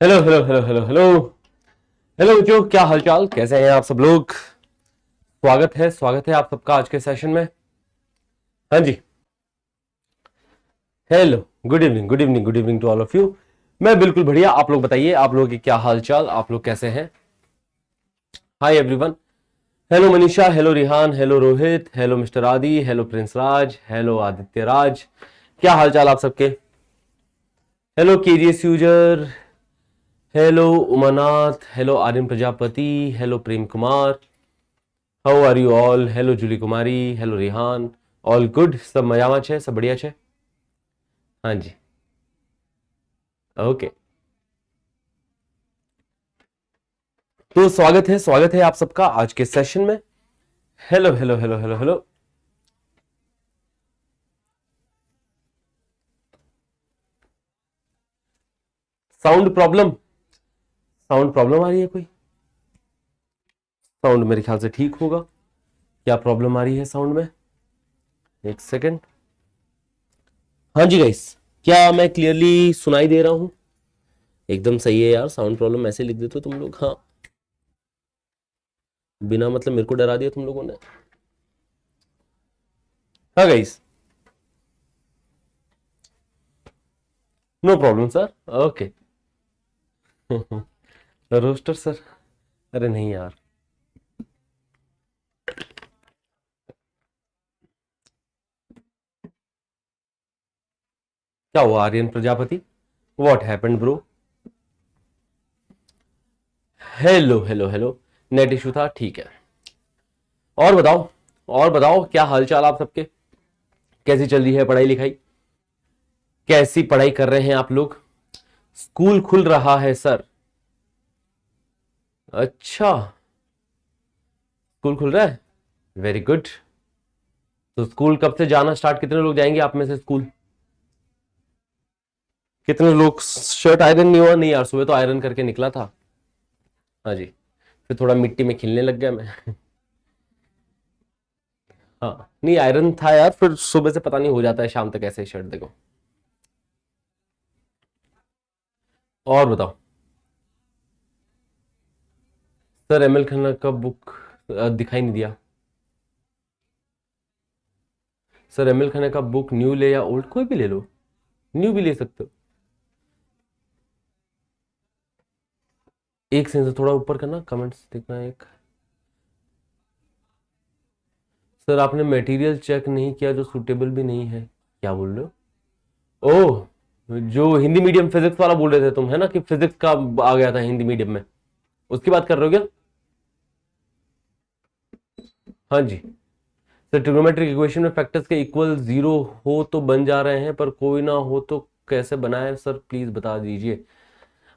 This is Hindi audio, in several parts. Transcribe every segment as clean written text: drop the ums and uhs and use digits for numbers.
Hello hello hello hello hello hello बच्चों, क्या हालचाल, कैसे हैं आप सब लोग। स्वागत है आप सबका आज के सेशन में। हाँ जी, hello, good evening good evening good evening to all of you. मैं बिल्कुल बढ़िया, आप लोग बताइए, आप लोगों की क्या हालचाल, आप लोग कैसे हैं। Hi everyone, hello Manisha, hello Rihan, hello Rohit, hello mister Adi, hello Prince Raj, hello Aditya Raj. क्या हालचाल आप सबके। Hello KGS user, hello Umanath, hello Aryan Prajapati, hello Prem Kumar, how are you all. Hello Julie Kumari, hello Rihan, all good, सब मजामा छे, सब बढ़िया छे। हाँ जी, ओके। तो स्वागत है आप सबका आज के सेशन में। Hello hello hello hello hello. Sound problem, sound problem आ रही है कोई। साउंड मेरे ख्याल से ठीक होगा। क्या प्रॉब्लम आ रही है साउंड में, एक सेकेंड। हाँ जी गाइस, क्या मैं क्लियरली सुनाई दे रहा हूं। एकदम सही है यार, साउंड प्रॉब्लम ऐसे लिख देते हो तुम लोग। हाँ, बिना मतलब मेरे को डरा दिया तुम लोगों ने। हाँ guys, no problem sir, okay. Roster sir, अरे नहीं यार। क्या हुआ Aryan Prajapati, what happened bro. Hello hello hello, net issue था, ठीक है। और बताओ, और बताओ क्या हालचाल आप सबके, कैसी चल रही है पढ़ाई लिखाई, कैसी पढ़ाई कर रहे हैं आप लोग। स्कूल खुल रहा है सर। अच्छा, स्कूल खुल रहा है, वेरी गुड। तो स्कूल कब से जाना स्टार्ट, कितने लोग जाएंगे आप में से स्कूल। कितने लोग, शर्ट आयरन नहीं हुआ। नहीं यार, सुबह तो आयरन करके निकला था। हाँ जी, फिर थोड़ा मिट्टी में खिलने लग गया मैं। हाँ नहीं, आयरन था यार, फिर सुबह से पता नहीं हो जाता है शाम तक ऐसे ही शर्ट, देखो। और बताओ सर, एमएल खन्ना का बुक दिखाई नहीं दिया। सर एमएल खन्ना का बुक न्यू ले या ओल्ड, कोई भी ले लो, न्यू भी ले सकते हो। एक सेंस थोड़ा ऊपर करना, कमेंट्स देखना एक। सर आपने मटेरियल चेक नहीं किया जो सूटेबल भी नहीं है, क्या बोल रहे हो। ओह, जो हिंदी मीडियम फिजिक्स वाला बोल रहे थे तुम, है ना, कि फिजिक्स का आ गया था हिंदी मीडियम में, उसकी बात कर रहे हो क्या। हाँ जी सर, ट्रिग्नोमेट्रिक इक्वेशन में फैक्टर्स के इक्वल जीरो हो तो बन जा रहे हैं, पर कोई ना हो तो कैसे बनाए सर, प्लीज बता दीजिए।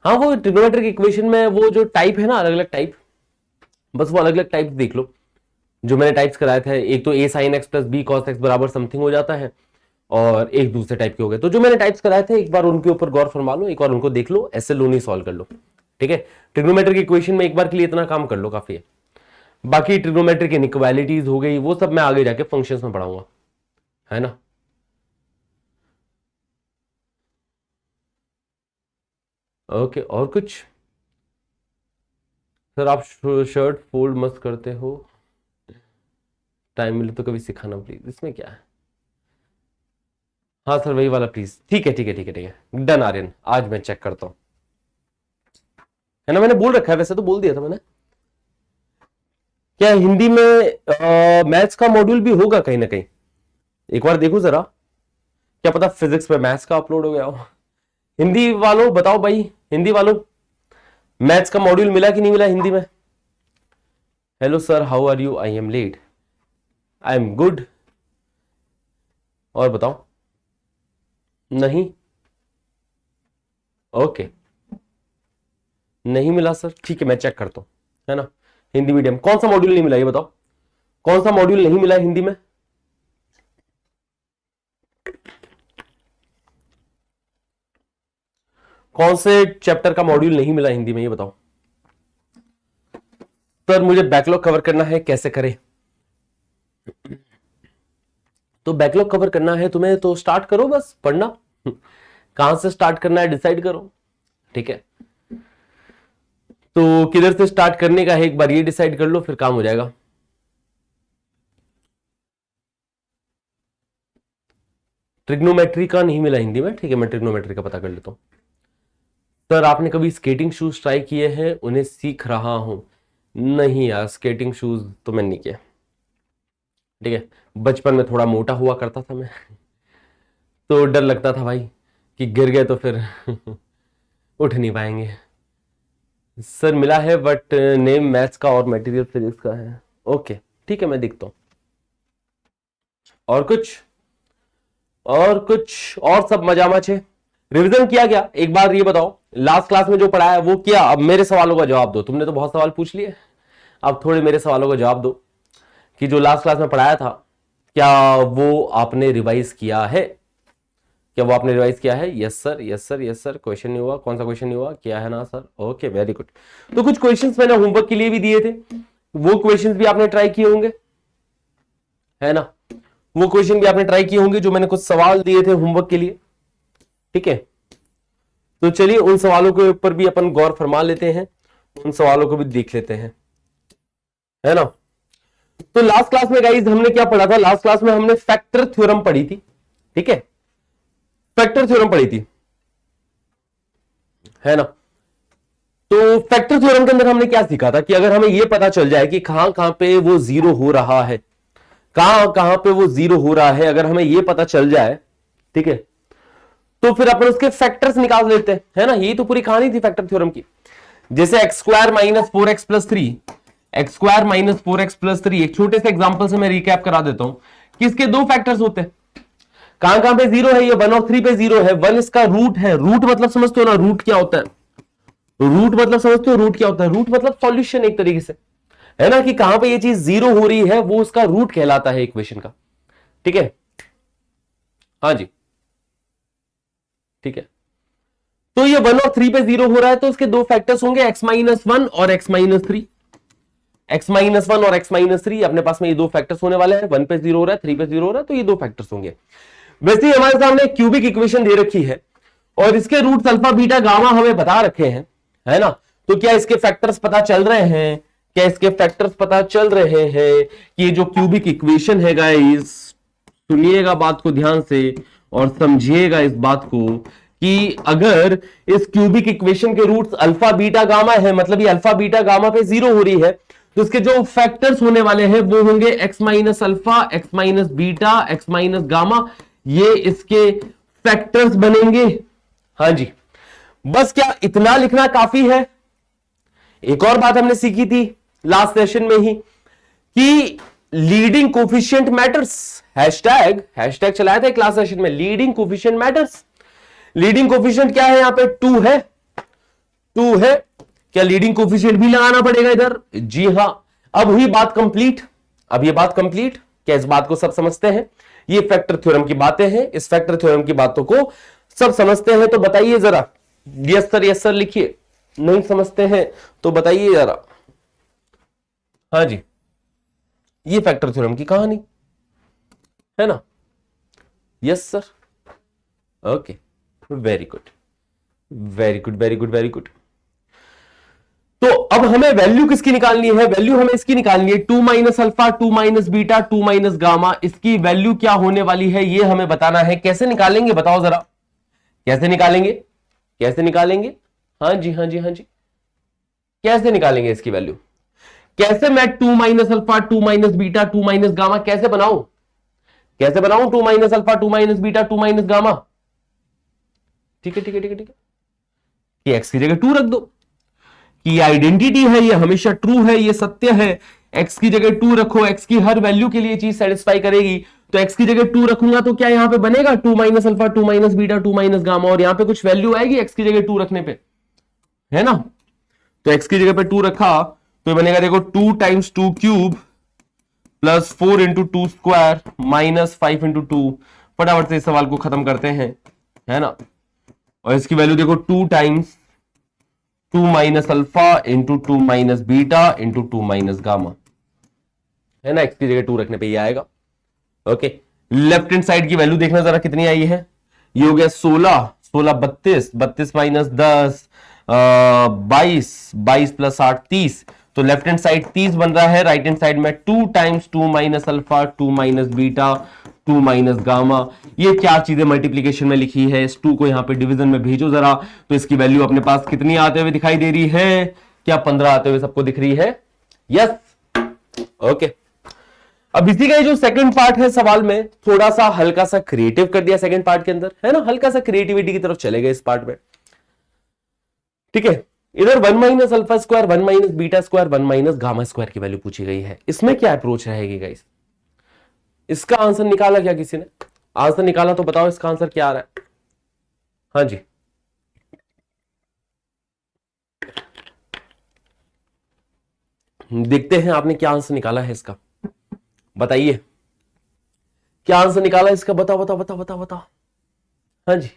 हाँ, वो ट्रिग्नोमेट्रिक इक्वेशन में वो जो टाइप है ना, अलग अलग टाइप, बस वो अलग अलग टाइप देख लो। जो मैंने टाइप्स कराए थे, एक तो a sine x plus b cos x बराबर समथिंग हो जाता है, और एक दूसरे टाइप के हो गए। तो जो मैंने टाइप्स कराए थे, एक बार उनके ऊपर गौर फरमा लो, एक बार उनको देख लो, ऐसे लोनी सॉल्व कर लो। ठीक है, ट्रिग्नोमेट्रिक इक्वेशन में एक बार के लिए इतना काम कर लो, काफी है। बाकी ट्रिग्नोमेट्रिक इनइक्वालिटीज हो गई, वो सब मैं आगे जाके फंक्शंस में पढ़ाऊंगा, है ना। ओके, और कुछ। सर आप शर्ट फोल्ड मस्त करते हो, टाइम मिले तो कभी सिखाना प्लीज, इसमें क्या है। हाँ सर वही वाला प्लीज, ठीक है ठीक है ठीक है ठीक है, डन आर्यन, आज मैं चेक करता हूँ, है ना। मैंने बोल रखा है, वैसे तो बोल दिया था मैंने। क्या हिंदी में मैथ्स का मॉड्यूल भी होगा कहीं ना कहीं, एक बार देखो जरा, क्या पता फिजिक्स में मैथ्स का अपलोड हो गया हो। हिंदी वालों बताओ भाई, हिंदी वालों मैथ्स का मॉड्यूल मिला कि नहीं मिला हिंदी में। Hello sir, how are you, I am late, I am good. और बताओ, नहीं, ओके, नहीं मिला सर, ठीक है मैं चेक करता हूं, है ना। हिंदी मीडियम कौन सा मॉड्यूल नहीं मिला, ये बताओ, कौन सा मॉड्यूल नहीं मिला हिंदी में। कौन से चैप्टर का मॉड्यूल नहीं मिला हिंदी में, ये बताओ। सर मुझे बैकलॉग कवर करना है, कैसे करें। तो बैकलॉग कवर करना है तुम्हें तो स्टार्ट करो बस पढ़ना। कहां से स्टार्ट करना है डिसाइड करो, ठीक है। तो किधर से स्टार्ट करने का है एक बार ये डिसाइड कर लो, फिर काम हो जाएगा। ट्रिग्नोमेट्री का नहीं मिला हिंदी में, ठीक है, मैं ट्रिग्नोमेट्री का पता कर लेता हूं। सर आपने कभी स्केटिंग शूज ट्राई किए हैं? उन्हें सीख रहा हूं। नहीं यार, स्केटिंग शूज तो मैंने नहीं किया, ठीक है। बचपन में थोड़ा मोटा हुआ करता था मैं तो डर लगता था भाई कि गिर गए तो फिर उठ नहीं पाएंगे। सर मिला है बट नेम मैथ्स का और मटेरियल फिजिक्स का है। ओके ठीक है, मैं देखता हूं। और कुछ और सब मजामच है। रिवीजन किया गया? एक बार ये बताओ, लास्ट क्लास में जो पढ़ाया वो किया? अब मेरे सवालों का जवाब दो। तुमने तो बहुत सवाल पूछ लिए, अब थोड़े मेरे सवालों का जवाब दो कि जो लास्ट क्लास में पढ़ाया था क्या वो आपने रिवाइज किया है? क्या वो आपने रिवाइज किया है? Yes sir, yes sir, yes sir. Question नहीं हुआ? कौन सा क्वेश्चन नहीं हुआ? किया है ना सर? Okay very good. तो कुछ क्वेश्चंस मैंने होमवर्क के लिए भी दिए थे, वो क्वेश्चंस भी आपने ट्राई किए होंगे, है ना? वो क्वेश्चन भी आपने ट्राई किए होंगे जो मैंने कुछ सवाल दिए थे होमवर्क के लिए, ठीक है। तो चलिए उन सवालों के ऊपर भी अपन गौर फरमा लेते हैं, उन सवालों को भी देख लेते हैं, है ना? तो लास्ट क्लास में गाइस हमने क्या पढ़ा था? लास्ट क्लास में हमने फैक्टर थ्योरम पढ़ी थी, ठीक है, फैक्टर थ्योरम पढ़ी थी, है ना? तो फैक्टर थ्योरम के अंदर हमने क्या सीखा था कि अगर हमें यह पता चल जाए कि कहां कहां पे वो जीरो हो रहा है, कहां कहां पे वो जीरो हो रहा है, अगर हमें यह पता चल जाए, ठीक है, तो फिर अपन उसके फैक्टर्स निकाल लेते हैं, है ना? यही तो पूरी कहानी थी फैक्टर थ्योरम की। जैसे x square minus 4x plus 3, x square minus 4x plus 3, एक छोटे से एग्जांपल से मैं रिकैप करा देता हूं कि इसके दो फैक्टर्स होते हैं। कहां कहां पे जीरो है? ये 1 और 3 पे जीरो है। 1 इसका रूट है, रूट मतलब समझते हो ना रूट क्या होता है? रूट मतलब समझते हो रूट क्या होता है? रूट मतलब सॉल्यूशन एक तरीके से, है ना, कि कहां पे ये चीज जीरो हो रही है वो उसका रूट कहलाता है इक्वेशन का, ठीक है। हाँ जी, ठीक है। तो ये 1 और 3 पे जीरो हो रहा है तो इसके दो फैक्टर्स होंगे x-1 और x-3। x-1 और x-3 अपने पास में ये दो फैक्टर्स होने वाले हैं। 1 पे जीरो हो रहा है, 3 पे जीरो हो रहा है, तो ये दो फैक्टर्स होंगे। वैसे ही हमारे सामने क्यूबिक इक्वेशन दे रखी है और इसके रूट अल्फा बीटा गामा हमें बता रखे हैं, है ना? तो क्या इसके फैक्टर्स पता चल रहे हैं? क्या इसके फैक्टर्स पता चल रहे हैं कि ये जो क्यूबिक इक्वेशन है गाइस, सुनिएगा बात को ध्यान से और समझिएगा इस बात को कि अगर इस क्यूबिक इक्वेशन के रूट्स अल्फा बीटा गामा है, मतलब ये अल्फा बीटा गामा पे जीरो हो रही है, तो इसके जो फैक्टर्स होने वाले हैं वो होंगे x minus alpha, x minus beta, x minus gamma, ये इसके फैक्टर्स बनेंगे। हाँ जी, बस क्या इतना लिखना काफी है? एक और बात हमने सीखी थी लास्ट सेशन में ही कि लीडिंग कोफिशिएंट मैटर्स, हैशटैग चलाया था क्लास सेशन में, leading coefficient matters. Leading coefficient क्या है? यहां पे 2 है, 2 है। क्या लीडिंग कोफिशिएंट भी लगाना पड़ेगा इधर? जी हां। अब हुई बात कंप्लीट, अब ये बात कंप्लीट। क्या इस बात को सब समझते हैं? ये फैक्टर थ्योरम की बातें हैं, इस फैक्टर थ्योरम की बातों को सब समझते हैं तो बताइए जरा, यस सर लिखिए। नहीं समझते हैं तो बताइए जरा। हाँ जी, ये फैक्टर थ्योरम की कहानी है ना? Yes sir, okay, very good very good very good very good. तो अब हमें वैल्यू किसकी निकालनी है? वैल्यू हमें इसकी निकालनी है 2 minus alpha, 2 minus beta, 2 minus gamma. इसकी वैल्यू क्या होने वाली है ये हमें बताना है। कैसे निकालेंगे बताओ जरा, कैसे निकालेंगे? कैसे निकालेंगे? हाँ जी हाँ जी हाँ जी, कैसे निकालेंगे इसकी वैल्यू? कैसे मैं 2 minus alpha, 2 minus beta, 2 minus gamma कैसे बनाऊं? कैसे बनाऊं 2 minus alpha, 2 minus beta, 2 minus gamma? ठीक है ठीक है ठीक है ठीक है, कि एक्स की जगह 2 रख दो, कि आइडेंटिटी है ये हमेशा ट्रू है, ये सत्य है। एक्स की जगह 2 रखो, एक्स की हर वैल्यू के लिए चीज सेटिस्फाई करेगी। तो एक्स की जगह 2 रखूंगा तो क्या यहां पे बनेगा 2 minus alpha, 2 minus beta, 2 minus gamma, और यहां पे कुछ वैल्यू आएगी एक्स की जगह 2 रखने पे, है ना? तो एक्स की जगह पे 2 रखा तो बनेगा देखो 2 times 2 cube plus 4 into 2 square minus 5 into 2। फटाफट से इस सवाल को खत्म करते हैं, है ना? और इसकी वैल्यू देखो 2 times 2 minus alpha into 2 minus beta into 2 minus gamma, है ना? एक्स की जगह 2 रखने पे ये आएगा। ओके, लेफ्ट हैंड साइड की वैल्यू देखना जरा कितनी आई है। ये हो गया 16, 16 32, 32 माइनस 10, 22, 22 प्लस 8 30, तो लेफ्ट हैंड साइड 30 बन रहा है, राइट हैंड साइड में 2 times 2 minus alpha 2 minus beta 2 minus gamma. ये चार चीजें मल्टीप्लीकेशन में लिखी है, इस 2 को यहां पे डिवीजन में भेजो जरा, तो इसकी वैल्यू अपने पास कितनी आते हुए दिखाई दे रही है? क्या 15 आते हुए सबको दिख रही है? Yes, okay. अब इसी का जो सेकंड पार्ट है सवाल में, थोड़ा सा हल्का सा क्रिएटिव कर दिया सेकंड पार्ट के अंदर, है ना, हल्का सा क्रिएटिविटी की तरफ चले गए इस पार्ट में, ठीक है। इधर 1 minus alpha square 1 minus beta square 1 minus gamma square की वैल्यू पूछी गई है। इसमें क्या अप्रोच रहेगी गाइस? इसका आंसर निकाला क्या किसी ने? आंसर निकाला तो बताओ इसका आंसर क्या आ रहा है? हाँ जी, देखते हैं आपने क्या आंसर निकाला है इसका, बताइए क्या आंसर निकाला है इसका, बताओ बताओ बताओ बताओ बताओ। हाँ जी,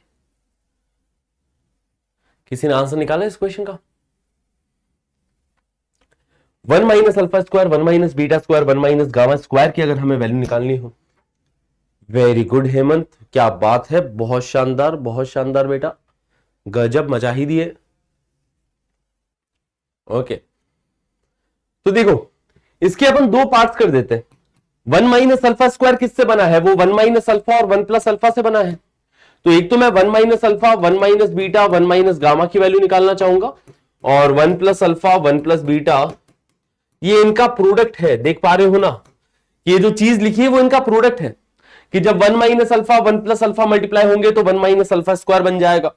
किसी ने आंसर निकाला इस क्वेश्चन का? 1 minus alpha square 1 minus beta square 1 minus gamma square की अगर हमें वैल्यू निकालनी हो। वेरी गुड हेमंत, क्या बात है, बहुत शानदार बेटा, गजब, मजा ही दिए। ओके, तो देखो इसके अपन दो पार्ट्स कर देते हैं। 1 माइनस अल्फा स्क्वायर किससे बना है? वो 1 माइनस अल्फा और 1 प्लस अल्फा से बना है। तो एक तो मैं 1 minus alpha 1 minus beta 1 minus gamma की वैल्यू निकालना चाहूंगा, और 1 प्लस अल्फा 1 प्लस बीटा, ये इनका प्रोडक्ट है। देख पा रहे हो ना, ये जो चीज लिखी है वो इनका प्रोडक्ट है, कि जब 1 minus alpha 1 plus alpha multiply होंगे तो 1 माइनस अल्फा स्क्वायर बन जाएगा,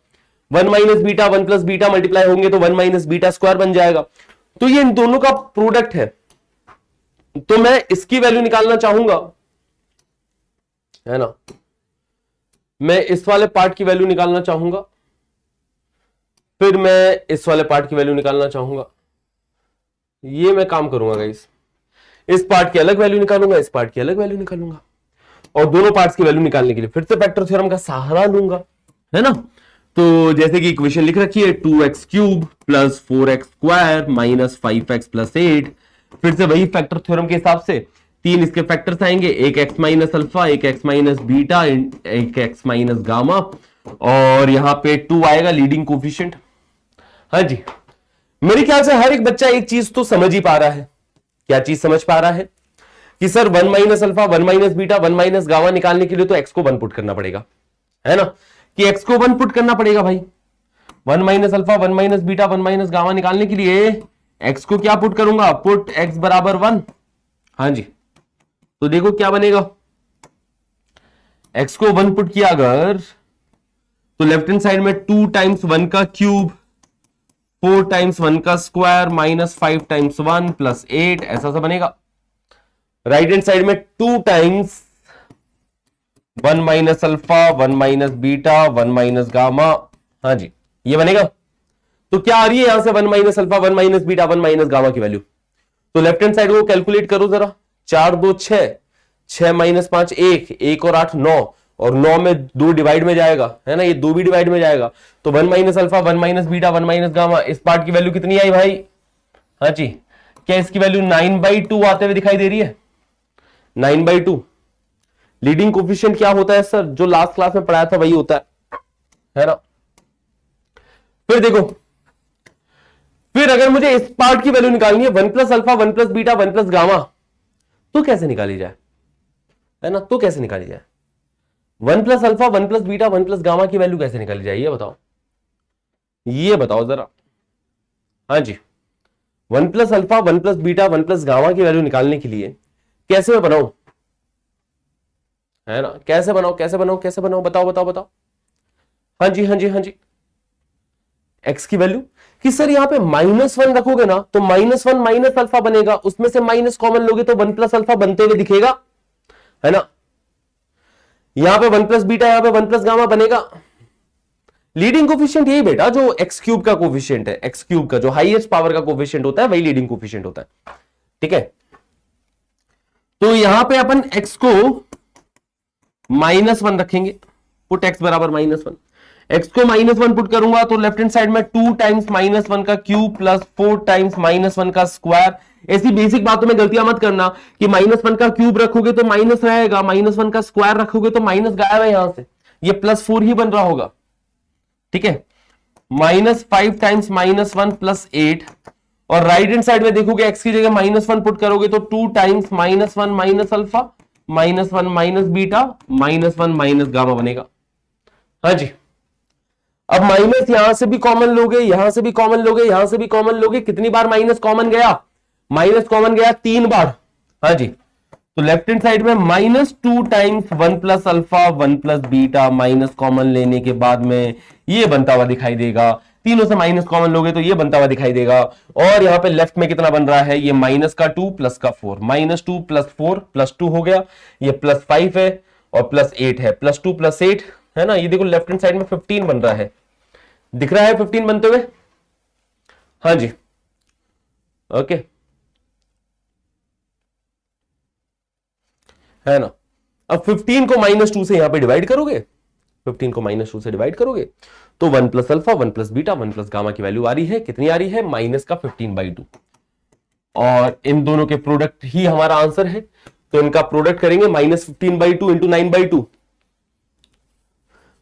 1 minus beta 1 plus beta multiply होंगे तो 1 माइनस बीटा स्क्वायर बन जाएगा। तो ये इन दोनों का प्रोडक्ट है, तो मैं इसकी वैल्यू निकालना चाहूंगा, है ना, मैं इस वाले पार्ट की वैल्यू निकालना चाहूंगा, फिर मैं इस वाले पार्ट की वैल्यू निकालना चाहूंगा। ये मैं काम करूंगा गाइस, इस पार्ट की अलग वैल्यू निकालूंगा, इस पार्ट की अलग वैल्यू निकालूंगा, और दोनों पार्ट्स की वैल्यू निकालने के लिए फिर से फैक्टर थ्योरम का सहारा लूंगा, है ना। तो जैसे कि इक्वेशन लिख रखी है 2x cube plus 4x square minus 5x plus 8, फिर से वही फैक्टर थ्योरम के हिसाब से तीन इसके फैक्टर्स आएंगे, एक x माइनस अल्फा, एक x माइनस बीटा, एक x माइनस गामा, और यहां पे 2 आएगा लीडिंग कोफिशिएंट। हाँ जी, मेरे ख्याल से हर एक बच्चा एक चीज तो समझ ही पा रहा है। क्या चीज समझ पा रहा है? कि sir 1 minus alpha 1 minus beta 1 minus gamma निकालने के लिए तो x को 1 पुट करना पड़ेगा, है ना, कि x को 1 पुट करना पड़ेगा भाई। 1 minus alpha 1 minus beta 1 minus gamma निकालने के लिए x को क्या पुट करूंगा? पुट x बराबर 1। हाँ जी, तो देखो क्या बनेगा, x को 1 पुट किया अगर, तो लेफ्ट हैंड साइड में 2 टाइम्स 1 का क्यूब 4 टाइम्स 1 का स्क्वायर माइनस 5 टाइम्स 1 प्लस 8, ऐसा सा बनेगा। राइट हैंड साइड में 2 times 1 minus alpha 1 minus beta 1 minus gamma, हाँ जी ये बनेगा। तो क्या आ रही है यहां से 1 minus alpha 1 minus beta 1 minus gamma की वैल्यू? तो लेफ्ट हैंड साइड को कैलकुलेट करो जरा, 4 2 6, 6 माइनस 5 1, 1 और 8 9, और 9 में 2 डिवाइड में जाएगा, है ना, ये 2 भी डिवाइड में जाएगा। तो 1 minus alpha 1 minus beta 1 minus gamma, इस पार्ट की वैल्यू कितनी आई भाई? हाँ जी, क्या इसकी वैल्यू 9/2 आते हुए दिखाई दे रही है? 9/2। लीडिंग कोफिशिएंट क्या होता है सर? जो लास्ट क्लास में पढ़ाया था वही होता है ना। फिर देखो, फिर अगर मुझे इस पार्ट की वैल्यू निकालनी है 1 plus alpha 1 plus beta 1 plus gamma, तो कैसे निकाली जाए, है ना, तो कैसे निकाली जाए? 1 plus alpha 1 plus beta 1 plus gamma की वैल्यू कैसे निकाली जाए, ये बताओ, ये बताओ जरा। हाँ जी, 1 plus alpha 1 plus beta 1 plus gamma की वैल्यू निकालने के लिए कैसे मैं बनाऊं, है ना, कैसे बनाओ कैसे बनाओ कैसे बनाओ, बताओ बताओ बताओ। हाँ जी हाँ जी हाँ जी, एक्स की वैल्यू कि सर यहां पे -1 रखोगे ना तो -1 माइनस अल्फा बनेगा, उसमें से माइनस कॉमन लोगे तो 1 प्लस अल्फा बनते हुए दिखेगा, है ना। यहां पे 1 प्लस बीटा, यहां पे 1 प्लस गामा बनेगा। लीडिंग कोफिशिएंट यही बेटा जो एक्स क्यूब का कोफिशिएंट है, एक्स क्यूब का जो हाईएस्ट पावर का कोफिशिएंट होता है वही लीडिंग कोफिशिएंट होता है, ठीक है। तो यहां पे अपन एक्स को -1 रखेंगे, पुट एक्स बराबर -1, एक्स को -1 पुट करूंगा तो लेफ्ट हैंड साइड में 2 टाइम्स -1 का क्यूब प्लस 4 टाइम्स -1 का स्क्वायर। ऐसी बेसिक बातों में गलतियां मत करना कि -1 का क्यूब रखोगे तो माइनस रहेगा, -1 का स्क्वायर रखोगे तो माइनस गायब है, यहां से ये +4 ही बन रहा होगा, ठीक है। -5 टाइम्स -1 प्लस 8, और राइट हैंड साइड में देखोगे x की जगह -1 पुट करोगे तो 2 times -1 minus alpha -1 minus beta -1 minus gamma बनेगा। हाँ जी, अब माइनस यहां से भी कॉमन लोगे, यहां से भी कॉमन लोगे, यहां से भी कॉमन लोगे, कितनी बार माइनस कॉमन गया? माइनस कॉमन गया 3 बार। हाँ जी, तो लेफ्ट हैंड साइड में -2 times 1 plus alpha 1 plus beta, minus common लेने के बाद में ये बनता हुआ दिखाई देगा। तीनों से माइनस कॉमन लोगे तो ये बनता हुआ दिखाई देगा। और यहां पे लेफ्ट में कितना बन रहा है? ये माइनस का 2 प्लस का 4, -2 प्लस 4 प्लस 2 हो गया, ये +5 है और +8 है, +2 + 8 है ना। ये देखो लेफ्ट हैंड साइड में 15 बन रहा है, दिख रहा है 15 बनते हुए? हाँ जी, ओके, है ना। अब 15 को -2 से यहां पे डिवाइड करोगे, 15 को -2 से डिवाइड करोगे तो 1 plus alpha 1 plus beta 1 plus gamma की वैल्यू आ रही है, कितनी आ रही है? माइनस का 15/2। और इन दोनों के प्रोडक्ट ही हमारा आंसर है, तो इनका प्रोडक्ट करेंगे -15/2 इंटू 9/2,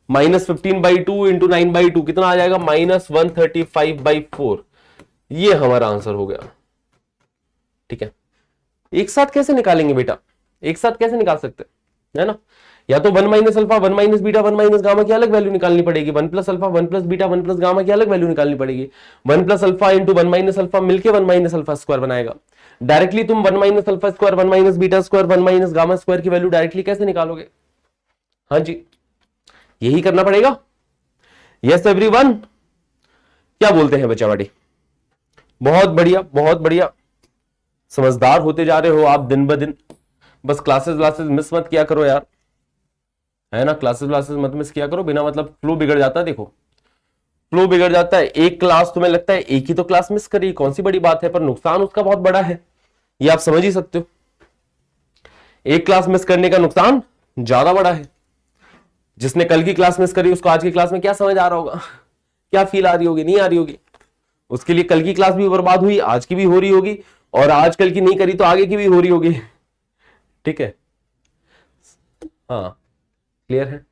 -15/2 इंटू 9/2 कितना आ जाएगा? -135/4। ये हमारा आंसर हो गया। ठीक है, एक साथ कैसे निकालेंगे बेटा? एक साथ कैसे निकाल सकते है ना? या तो 1 minus alpha 1 minus beta 1 minus gamma की अलग वैल्यू निकालनी पड़ेगी, 1 plus alpha 1 plus beta 1 plus gamma की अलग वैल्यू निकालनी पड़ेगी। 1 plus alpha into 1 minus alpha मिलकर 1 माइनस अल्फा स्क्वायर बनाएगा। डायरेक्टली तुम 1 minus alpha square 1 minus beta square 1 minus gamma square की वैल्यू डायरेक्टली कैसे निकालोगे? हाँ जी, यही करना पड़ेगा। यस एवरीवन, क्या बोलते हैं बच्चावाड़ी? बहुत बढ़िया, बहुत बढ़िया, समझदार होते जा रहे हो आप दिन ब दिन। बस क्लासेस मिस मत किया करो यार, है ना। क्लासेस मत मिस किया करो, बिना मतलब फ्लो बिगड़ जाता है। देखो फ्लो बिगड़ जाता है। एक क्लास तुम्हें लगता है एक ही तो क्लास मिस करी, कौन सी बड़ी बात है, पर नुकसान उसका बहुत बड़ा है, ये आप समझ ही सकते हो। एक क्लास मिस करने का नुकसान ज्यादा बड़ा है। जिसने कल की क्लास मिस करी उसको आज की क्लास में क्या समझ आ रहा होगा, क्या फील आ रही होगी? नहीं आ रही होगी। उसके लिए कल की क्लास भी बर्बाद हुई, आज की भी हो रही होगी, और आज कल की नहीं करी तो आगे की भी हो रही होगी। ठीक है, हाँ, क्लियर है।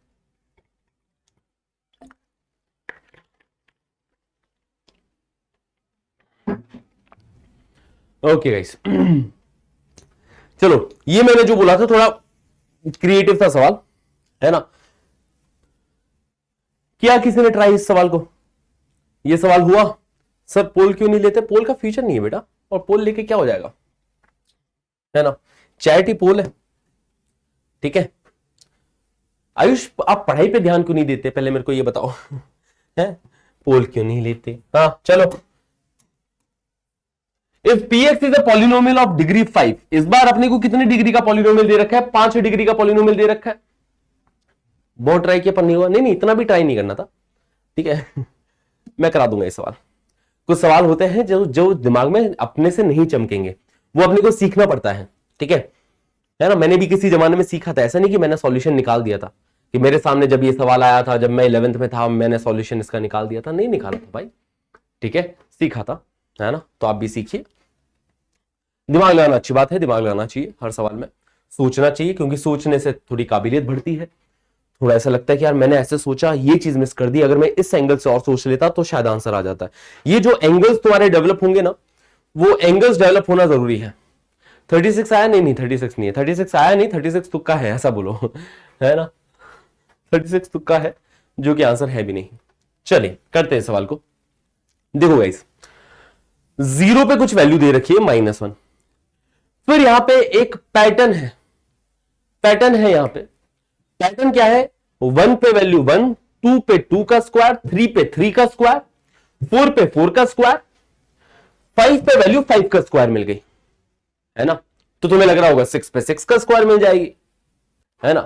ओके गाइस, चलो ये मैंने जो बोला था थोड़ा क्रिएटिव था सवाल, है ना। क्या किसी ने ट्राई इस सवाल को? ये सवाल हुआ सर पोल क्यों नहीं लेते? पोल का फ्यूचर नहीं है बेटा, और पोल लेके क्या हो जाएगा, है ना। चैट ही पोल है। ठीक है, आयुष आप पढ़ाई पे ध्यान क्यों नहीं देते, पहले मेरे को ये बताओ। है, पोल क्यों नहीं लेते? हाँ चलो, if px is a polynomial of degree 5, इस बार अपने को कितनी डिग्री का पॉलिनोमियल दे रखा है? 5 डिग्री का पॉलिनोमियल दे रखा है। बहुत ट्राई किया पर नहीं हुआ। नहीं, इतना भी ट्राई नहीं करना था। ठीक है, मैं करा दूंगा ये सवाल। कुछ सवाल होते हैं जो जो दिमाग में अपने से नहीं चमकेंगे, वो अपने को सीखना पड़ता है। ठीक है ना। मैंने भी किसी जमाने में सीखा था, ऐसा नहीं कि मैंने सॉल्यूशन निकाल दिया था, कि मेरे सामने जब ये सवाल आया था जब मैं 11th में था मैंने सॉल्यूशन इसका निकाल दिया था, नहीं निकाला था भाई। ठीक है, सीखा था, है ना। तो आप भी सीखिए, दिमाग लगाना अच्छी बात है, दिमाग लगाना चाहिए, हर सवाल में सोचना चाहिए, क्योंकि सोचने से थोड़ी काबिलियत बढ़ती है। थोड़ा ऐसा लगता है कि यार मैंने ऐसे सोचा, ये चीज मिस कर दी, अगर मैं इस एंगल से और सोच लेता तो शायद आंसर आ जाता है। ये जो एंगल्स तुम्हारे डेवलप होंगे ना, वो एंगल्स डेवलप होना जरूरी है। 36 आया? नहीं 36 नहीं है, 36 आया नहीं, 36 तुक्का है, ऐसा बोलो। है ना, 36 तुक्का है, जो कि आंसर है भी नहीं। चलिए करते हैं सवाल को। देखो गाइस, 0 पे कुछ वैल्यू दे रखी है -1, फिर यहां पे एक पैटर्न है, पैटर्न है यहां पे। पैटर्न क्या है? 1 पे वैल्यू 1, 2 पे 2 का स्क्वायर, 3 पे 3 का स्क्वायर, 4 पे 4 का स्क्वायर, 5 पे वैल्यू 5 का स्क्वायर मिल गई, है ना। तो तुम्हें लग रहा होगा 6 पे 6 का स्क्वायर मिल जाएगी, है ना।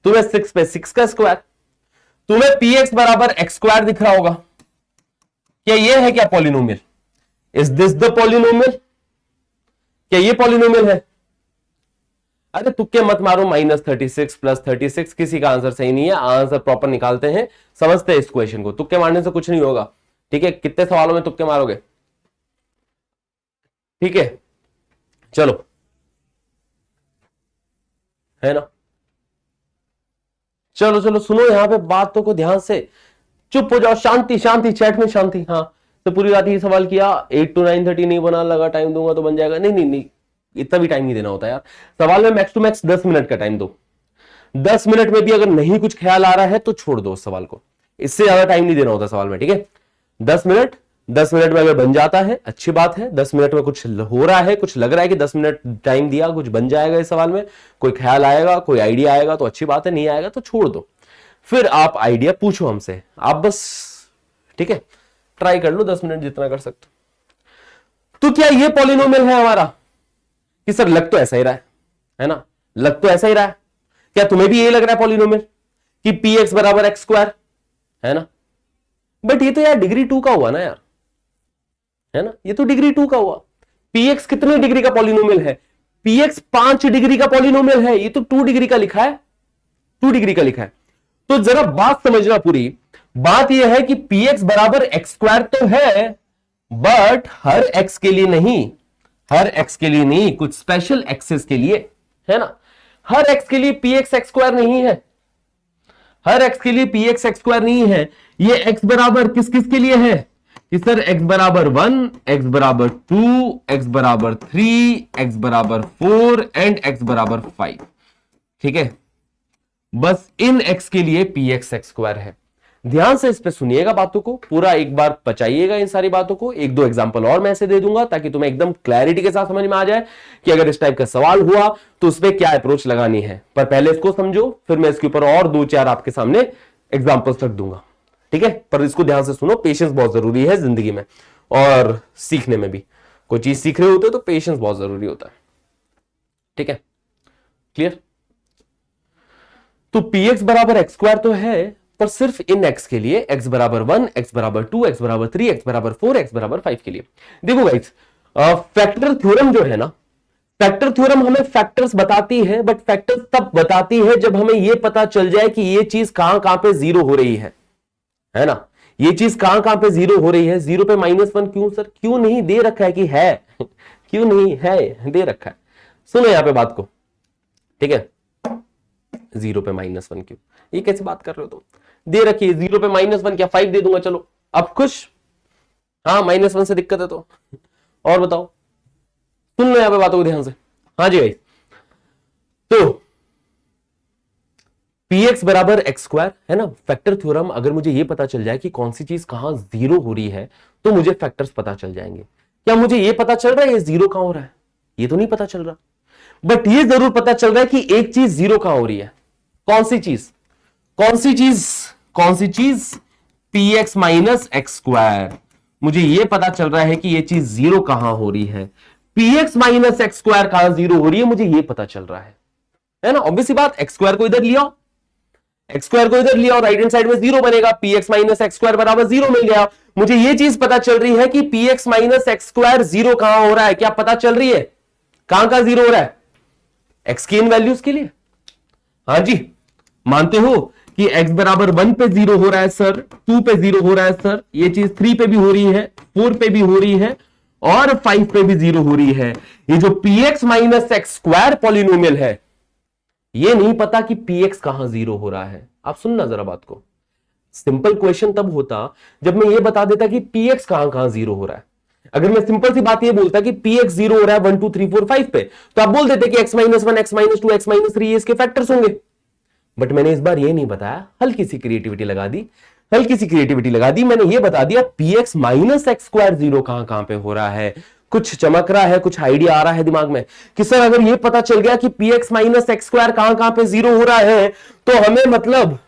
तुम्हें 6 पे 6 का स्क्वायर, तुम्हें px बराबर x स्क्वायर दिख रहा होगा। क्या ये है क्या polynomial? Is this the polynomial? क्या ये पॉलिनोमियल है? अरे तुक्के मत मारो, -36 + 36 किसी का आंसर सही नहीं है। आंसर प्रॉपर निकालते हैं, समझते हैं इस क्वेश्चन को। तुक्के मारने से कुछ नहीं होगा। ठीक है, कितने सवालों में तुक्के मारोगे? ठीक है, चलो, है ना। चलो चलो सुनो यहां पे बातों को ध्यान से। चुप हो जाओ, शांति शांति, चैट में शांति। हाँ, तो पूरी रात ये सवाल किया, 8 to 9:30 नहीं बना, लगा टाइम दूंगा तो बन जाएगा। नहीं नहीं नहीं, इतना भी टाइम नहीं देना होता यार। सवाल में मैक्स टू मैक्स 10 मिनट का टाइम दो। 10 मिनट में भी अगर नहीं कुछ ख्याल आ रहा है तो छोड़ दो उस सवाल को, इससे ज्यादा टाइम नहीं देना होता सवाल में, ठीक है। 10 मिनट, 10 मिनट में अगर बन जाता है अच्छी बात है। 10 मिनट में कुछ हो रहा है, कुछ लग रहा है कि 10 मिनट टाइम दिया, कुछ बन जाएगा इस सवाल में, कोई ख्याल आएगा, कोई आइडिया आएगा तो अच्छी बात है, नहीं आएगा तो छोड़ दो। फिर आप आइडिया पूछो हमसे, आप बस, ठीक है, ट्राई कर लो 10 मिनट जितना कर सकते हो। तो क्या ये पॉलिनोमियल है हमारा? कि सर लग तो ऐसा ही रहा है ना, लग तो ऐसा ही रहा है। क्या तुम्हें भी ये लग रहा है पॉलिनोमियल कि पी एक्स बराबर एक्स स्क्वायर, है ना? बट ये तो यार डिग्री 2 का हुआ ना यार, है ना, ये तो डिग्री 2 का हुआ। पी एक्स कितने डिग्री का पॉलिनोमियल है? पी एक्स 5 डिग्री का पॉलिनोमियल है, ये तो 2 डिग्री का लिखा है, 2 डिग्री का लिखा है। तो जरा बात समझना, पूरी बात यह है कि पी एक्स बराबर एक्स स्क्वायर तो है, बट हर एक्स के लिए नहीं, हर एक्स के लिए नहीं, कुछ स्पेशल एक्सेस के लिए, है ना। हर एक्स के लिए पी एक्स एक्स स्क्वायर नहीं है, हर एक्स के लिए पी एक्स एक्स स्क्वायर नहीं है। ये एक्स बराबर किस किस के लिए है? कि सर एक्स बराबर 1, एक्स बराबर 2, एक्स बराबर 3, एक्स बराबर 4 एंड एक्स बराबर 5, ठीक है। बस इन एक्स के लिए पी एक्स एक्स स्क्वायर है। ध्यान से इस पे सुनिएगा बातों को, पूरा एक बार पचाइएगा इन सारी बातों को। एक दो एग्जांपल और मैं ऐसे दे दूंगा ताकि तुम्हें एकदम क्लैरिटी के साथ समझ में आ जाए कि अगर इस टाइप का सवाल हुआ तो उसमें क्या अप्रोच लगानी है। पर पहले इसको समझो, फिर मैं इसके ऊपर और 2-4 आपके सामने एग्जांपल्स रख दूंगा, ठीक है। पर इसको ध्यान से सुनो, पेशेंस बहुत जरूरी है जिंदगी में और सीखने में भी। कोई चीज सीख रहे होते तो पेशेंस बहुत जरूरी होता है, ठीक है, क्लियर। तो पी एक्स बराबर एक्स स्क्वायर तो है, पर सिर्फ इन एक्स के लिए, एक्स बराबर 1, एक्स बराबर 2, एक्स बराबर 3, एक्स बराबर 4, एक्स बराबर 5 के लिए। देखो गाइस, फैक्टर थ्योरम जो है ना, फैक्टर थ्योरम हमें फैक्टर्स बताती है, बट फैक्टर्स तब बताती है जब हमें यह पता चल जाए कि ये चीज कहां कहां पे जीरो हो रही है ना। ये चीज कहां कहां पे जीरो हो रही है। जीरो पे -1 क्यों सर? क्यों नहीं दे रखा है कि है क्यों नहीं है, दे रखा है। सुनो यहां पे बात को, ठीक है। 0 पे -1 क्यों? ये कैसे बात कर रहे हो तुम? दे रखिए 0 पे -1, क्या 5 दे दूंगा, चलो अब खुश? हाँ, -1 से दिक्कत है तो और बताओ, सुन लो यहां पे बातों को ध्यान से। हाँ जी भाई, तो पी एक्स बराबर एक्स स्क्वायर है ना, फैक्टर थ्योरम। अगर मुझे ये पता चल जाए कि कौन सी चीज कहां जीरो हो रही है तो मुझे फैक्टर्स पता चल जाएंगे। क्या मुझे ये पता चल रहा है ये जीरो कहां हो रहा है? ये तो नहीं पता चल रहा, बट ये जरूर पता चल रहा है कि एक चीज जीरो कहां हो रही है। कौन सी चीज? कौन सी चीज? कौन सी चीज? P x minus x square. मुझे यह पता चल रहा है कि यह चीज जीरो कहां हो रही है। P x minus x square कहां जीरो हो रही है, मुझे यह पता चल रहा है ना। ऑब्वियस बात, एक्स स्क्वायर को इधर लिया, एक्स स्क्वायर को इधर लिया और राइट हैंड साइड में जीरो बनेगा। P x minus x square बराबर जीरो मिल गया। मुझे यह चीज पता चल रही है कि P x minus x square zero कहां हो रहा है। क्या पता चल रही है कहां कहां जीरो हो रहा है? एक्स की इन वैल्यूज के लिए। हाँ जी, मानते हो कि x बराबर 1 पे जीरो हो रहा है सर, 2 पे जीरो हो रहा है सर, ये चीज 3 पे भी हो रही है, 4 पे भी हो रही है और 5 पे भी जीरो हो रही है। ये जो px minus x square polynomial है, ये नहीं पता कि px कहां जीरो हो रहा है। आप सुनना जरा बात को, सिंपल क्वेश्चन तब होता जब मैं ये बता देता कि px कहां कहां जीरो हो रहा है। अगर मैं सिंपल सी बात ये बोलता कि px जीरो हो रहा है 1 2 3 4 5 पे, तो आप बोल देते कि x minus 1, x minus 2, x minus 3 इसके फैक्टर्स होंगे। बट मैंने इस बार ये नहीं बताया, हल्की सी क्रिएटिविटी लगा दी, हल्की सी क्रिएटिविटी लगा दी। मैंने ये बता दिया px minus x square zero कहां कहां पे हो रहा है। कुछ चमक रहा है, कुछ आइडिया आ रहा है दिमाग में कि सर अगर ये पता चल गया कि px माइनस एक्स स्क्वायर कहां कहां पे जीरो हो रहा है तो हमें मतलब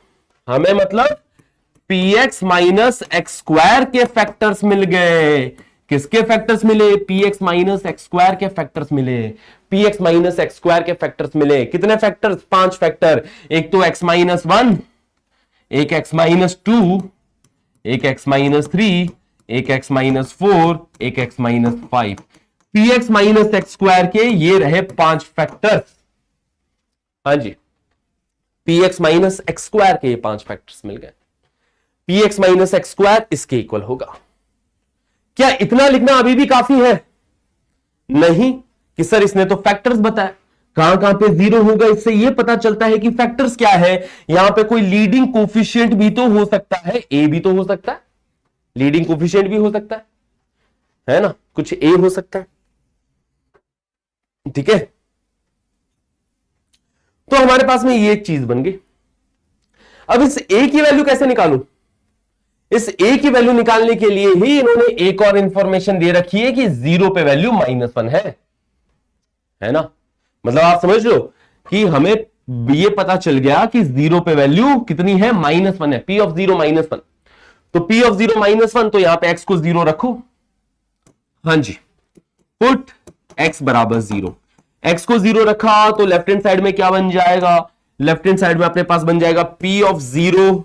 px माइनस एक्स स्क्वायर के फैक्टर्स मिल गए। किसके फैक्टर्स मिले? px माइनस एक्स स्क्वायर के फैक्टर्स मिले। px माइनस एक्स स्क्वायर के फैक्टर्स मिले। कितने फैक्टर्स? 5 फैक्टर। एक तो x माइनस 1, एक x माइनस 2, एक x माइनस 3, एक x माइनस 4, एक x minus 5। px minus x square के ये रहे 5 फैक्टर्स। हाँ जी, px माइनस एक्स स्क्वायर के ये 5 फैक्टर्स मिल गए। px माइनस एक्स स्क्वायर इसके इक्वल होगा। क्या इतना लिखना अभी भी काफी है? नहीं कि सर इसने तो फैक्टर्स बताया। कहां पे जीरो होगा, इससे यह पता चलता है कि फैक्टर्स क्या है। यहां पे कोई लीडिंग कोफिशिएंट भी तो हो सकता है, ए भी तो हो सकता है, लीडिंग कोफिशिएंट भी हो सकता है ना, कुछ ए हो सकता है। ठीक है, तो हमारे पास में ये एक चीज बन गई। अब इस ए की वैल्यू कैसे निकालूं? इस ए की वैल्यू निकालने के लिए ही इन्होंने एक और इंफॉर्मेशन दे रखी है कि जीरो पे वैल्यू -1 है ना। मतलब आप समझ लो कि हमें ये पता चल गया कि जीरो पे वैल्यू कितनी है, -1 है, P of 0 -1। तो P of 0 -1, तो यहां पे x को 0 रखो। हां जी, पुट x बराबर 0। x को 0 रखा तो लेफ्ट हैंड साइड में क्या बन जाएगा, लेफ्ट हैंड साइड में अपने पास बन जाएगा P of 0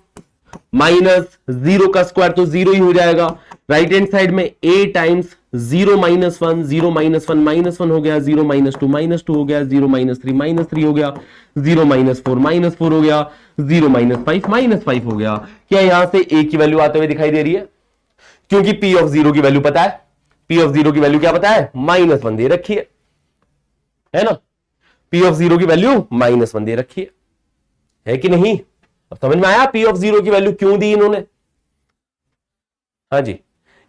-0 का स्क्वायर, तो 0 ही हो जाएगा। राइट हैंड साइड में a टाइम्स 0 -1, 0 -1 -1 हो गया, 0 -2 -2 हो गया, 0 -3 -3 हो गया, 0 -4 -4 हो गया, 0 -5 -5 हो गया। क्या यहां से a की वैल्यू आते हुए दिखाई दे रही है? क्योंकि P of 0 की वैल्यू पता है, P of 0 की वैल्यू क्या पता है, -1 दे रखी है ना। P of 0 की वैल्यू -1 दे रखी है कि नहीं? अब समझ में आया P of 0 की वैल्यू क्यों दी इन्होंने? हाँ जी,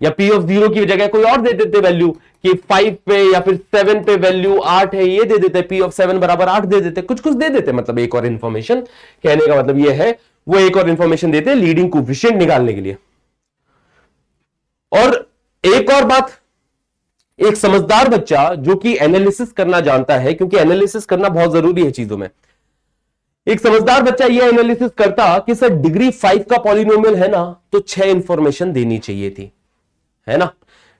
या P of 0 की जगह कोई और दे देते वैल्यू कि 5 पे या फिर 7 पे वैल्यू 8 है, ये दे देते, P of 7 बराबर 8 दे देते, कुछ दे देते। मतलब एक और इंफॉर्मेशन, कहने का मतलब ये है वो एक और इंफॉर्मेशन देते लीडिंग कोफिशिएंट निकालने के लिए। और एक और बात, एक समझदार बच्चा जो कि एनालिसिस करना जानता है, क्योंकि एनालिसिस करना बहुत जरूरी है चीजों में, एक समझदार बच्चा यह एनालिसिस करता कि सर डिग्री 5 का पॉलिनोमियल है ना, तो 6 इंफॉर्मेशन देनी चाहिए थी, है ना।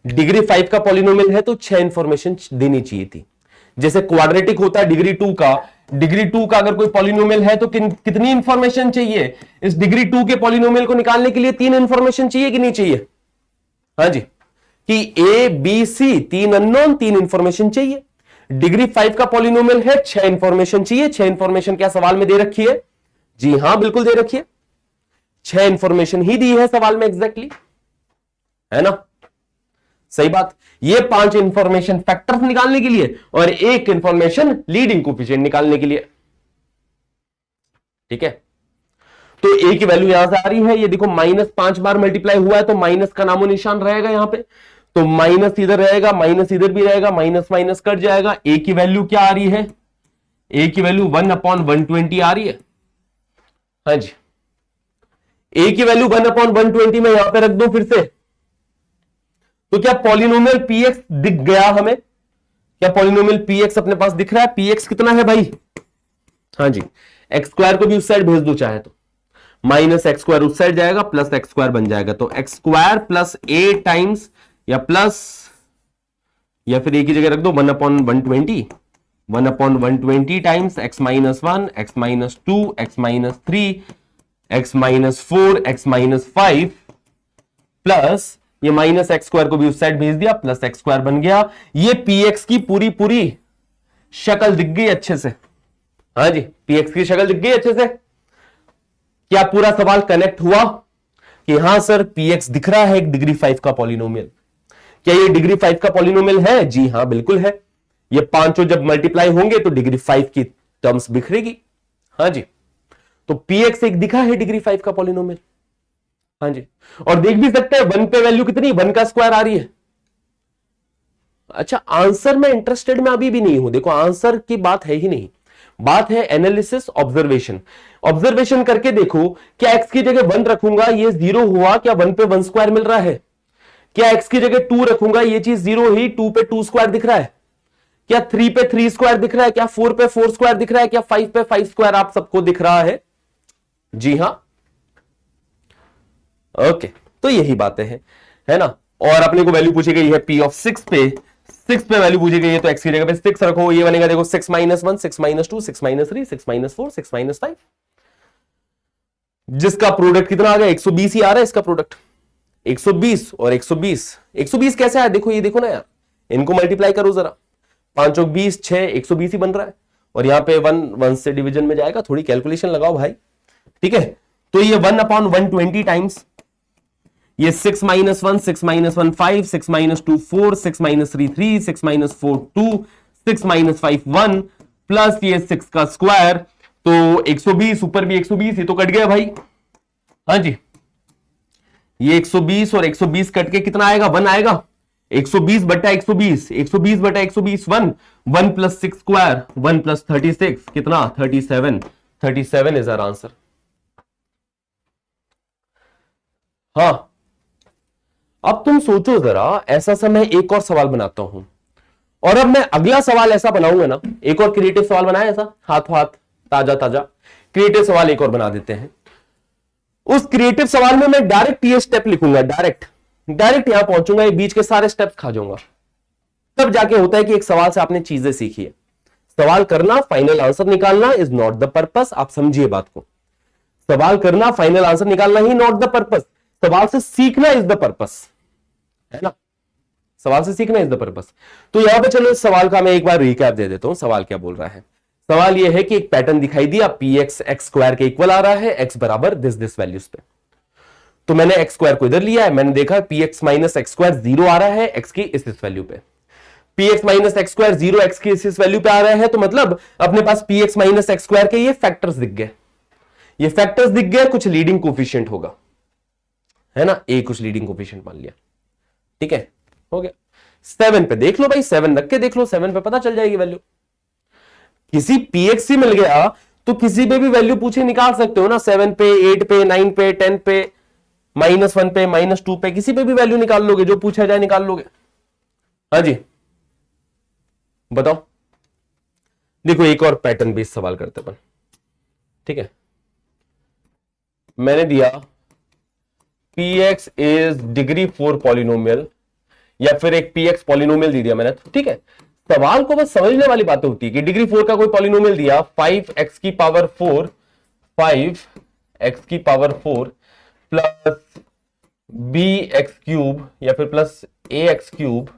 डिग्री 5 का पॉलिनोमियल है तो 6 इंफॉर्मेशन देनी चाहिए थी। जैसे क्वाड्रेटिक होता है डिग्री 2 का, डिग्री 2 का अगर कोई पॉलिनोमियल है तो कितनी इंफॉर्मेशन चाहिए? इस डिग्री 2 के पॉलिनोमियल को निकालने के लिए 3 इंफॉर्मेशन चाहिए कि नहीं चाहिए? हाँ जी, कि A B C 3 unknown, 3 information चाहिए। डिग्री 5 का पॉलिनोमियल है, 6 इंफॉर्मेशन चाहिए। 6 इंफॉर्मेशन क्या सवाल में दे रखी है? जी हां, बिल्कुल दे रखी है, 6 इंफॉर्मेशन ही दी है सवाल में एग्जैक्टली, है ना। सही बात। ये 5 इंफॉर्मेशन फैक्टर्स निकालने के लिए और 1 इंफॉर्मेशन लीडिंग कोफिशिएंट निकालने के लिए। ठीक है, तो ए की वैल्यू यहां से आ रही है, ये देखो -5 बार मल्टीप्लाई हुआ है तो माइनस का नामो निशान रहेगा यहां पे, तो माइनस इधर रहेगा, माइनस इधर भी रहेगा, माइनस माइनस कट जाएगा। ए की वैल्यू क्या आ रही है? ए की वैल्यू 1/120 आ रही है। हाँ जी, ए की वैल्यू 1/120 में यहां पे रख दो फिर से, तो क्या पॉलिनोमियल px दिख गया हमें? क्या पॉलिनोमियल px अपने पास दिख रहा है? px कितना है भाई? हाँ जी, एक्स स्क्वायर को भी उस साइड भेज दो चाहे तो, -x² उस साइड जाएगा, +x² बन जाएगा, तो x² प्लस a टाइम्स या प्लस, या फिर a की जगह रख दो 1/120, 1/120 times x -1, x -2, x -3, x -4, x -5 plus ये -x² को भी उस साइड भेज दिया, +x² बन गया। ये px की पूरी पूरी शक्ल दिख गई अच्छे से। हाँ जी, px की शक्ल दिख गई अच्छे से। क्या पूरा सवाल कनेक्ट हुआ कि हां सर px दिख रहा है एक डिग्री 5 का पॉलिनोमियल? क्या ये डिग्री 5 का पॉलिनोमियल है? जी हां, बिल्कुल है। ये पांचों जब मल्टीप्लाई होंगे तो डिग्री 5 की टर्म्स बिखरेगी। हाँ जी, तो px एक दिखा है डिग्री 5 का पॉलिनोमियल। हाँ जी, और देख भी सकते हैं 1 पे वैल्यू कितनी, 1 का स्क्वायर आ रही है। अच्छा, आंसर में इंटरेस्टेड में अभी भी नहीं हूं, देखो आंसर की बात है ही नहीं, बात है एनालिसिस, ऑब्जर्वेशन। ऑब्जर्वेशन करके देखो, क्या x की जगह 1 रखूंगा ये 0 हुआ, क्या 1 पे 1 स्क्वायर मिल रहा है? क्या x की जगह 2 रखूंगा ये चीज 0 ही, 2 पे 2 स्क्वायर दिख रहा है? क्या 3 पे 3 स्क्वायर दिख रहा है? क्या 4 पे 4 स्क्वायर दिख रहा है? क्या 5 पे 5 स्क्वायर आप सबको दिख रहा है? जी हां, ओके, तो यही बातें हैं, है ना। और अपने को वैल्यू पूछी गई है P of 6 पे वैल्यू पूछी गई है, तो x की जगह पे 6 रखो, ये बनेगा देखो 6 -1, 6 -2, 6 -3, 6 -4, 6 -5, जिसका प्रोडक्ट कितना आ गया? 120 ही आ रहा है इसका प्रोडक्ट, 120 और 120। 120 कैसे आया? देखो, ये देखो ना यार, इनको मल्टीप्लाई करो जरा, 5 और 20, 6, 120 ही बन रहा है, और यहां पे 1 से डिवीजन में जाएगा, थोड़ी कैलकुलेशन लगाओ भाई। ठीक है, तो ये 1/120 टाइम्स ये 6 -1, 6 -1 5, 6 -2 4, 6 -3 3, 6 -4 2, 6 -5 1, प्लस ये 6 का स्क्वायर, तो 120 ऊपर भी 120, ये तो कट गया भाई। हाँ जी, ये 120 और 120 कट के कितना आएगा, 1 आएगा। 120 बटा 120, 120 बटा 120 1, 1 प्लस 6 स्क्वायर, 1 प्लस 36 कितना, 37, 37 इज आवर आंसर। हाँ, अब तुम सोचो जरा, ऐसा सा मैं एक और सवाल बनाता हूं, और अब मैं अगला सवाल ऐसा बनाऊंगा ना, एक और क्रिएटिव सवाल बनाया ऐसा, हाथों हाथ ताजा ताजा क्रिएटिव सवाल एक और बना देते हैं। उस क्रिएटिव सवाल में मैं डायरेक्ट ये स्टेप लिखूंगा, डायरेक्ट यहां पहुंचूंगा, ये बीच के सारे स्टेप्स खा जाऊंगा, तब जाके होता है कि एक सवाल से आपने चीजें सीखी है। सवाल करना, फाइनल आंसर निकालना इज नॉट द पर्पस। आप समझिए बात को, सवाल करना, फाइनल आंसर निकालना ही नॉट द पर्पस, सवाल से सीखना इज द पर्पस, है ना, सवाल से सीखना इज द पर्पस। तो यहां पे चलो इस सवाल का मैं एक बार रिकैप दे देता हूं, सवाल क्या बोल रहा है। सवाल यह है कि एक पैटर्न दिखाई दिया, पी एक्स एक्स स्क्वायर के इक्वल आ रहा है, एक्स बराबर दिस वैल्यूज पे। तो मैंने एक्स स्क्वायर को इधर लिया है, मैंने देखा P x minus x square 0 आ रहा है एक्स की इस वैल्यू पे, P x minus x square 0 x की इस वैल्यू पे आ रहा है, तो मतलब अपने पास p x minus x square के ये फैक्टर्स दिख गए, ये फैक्टर्स दिख गए, कुछ लीडिंग कोफिशिएंट होगा, है ना, ए कुछ लीडिंग कोफिशिएंट मान लिया, ठीक है, हो गया। 7 पे देख लो भाई, 7 रख के देख लो, 7 पे पता चल जाएगी वैल्यू। किसी पीएक्स ही मिल गया तो किसी पे भी वैल्यू पूछे निकाल सकते हो ना, 7 पे, 8 पे, 9 पे, 10 पे, -1 पे, -2 पे, किसी पे भी वैल्यू निकाल लोगे, जो पूछा जाए निकाल लोगे। हाँ जी बताओ। देखो एक और पैटर्न बेस्ड सवाल करते अपन, ठीक है। मैंने दिया px इज डिग्री 4 पॉलिनोमियल, या फिर एक px पॉलिनोमियल दे दिया मैंने, ठीक है। सवाल को बस समझने वाली बातें होती है कि डिग्री 4 का कोई पॉलिनोमियल दिया, 5x की पावर 4, 5x की पावर 4 प्लस bx क्यूब, या फिर plus ax cube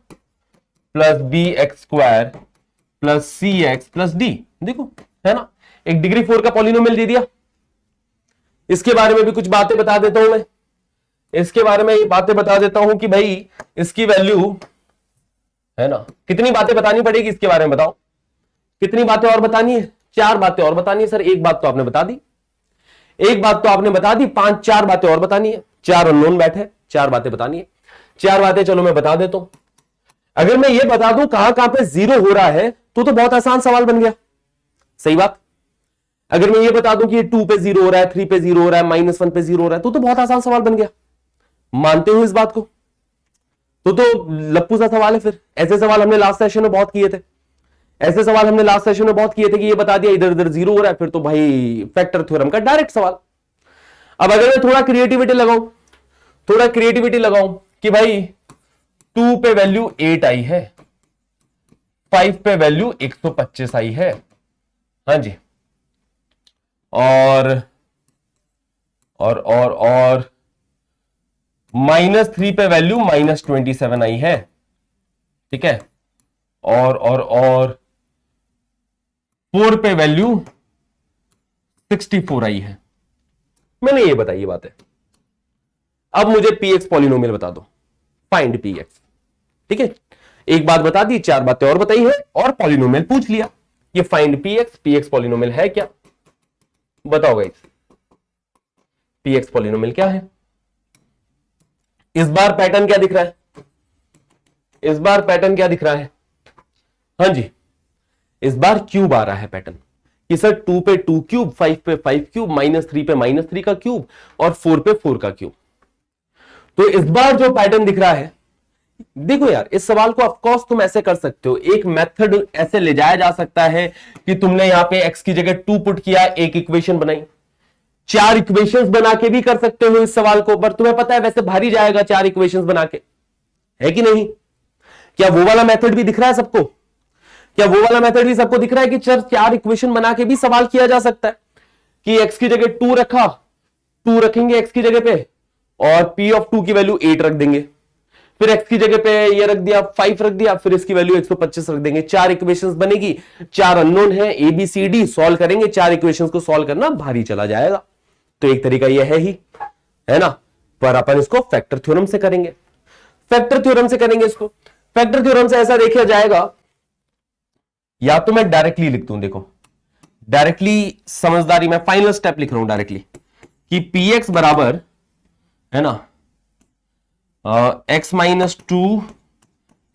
plus bx square plus cx plus d, देखो है ना, एक डिग्री 4 का पॉलिनोमियल दे दिया। इसके बारे में भी कुछ बातें बता देता हूं मैं, इसके बारे में ये बातें बता देता हूं कि भाई इसकी वैल्यू, है ना, कितनी बातें बतानी पड़ेगी इसके बारे में बताओ, कितनी बातें और बतानी है, 4 बातें और बतानी है। सर एक बात तो आपने बता दी, एक बात तो आपने बता दी, 4 बातें और बतानी है, 4 अननोन बैठे, 4 बातें बतानी है, 4 बातें चलो मैं बता देता हूं। अगर मैं ये बता दूं कहां कहां पे 0 हो रहा है तो बहुत आसान सवाल बन गया, सही बात। अगर मैं ये बता दूं कि 2 पे 0 हो रहा है, 3 पे 0 हो रहा है, -1 पे 0 हो रहा है, तो बहुत आसान सवाल बन गया। मानते हो इस बात को? तो लप्पू सा सवाल है। फिर ऐसे सवाल हमने लास्ट सेशन में बहुत किए थे, ऐसे सवाल हमने लास्ट सेशन में बहुत किए थे कि ये बता दिया इधर इधर 0 हो रहा है, फिर तो भाई फैक्टर थ्योरम का डायरेक्ट सवाल। अब अगर मैं थोड़ा क्रिएटिविटी लगाऊं, थोड़ा क्रिएटिविटी लगाऊं कि भाई 2 पे वैल्यू 8 आई है, 5 पे वैल्यू 125 आई है, हाँ जी, और -3 पे वैल्यू -27 आई है, ठीक है, और 4 पे वैल्यू 64 आई है। मैंने ये बताई ये बात है। अब मुझे px पॉलिनोमियल बता दो, फाइंड px, ठीक है। एक बात बता दी, 4 बातें और बताई है, और पॉलिनोमियल पूछ लिया। ये फाइंड px पॉलिनोमियल है क्या? बताओ गाइस, px पॉलिनोमियल क्या है? इस बार पैटर्न क्या दिख रहा है? इस बार पैटर्न क्या दिख रहा है? हाँ जी, इस बार क्यूब आ रहा है पैटर्न कि सर 2 पे 2 क्यूब, 5 पे 5 क्यूब, -3 पे -3 का क्यूब, और 4 पे 4 का क्यूब। तो इस बार जो पैटर्न दिख रहा है, देखो यार, इस सवाल को ऑफकोर्स तुम ऐसे कर सकते हो, एक मेथड ऐसे ले जाया जा सकता है कि तुमने यहां पे x की जगह 2 पुट किया, एक इक्वेशन बनाई। 4 इक्वेशंस बना के भी कर सकते हो इस सवाल को, पर तुम्हें पता है वैसे भारी जाएगा 4 इक्वेशंस बना के, है कि नहीं? क्या वो वाला मेथड भी दिख रहा है सबको? क्या वो वाला मेथड भी सबको दिख रहा है कि 4 इक्वेशन बना के भी सवाल किया जा सकता है कि x की जगह 2 रखा, 2 रखेंगे x की जगह पे, और p ऑफ 2 की वैल्यू 8 रख देंगे, फिर x की जगह पे ये रख दिया, 5 रख दिया, फिर इसकी वैल्यू 125 रख देंगे। 4 इक्वेशंस बनेगी, 4 अननोन है, A B C D, solve करेंगे। 4 इक्वेशंस को सॉल्व करना भारी चला जाएगा, तो एक तरीका यह है ही, है ना, पर अपन इसको फैक्टर थ्योरम से करेंगे, फैक्टर थ्योरम से करेंगे इसको। फैक्टर थ्योरम से ऐसा देखा जाएगा या तो मैं डायरेक्टली लिख दूं, देखो डायरेक्टली समझदारी में फाइनल स्टेप लिख रहा हूं डायरेक्टली कि पी एक्स बराबर है ना x minus 2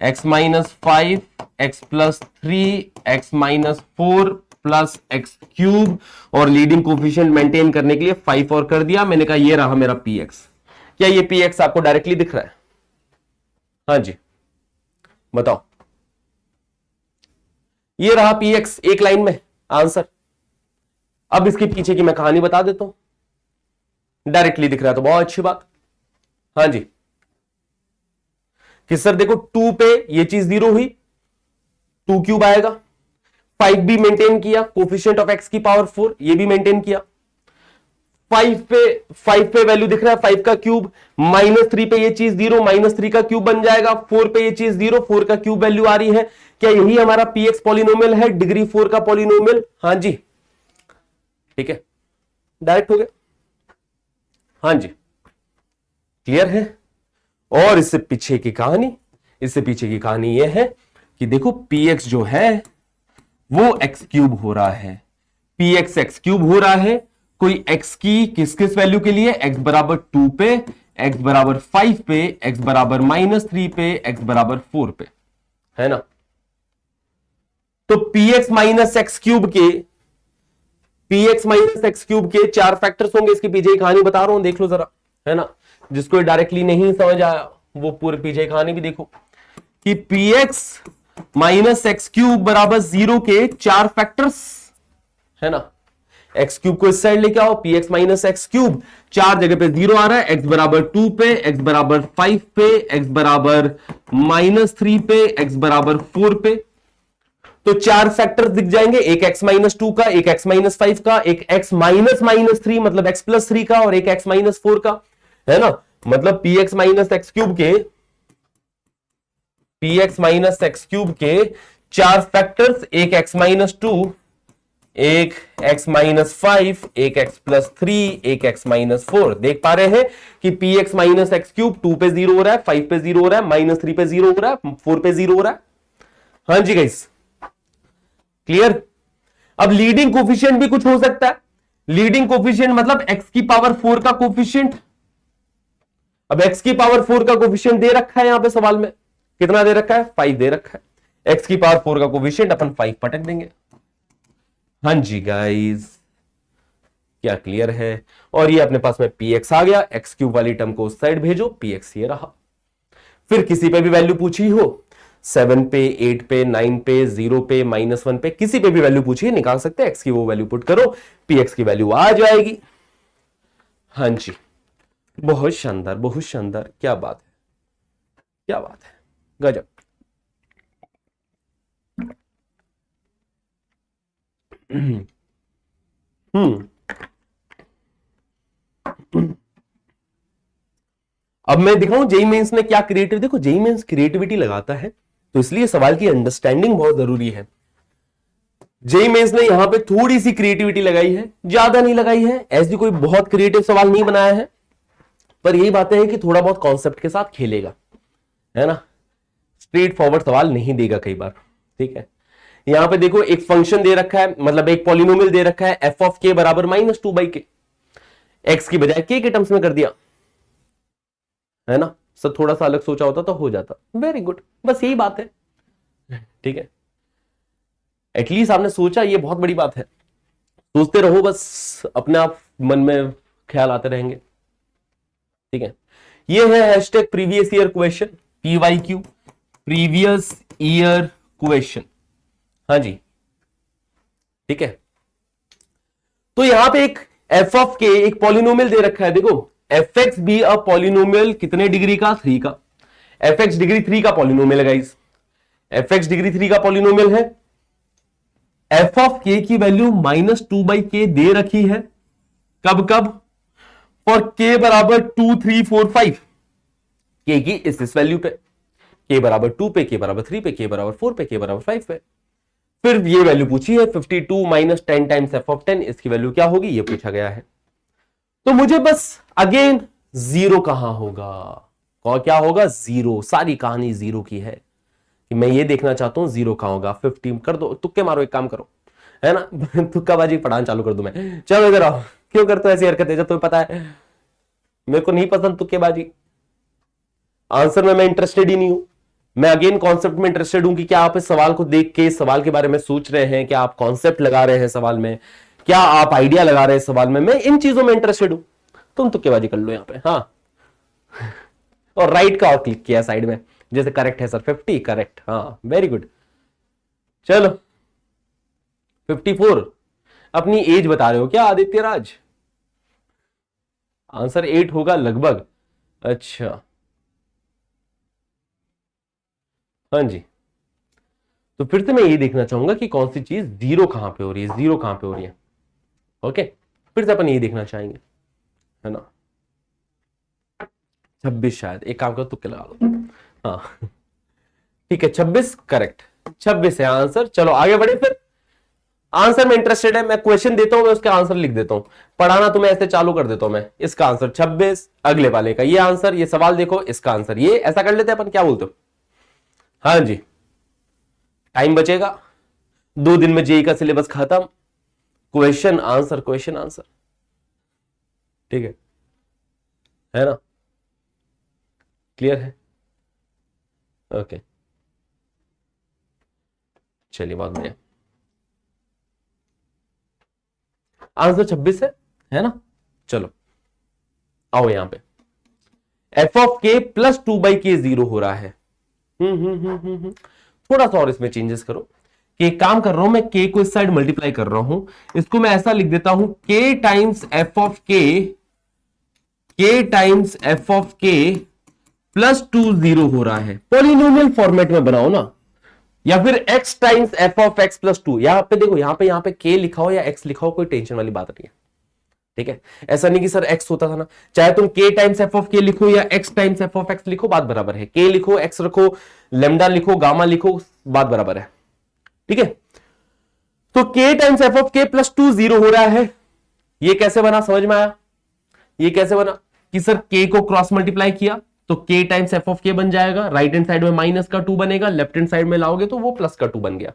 x minus 5 x plus 3 x minus 4 plus x cube और लीडिंग कोफिशिएंट मेंटेन करने के लिए 5 और कर दिया। मैंने कहा ये रहा मेरा पी एक्स। क्या ये पी एक्स आपको डायरेक्टली दिख रहा है? हाँ जी बताओ, ये रहा पी एक्स एक लाइन में आंसर। अब इसके पीछे की मैं कहानी बता देता हूं। डायरेक्टली दिख रहा है तो बहुत अच्छी बात। हाँ जी कि सर देखो 2 पे ये चीज 0 हुई, 2 क्यूब आएगा, 5 भी मेंटेन किया, कोफिशिएंट ऑफ एक्स की पावर 4 ये भी मेंटेन किया, 5 पे वैल्यू दिख रहा है 5 का क्यूब, -3 पे ये चीज 0, -3 का क्यूब बन जाएगा, 4 पे ये चीज 0, 4 का क्यूब वैल्यू आ रही है। क्या यही हमारा पी एक्स पॉलिनोमियल है, डिग्री 4 का पॉलिनोमियल? हाँ जी ठीक है, डायरेक्ट हो गया। हाँ जी क्लियर है। और इससे पीछे की कहानी यह है कि देखो पी एक्स जो है वो एक्स क्यूब हो रहा है, पी एक्स एक्स क्यूब हो रहा है। कोई एक्स की किस किस वैल्यू के लिए? एक्स बराबर 2 पे, एक्स बराबर 5 पे, एक्स बराबर -3 पे, एक्स बराबर 4 पे, है ना। तो P x minus x cube के 4 फैक्टर्स होंगे। इसके पीछे की कहानी बता रहा हूं, देख लो जरा, है ना। जिसको डायरेक्टली नहीं समझ आया वो पूरे पीछे कहानी भी देखो कि P x minus x cube बराबर 0 के 4 फैक्टर्स, है ना। एक्स क्यूब को इस साइड लेके आओ, P x minus x cube 4 जगह पे 0 आ रहा है। एक्स बराबर 2 पे, एक्स बराबर 5 पे, एक्स बराबर -3 पे, एक्स बराबर 4 पे। तो 4 फैक्टर्स दिख जाएंगे, एक x -2 का, एक x -5 का, एक x -3 मतलब x + 3 का, और एक x -4 का, है ना। मतलब px माइनस एक्स क्यूब के 4 फैक्टर्स, एक x -2, एक x -5, एक x + 3, एक x -4। देख पा रहे हैं कि px माइनस एक्स क्यूब 2 पे 0 हो रहा है, 5 पे 0 हो रहा है, -3 पे 0 हो रहा है, 4 पे 0 हो रहा है। हाँ जी गाइस क्लियर। अब लीडिंग कोफिशिएंट भी कुछ हो सकता है। लीडिंग कोफिशिएंट मतलब x की पावर 4 का कोफिशिएंट। अब x की पावर 4 का कोफिशिएंट दे रखा है, यहां पे सवाल में कितना दे रखा है? 5 दे रखा है। x की पावर 4 का कोफिशिएंट अपन 5 पटक देंगे। हाँ जी गाइस क्या क्लियर है। और ये अपने पास में px आ गया, एक्स क्यूब वाली टर्म को उस साइड भेजो, px ये रहा। फिर किसी पे भी वैल्यू पूछी हो, 7 पे, 8 पे, 9 पे, 0 पे, -1 पे, किसी पे भी वैल्यू पूछिए, निकाल सकते हैं। एक्स की वो वैल्यू पुट करो, px की वैल्यू आ जाएगी। हाँ जी बहुत शानदार, बहुत शानदार, क्या बात है, क्या बात है, गजब। अब मैं दिख रहा हूं जेईई मेंस ने क्या क्रिएटिव, देखो जेईई मेंस क्रिएटिविटी लगाता है तो इसलिए सवाल की अंडरस्टैंडिंग बहुत जरूरी है। जेईई मेंस ने यहां पे थोड़ी सी क्रिएटिविटी लगाई है, ज्यादा नहीं लगाई है, ऐसी कोई बहुत क्रिएटिव सवाल नहीं बनाया है, पर यही बातें हैं कि थोड़ा बहुत कॉन्सेप्ट के साथ खेलेगा, है ना। स्ट्रेट फॉरवर्ड सवाल नहीं देगा कई बार, ठीक है। यहां पे देखो एक फंक्शन दे रखा है, मतलब एक पॉलिनोमियल दे रखा है, एफ ऑफ के बराबर -2/k, एक्स की बजाय के टर्म्स में कर दिया, है ना। सर थोड़ा सा अलग सोचा होता तो हो जाता। वेरी गुड, बस यही बात है, ठीक है। एटलीस्ट आपने सोचा, ये बहुत बड़ी बात है। सोचते रहो, बस अपने आप मन में ख्याल आते रहेंगे, ठीक है। ये है hashtag previous year question, PYQ, previous year question. हाँ जी ठीक है। तो यहां पे एक एफ ऑफ के एक पॉलिनोमियल दे रखा है, देखो F x be a polynomial कितने डिग्री का? 3 का। एफ एक्स डिग्री 3 का पॉलिनोमियल है गाइस, एफ एक्स डिग्री 3 का पॉलिनोमियल है। एफ ऑफ के की वैल्यू -2/k दे रखी है, कब कब? फॉर k बराबर 2, 3, 4, 5, k की इस वैल्यू पे, k बराबर 2 पे, k बराबर 3 पे, k बराबर 4 पे, k बराबर 5 पे। फिर ये वैल्यू पूछी है 52 - 10 टाइम्स एफ ऑफ 10, इसकी वैल्यू क्या होगी ये पूछा गया है। तो मुझे बस अगेन जीरो कहां होगा, और क्या होगा? जीरो। सारी कहानी जीरो की है कि मैं ये देखना चाहता हूं जीरो कहां होगा। 50 कर दो, तुक्के मारो, एक काम करो, है ना तुक्काबाजी पढ़ाना चालू कर दूं मैं। चलो इधर आओ, क्यों करते हो ऐसी हरकतें जब तुम्हें पता है मेरे को नहीं पसंद तुक्केबाजी। आंसर में मैं इंटरेस्टेड ही नहीं हूं। मैं अगेन कॉन्सेप्ट में इंटरेस्टेड हूं कि क्या आप इस सवाल को देख के इस सवाल के बारे में सोच रहे हैं, क्या आप कॉन्सेप्ट लगा रहे हैं सवाल में, क्या आप आइडिया लगा रहे हैं सवाल में। मैं इन चीजों में इंटरेस्टेड हूं। तुम तुक्केबाजी कर लो यहां पे। हाँ, और राइट का और क्लिक किया साइड में, जैसे करेक्ट है सर 50 करेक्ट। हाँ वेरी गुड। चलो 54। अपनी एज बता रहे हो क्या आदित्य राज? आंसर 8 होगा लगभग। अच्छा हाँ जी, तो फिर से मैं ये देखना चाहूंगा कि कौन सी चीज जीरो कहां पे हो रही है, जीरो कहां पे हो रही है। ओके, फिर से अपन ये देखना चाहेंगे, है ना। 26 शायद, एक काम करो तुक्के लगा लो। हाँ ठीक है 26 करेक्ट, 26 है आंसर। चलो आगे बढ़े फिर। आंसर में इंटरेस्टेड है, मैं क्वेश्चन देता हूं, मैं उसका आंसर लिख देता हूं। पढ़ाना तो मैं ऐसे चालू कर देता हूं मैं। इसका आंसर 26, अगले वाले का ये आंसर, ये सवाल देखो, इसका आंसर ये। ऐसा कर लेते हैं अपन, क्या बोलते हो? हाँ जी, टाइम बचेगा, 2 दिन में जेई का सिलेबस खत्म। क्वेश्चन आंसर, क्वेश्चन आंसर, ठीक है ना? क्लियर है? ओके चलिए बहुत बढ़िया। आंसर 26 है ना? चलो आओ यहां पे, एफ ऑफ के प्लस 2/k जीरो हो रहा है। थोड़ा सा और इसमें चेंजेस करो कि एक काम कर रहा हूं मैं, के को इस साइड मल्टीप्लाई कर रहा हूं, इसको मैं ऐसा लिख देता हूं के टाइम्स एफ ऑफ के टाइम्स एफ ऑफ के प्लस 2 जीरो हो रहा है। पॉलिनोमियल फॉर्मेट में बनाओ ना, या फिर x times F of x plus 2। यहां पे देखो, यहां पे k लिखा हो या x लिखा हो, कोई टेंशन वाली बात नहीं है, ठीक है। ऐसा नहीं कि सर x होता था ना, चाहे तुम k टाइम्स एफ ऑफ के लिखो या x times F of x लिखो, बात बराबर है। k लिखो, x रखो, लेमडा लिखो, गामा लिखो, बात बराबर है, ठीक है। तो k टाइम्स एफ ऑफ के प्लस 2 जीरो हो रहा है। ये कैसे बना, समझ में आया? ये कैसे बना कि सर k को क्रॉस मल्टीप्लाई किया तो k टाइम्स एफ ऑफ के बन जाएगा, राइट हैंड साइड में माइनस का 2 बनेगा, लेफ्ट हैंड साइड में लाओगे तो वो प्लस का 2 बन गया।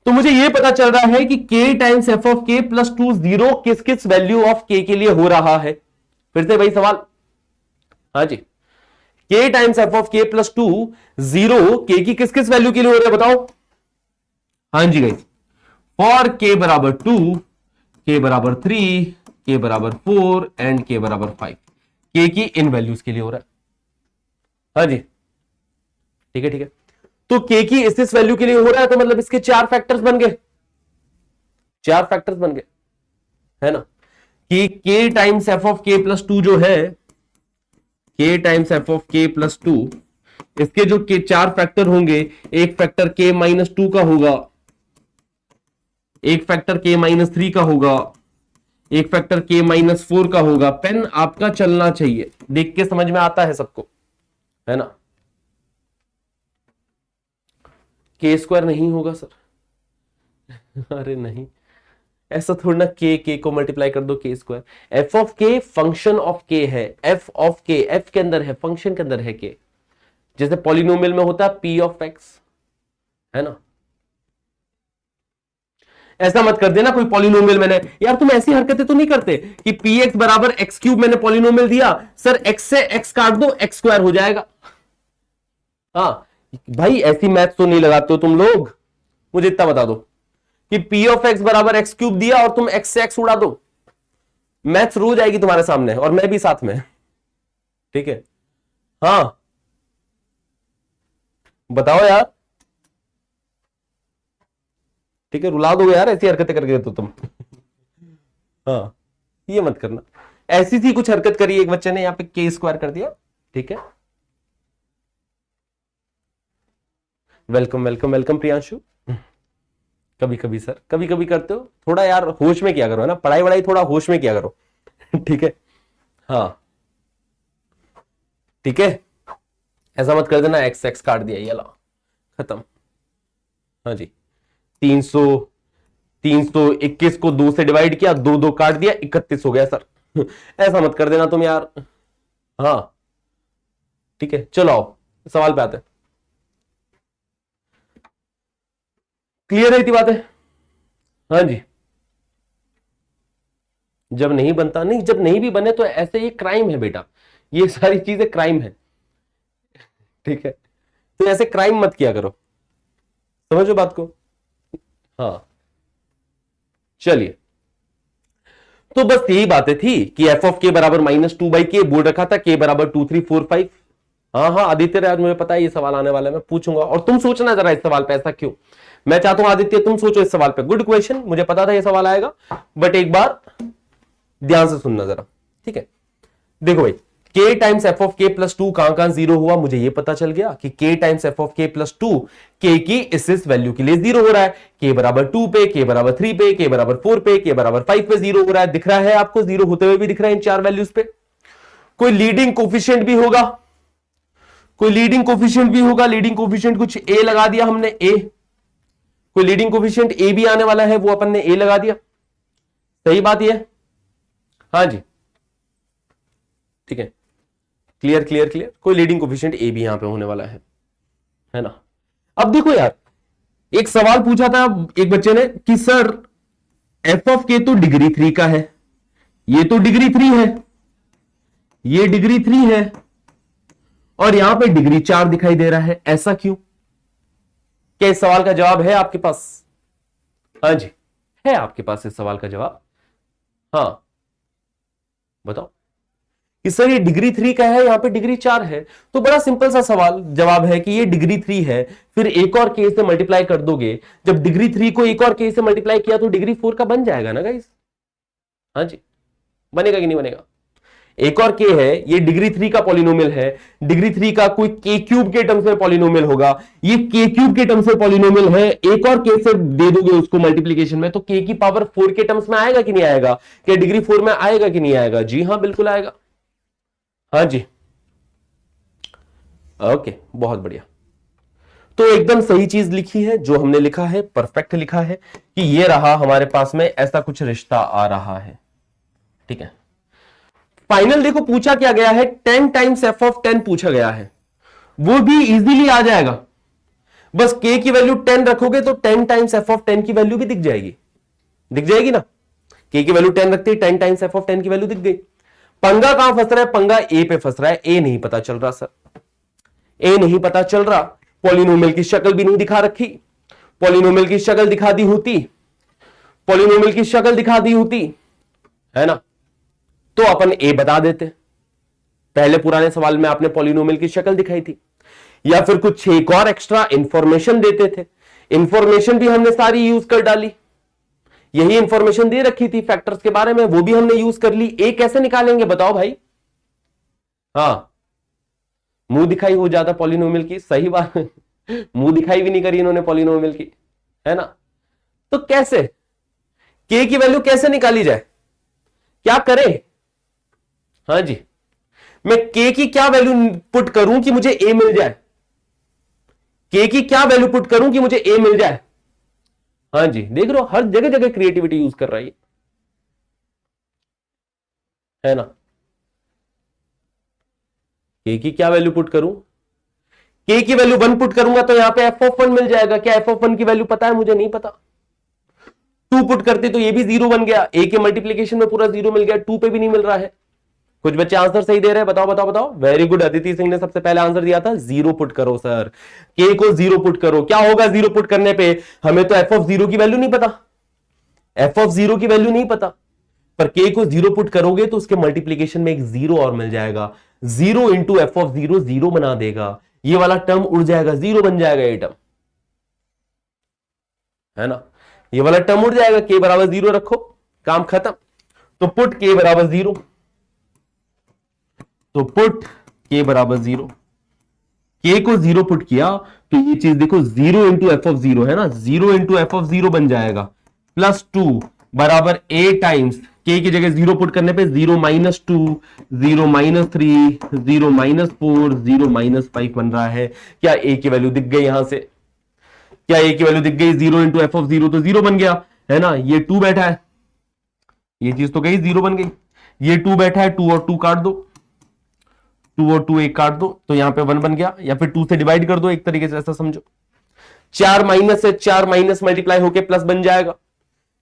तो मुझे ये पता चल रहा है कि k टाइम्स एफ ऑफ के प्लस 2 जीरो किस किस वैल्यू ऑफ k के लिए हो रहा है। फिर से वही सवाल, हाँ जी, k टाइम्स एफ ऑफ के प्लस 2 जीरो k की किस किस वैल्यू के लिए हो रहा है बताओ? हाँ जी गाइस, फॉर k बराबर 2, k बराबर 3, k बराबर 4 एंड k बराबर 5, k की इन वैल्यूज के लिए हो रहा है। हाँ जी ठीक है, ठीक है। तो k की इस वैल्यू के लिए हो रहा है, तो मतलब इसके 4 फैक्टर्स बन गए, 4 फैक्टर्स बन गए, है ना। कि k टाइम्स एफ ऑफ के प्लस 2 जो है, k टाइम्स एफ ऑफ के प्लस 2, इसके जो के 4 फैक्टर होंगे, एक फैक्टर k माइनस 2 का होगा, एक फैक्टर k माइनस 3 का होगा, एक फैक्टर k माइनस 4 का होगा। पेन आपका चलना चाहिए, देख के समझ में आता है सबको, है ना। के स्क्वायर नहीं होगा सर अरे नहीं, ऐसा थोड़ा ना, के को मल्टीप्लाई कर दो के स्क्वायर। एफ ऑफ के फंक्शन ऑफ के है, एफ ऑफ के एफ के अंदर है, फंक्शन के अंदर है के, जैसे पॉलिनोमियल में होता है पी ऑफ एक्स, है ना। ऐसा मत कर देना कोई पॉलिनोमियल मैंने, यार तुम ऐसी हरकतें तो नहीं करते कि पी एक्स बराबर एक्स क्यूब मैंने पॉलिनोमियल दिया, सर एक्स से एक्स काट दो, एक्स स्क्वायर हो जाएगा। हाँ भाई ऐसी मैथ तो नहीं लगाते हो तुम लोग, मुझे इतना बता दो कि पी ऑफ एक्स बराबर एक्स क्यूब दिया और तुम एक्स से एक्स उड़ा दो, मैथ्स रोज आएगी तुम्हारे सामने और मैं भी साथ में, ठीक है। हाँ बताओ यार, ठीक है, रुला दोगे यार ऐसी हरकतें करके तो तुम हाँ ये मत करना। ऐसी सी कुछ हरकत करी एक बच्चे ने, यहां पे के स्क्वायर कर दिया, ठीक है। Welcome welcome welcome Priyanshu. कभी कभी सर, कभी कभी करते हो, थोड़ा यार होश में किया करो, है ना, पढ़ाई वढ़ाई थोड़ा होश में किया करो ठीक है। हाँ ठीक है, ऐसा मत कर देना एक्स एक्स काट दिया, ये ला खत्म। हाँ जी 300, 321 को 2 से डिवाइड किया, 2 2 काट दिया, 31 हो गया सर ऐसा मत कर देना तुम यार। हाँ ठीक है चलो आओ सवाल पे आते हैं। क्लियर है इतनी बात है? हाँ जी। जब नहीं बनता, नहीं जब नहीं भी बने तो ऐसे ये क्राइम है बेटा, ये सारी चीजें क्राइम है, ठीक है? तो ऐसे क्राइम मत किया करो, समझो बात को। हाँ चलिए, तो बस यही बातें थी कि एफ ऑफ के बराबर -2/k, बोल रखा था k बराबर 2 3 4 5। हाँ हाँ आदित्य राज, मुझे पता है ये सवाल आने वाला है, मैं पूछूंगा, और तुम सोचना जरा इस सवाल पे, ऐसा क्यों? मैं चाहता हूं आदित्य तुम सोचो इस सवाल पे, गुड क्वेश्चन, मुझे पता था ये सवाल आएगा, बट एक बार ध्यान से सुनना जरा, ठीक है? देखो भाई, k टाइम्स एफ ऑफ के प्लस 2 कहां जीरो हुआ, मुझे ये पता चल गया कि k टाइम्स एफ ऑफ के प्लस 2 k की इस वैल्यू के लिए जीरो हो रहा है, k बराबर 2 पे, k बराबर 3 पे, k बराबर 4 पे, k बराबर 5 पे जीरो हो रहा है, दिख रहा है आपको, जीरो होते हुए भी दिख रहा है इन चार वैल्यूज पे। कोई लीडिंग कोफिशिएंट भी होगा, कोई लीडिंग कोफिशिएंट भी होगा, लीडिंग कोफिशिएंट कुछ a लगा दिया हमने, a, कोई लीडिंग कोफिशिएंट a भी आने वाला है, वो अपन ने a लगा दिया, सही बात यह? हाँ जी, ठीक है, क्लियर क्लियर क्लियर, कोई लीडिंग कोफिशिएंट a भी यहां पे होने वाला है ना? अब देखो यार, एक सवाल पूछा था एक बच्चे ने कि सर एफ ऑफ के तो डिग्री 3 का है, ये तो डिग्री 3 है, ये डिग्री 3 है, और यहां पे डिग्री 4 दिखाई दे रहा है, ऐसा क्यों? क्या इस सवाल का जवाब है आपके पास? हाँ जी, है आपके पास इस सवाल का जवाब? हाँ बताओ कि सर ये डिग्री 3 का है, यहां पे डिग्री 4 है, तो बड़ा सिंपल सा सवाल जवाब है कि ये डिग्री 3 है, फिर एक और के से मल्टीप्लाई कर दोगे, जब डिग्री 3 को एक और के से मल्टीप्लाई किया तो डिग्री 4 का बन जाएगा ना गाइस? हाँ जी, बनेगा कि नहीं बनेगा? एक और के है, ये डिग्री 3 का पॉलिनोमियल है, डिग्री 3 का कोई के क्यूब के टर्म्स में पॉलिनोमियल होगा, ये के क्यूब के टर्म्स में पॉलिनोमियल है, एक और के से दे दोगे उसको मल्टीप्लीकेशन में, तो के की पावर 4 के टर्म्स में आएगा कि नहीं आएगा? क्या डिग्री 4 में आएगा कि नहीं आएगा? जी हाँ बिल्कुल आएगा। हाँ जी, ओके, बहुत बढ़िया। तो एकदम सही चीज लिखी है, जो हमने लिखा है परफेक्ट लिखा है कि ये रहा हमारे पास में ऐसा कुछ रिश्ता आ रहा है, ठीक है? फाइनल देखो पूछा क्या गया है, 10 टाइम्स एफ ऑफ 10 पूछा गया है, वो भी इजीली आ जाएगा, बस k की वैल्यू 10 रखोगे तो 10 टाइम्स एफ ऑफ 10 की वैल्यू भी दिख जाएगी, दिख जाएगी ना? k की वैल्यू 10 रखते ही 10 टाइम्स एफ ऑफ 10 की वैल्यू दिख गई। पंगा कहां फंस रहा है? पंगा ए पे फंस रहा है, ए नहीं पता चल रहा सर, ए नहीं पता चल रहा, पॉलिनोमियल की शक्ल भी नहीं दिखा रखी, पॉलिनोमियल की शक्ल दिखा दी होती, पॉलिनोमियल की शक्ल दिखा दी होती, है ना, तो अपन ए बता देते, पहले पुराने सवाल में आपने पॉलिनोमियल की शक्ल दिखाई थी, या फिर कुछ एक और एक्स्ट्रा इंफॉर्मेशन देते थे, इंफॉर्मेशन भी हमने सारी यूज कर डाली, यही इंफॉर्मेशन दे रखी थी फैक्टर्स के बारे में, वो भी हमने यूज कर ली, ए कैसे निकालेंगे बताओ भाई? हाँ, मुंह दिखाई हो जाता पॉलिनोमियल की, सही बात मुंह दिखाई भी नहीं करी इन्होंने पॉलिनोमियल की, है ना? तो कैसे के की वैल्यू कैसे निकाली जाए, क्या करें? हाँ जी, मैं के की क्या वैल्यू पुट करूं कि मुझे ए मिल जाए, के की क्या वैल्यू पुट करूं कि मुझे ए मिल जाए? हाँ जी, देख रहे हो हर जगह जगह क्रिएटिविटी यूज कर रही है ना? के की क्या वैल्यू पुट करूं? के की वैल्यू 1 पुट करूंगा तो यहां पे एफ ऑफ 1 मिल जाएगा, क्या एफ ऑफ 1 की वैल्यू पता है? मुझे नहीं पता। 2 पुट करते तो ये भी 0 बन गया, ए के मल्टीप्लीकेशन में पूरा 0 मिल गया, 2 पे भी नहीं मिल रहा है। कुछ बच्चे आंसर सही दे रहे हैं, बताओ बताओ बताओ। वेरी गुड, अदिति सिंह ने सबसे पहले आंसर दिया था, 0 पुट करो सर, के को 0 पुट करो। क्या होगा 0 पुट करने पे? हमें तो एफ ऑफ 0 की वैल्यू नहीं पता, एफ ऑफ 0 की वैल्यू नहीं पता, पर के को 0 पुट करोगे तो उसके मल्टीप्लीकेशन में एक 0 और मिल जाएगा, 0 इंटू एफ ऑफ 0 0 बना देगा, ये वाला टर्म उड़ जाएगा, 0 बन जाएगा ये टर्म, है ना? ये वाला टर्म उड़ जाएगा, के बराबर 0 रखो, काम खत्म। तो पुट के बराबर 0, तो पुट के बराबर 0, के को 0 पुट किया तो ये चीज देखो 0 इंटू एफ ऑफ 0 है ना, 0 इंटू एफ ऑफ 0 बन जाएगा, प्लस 2 बराबर ए टाइम्स के की जगह 0 पुट करने पे 0 माइनस 2, 0 माइनस 3, 0 माइनस 4, 0 माइनस 5 बन रहा है। क्या ए की वैल्यू दिख गई यहां से? क्या ए की वैल्यू दिख गई? 0 इंटू एफ ऑफ 0 तो 0 बन गया, है ना? ये 2 बैठा है, ये चीज तो गई 0 बन गई, ये 2 बैठा है, 2 और 2 काट दो, 2 और 2 एक काट दो, तो यहां पे 1 बन गया, या फिर 2 से डिवाइड कर दो, एक तरीके से ऐसा समझो। 4 माइनस है, 4 माइनस मल्टीप्लाई होके प्लस बन जाएगा,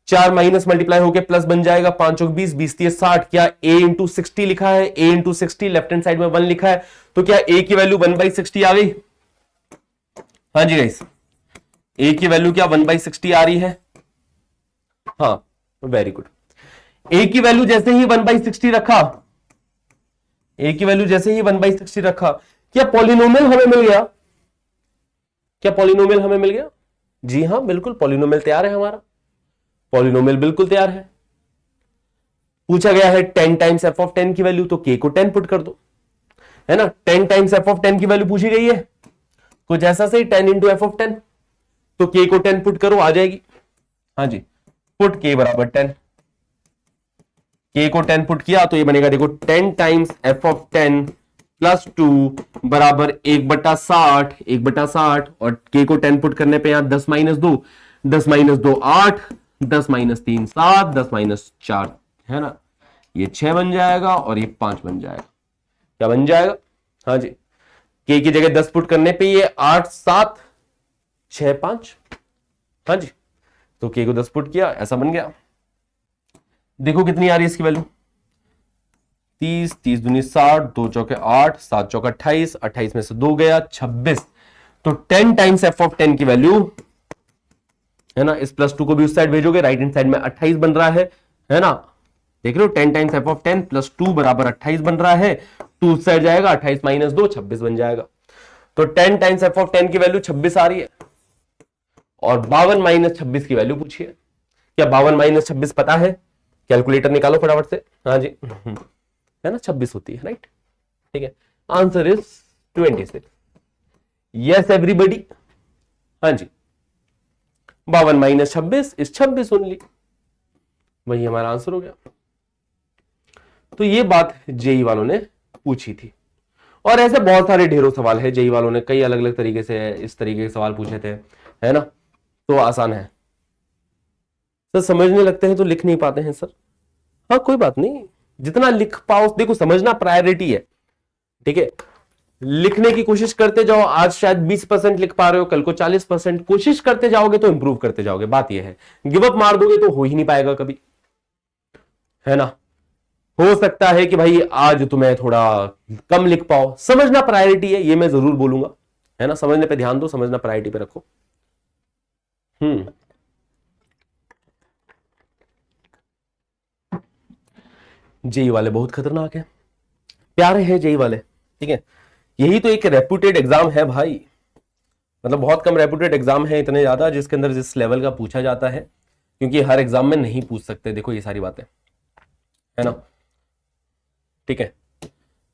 4 माइनस मल्टीप्लाई होके प्लस बन जाएगा, 5 और 20, 20 30 60। क्या a इंटू 60 लिखा है, a into 60 left hand side में 1 लिखा है, तो क्या a की वैल्यू 1/60 आ गई? हाँ जी गाइस, a की वैल्यू क्या 1/60 आ रही है? हाँ, वेरी गुड। a की वैल्यू जैसे ही 1/60 रखा, a की वैल्यू जैसे ही 1/60 रखा, क्या पॉलिनोमियल हमें मिल गया? क्या पॉलिनोमियल हमें मिल गया? जी हां, बिल्कुल पॉलिनोमियल तैयार है हमारा, पॉलिनोमियल बिल्कुल तैयार है। पूछा गया है 10 टाइम्स f ऑफ 10 की वैल्यू, तो k को 10 पुट कर दो, है ना। 10 टाइम्स f ऑफ 10 की वैल्यू पूछी गई है, कुछ ऐसा सही, 10 इंटू f ऑफ 10, तो k को 10 पुट करो, आ जाएगी। हाँ जी, पुट k बराबर 10, k को 10 पुट किया तो ये बनेगा, देखो 10 टाइम्स f ऑफ 10 प्लस 2 बराबर 1/60, 1/60, और k को 10 पुट करने पे यहां 10 माइनस 2, 10 माइनस 2 8, 10 माइनस 3 7, 10 माइनस 4, है ना, ये 6 बन जाएगा और ये 5 बन जाएगा। क्या बन जाएगा? हाँ जी, k की जगह 10 पुट करने पे ये 8 7 6 5, हाँ जी, तो k को 10 पुट किया, ऐसा बन गया। देखो कितनी आ रही है इसकी वैल्यू, 30, 30 दूनी 60, 2 चौके 8, 7 चौके 28, 28 में से 2 गया 26, तो 10 टाइम्स f ऑफ 10 की वैल्यू, है ना, इस प्लस 2 को भी उस साइड भेजोगे, राइट हैंड साइड में 28 बन रहा है ना, देख रहे हो, 10 टाइम्स f ऑफ 10 प्लस 2 बराबर 28 बन रहा है, 2 उस साइड जाएगा, 28 माइनस 2 26 बन जाएगा। तो 10 टाइम्स f ऑफ 10 की वैल्यू 26 आ रही है, और 52 माइनस 26 की वैल्यू पूछिए। क्या 52 माइनस 26 पता है? कैलकुलेटर निकालो फटाफट से। हाँ जी, है ना, 26 होती है, राइट, ठीक है, आंसर इज 26। यस एवरीबडी, हाँ जी, 52 माइनस 26 इज 26 ओनली, वही हमारा आंसर हो गया। तो ये बात जेई वालों ने पूछी थी, और ऐसे बहुत सारे ढेरों सवाल है, जेई वालों ने कई अलग अलग तरीके से इस तरीके के सवाल पूछे थे, है ना, तो आसान है सर, समझने लगते हैं तो लिख नहीं पाते हैं सर। हाँ कोई बात नहीं, जितना लिख पाओ, देखो समझना प्रायोरिटी है, ठीक है, लिखने की कोशिश करते जाओ, आज शायद 20% लिख पा रहे हो, कल को 40%, कोशिश करते जाओगे तो इंप्रूव करते जाओगे। बात यह है, गिव अप मार दोगे तो हो ही नहीं पाएगा कभी, है ना। हो सकता है कि भाई आज तुम्हें थोड़ा कम लिख पाओ, समझना प्रायोरिटी है, ये मैं जरूर बोलूंगा, है ना, समझने पे ध्यान दो, समझना प्रायोरिटी पे रखो। जेई वाले बहुत खतरनाक है, प्यारे हैं जेई वाले, ठीक है, यही तो एक रेपुटेड एग्जाम है भाई, मतलब बहुत कम रेपुटेड एग्जाम है इतने ज्यादा जिसके अंदर जिस लेवल का पूछा जाता है, क्योंकि हर एग्जाम में नहीं पूछ सकते, देखो ये सारी बातें, है ना, ठीक है,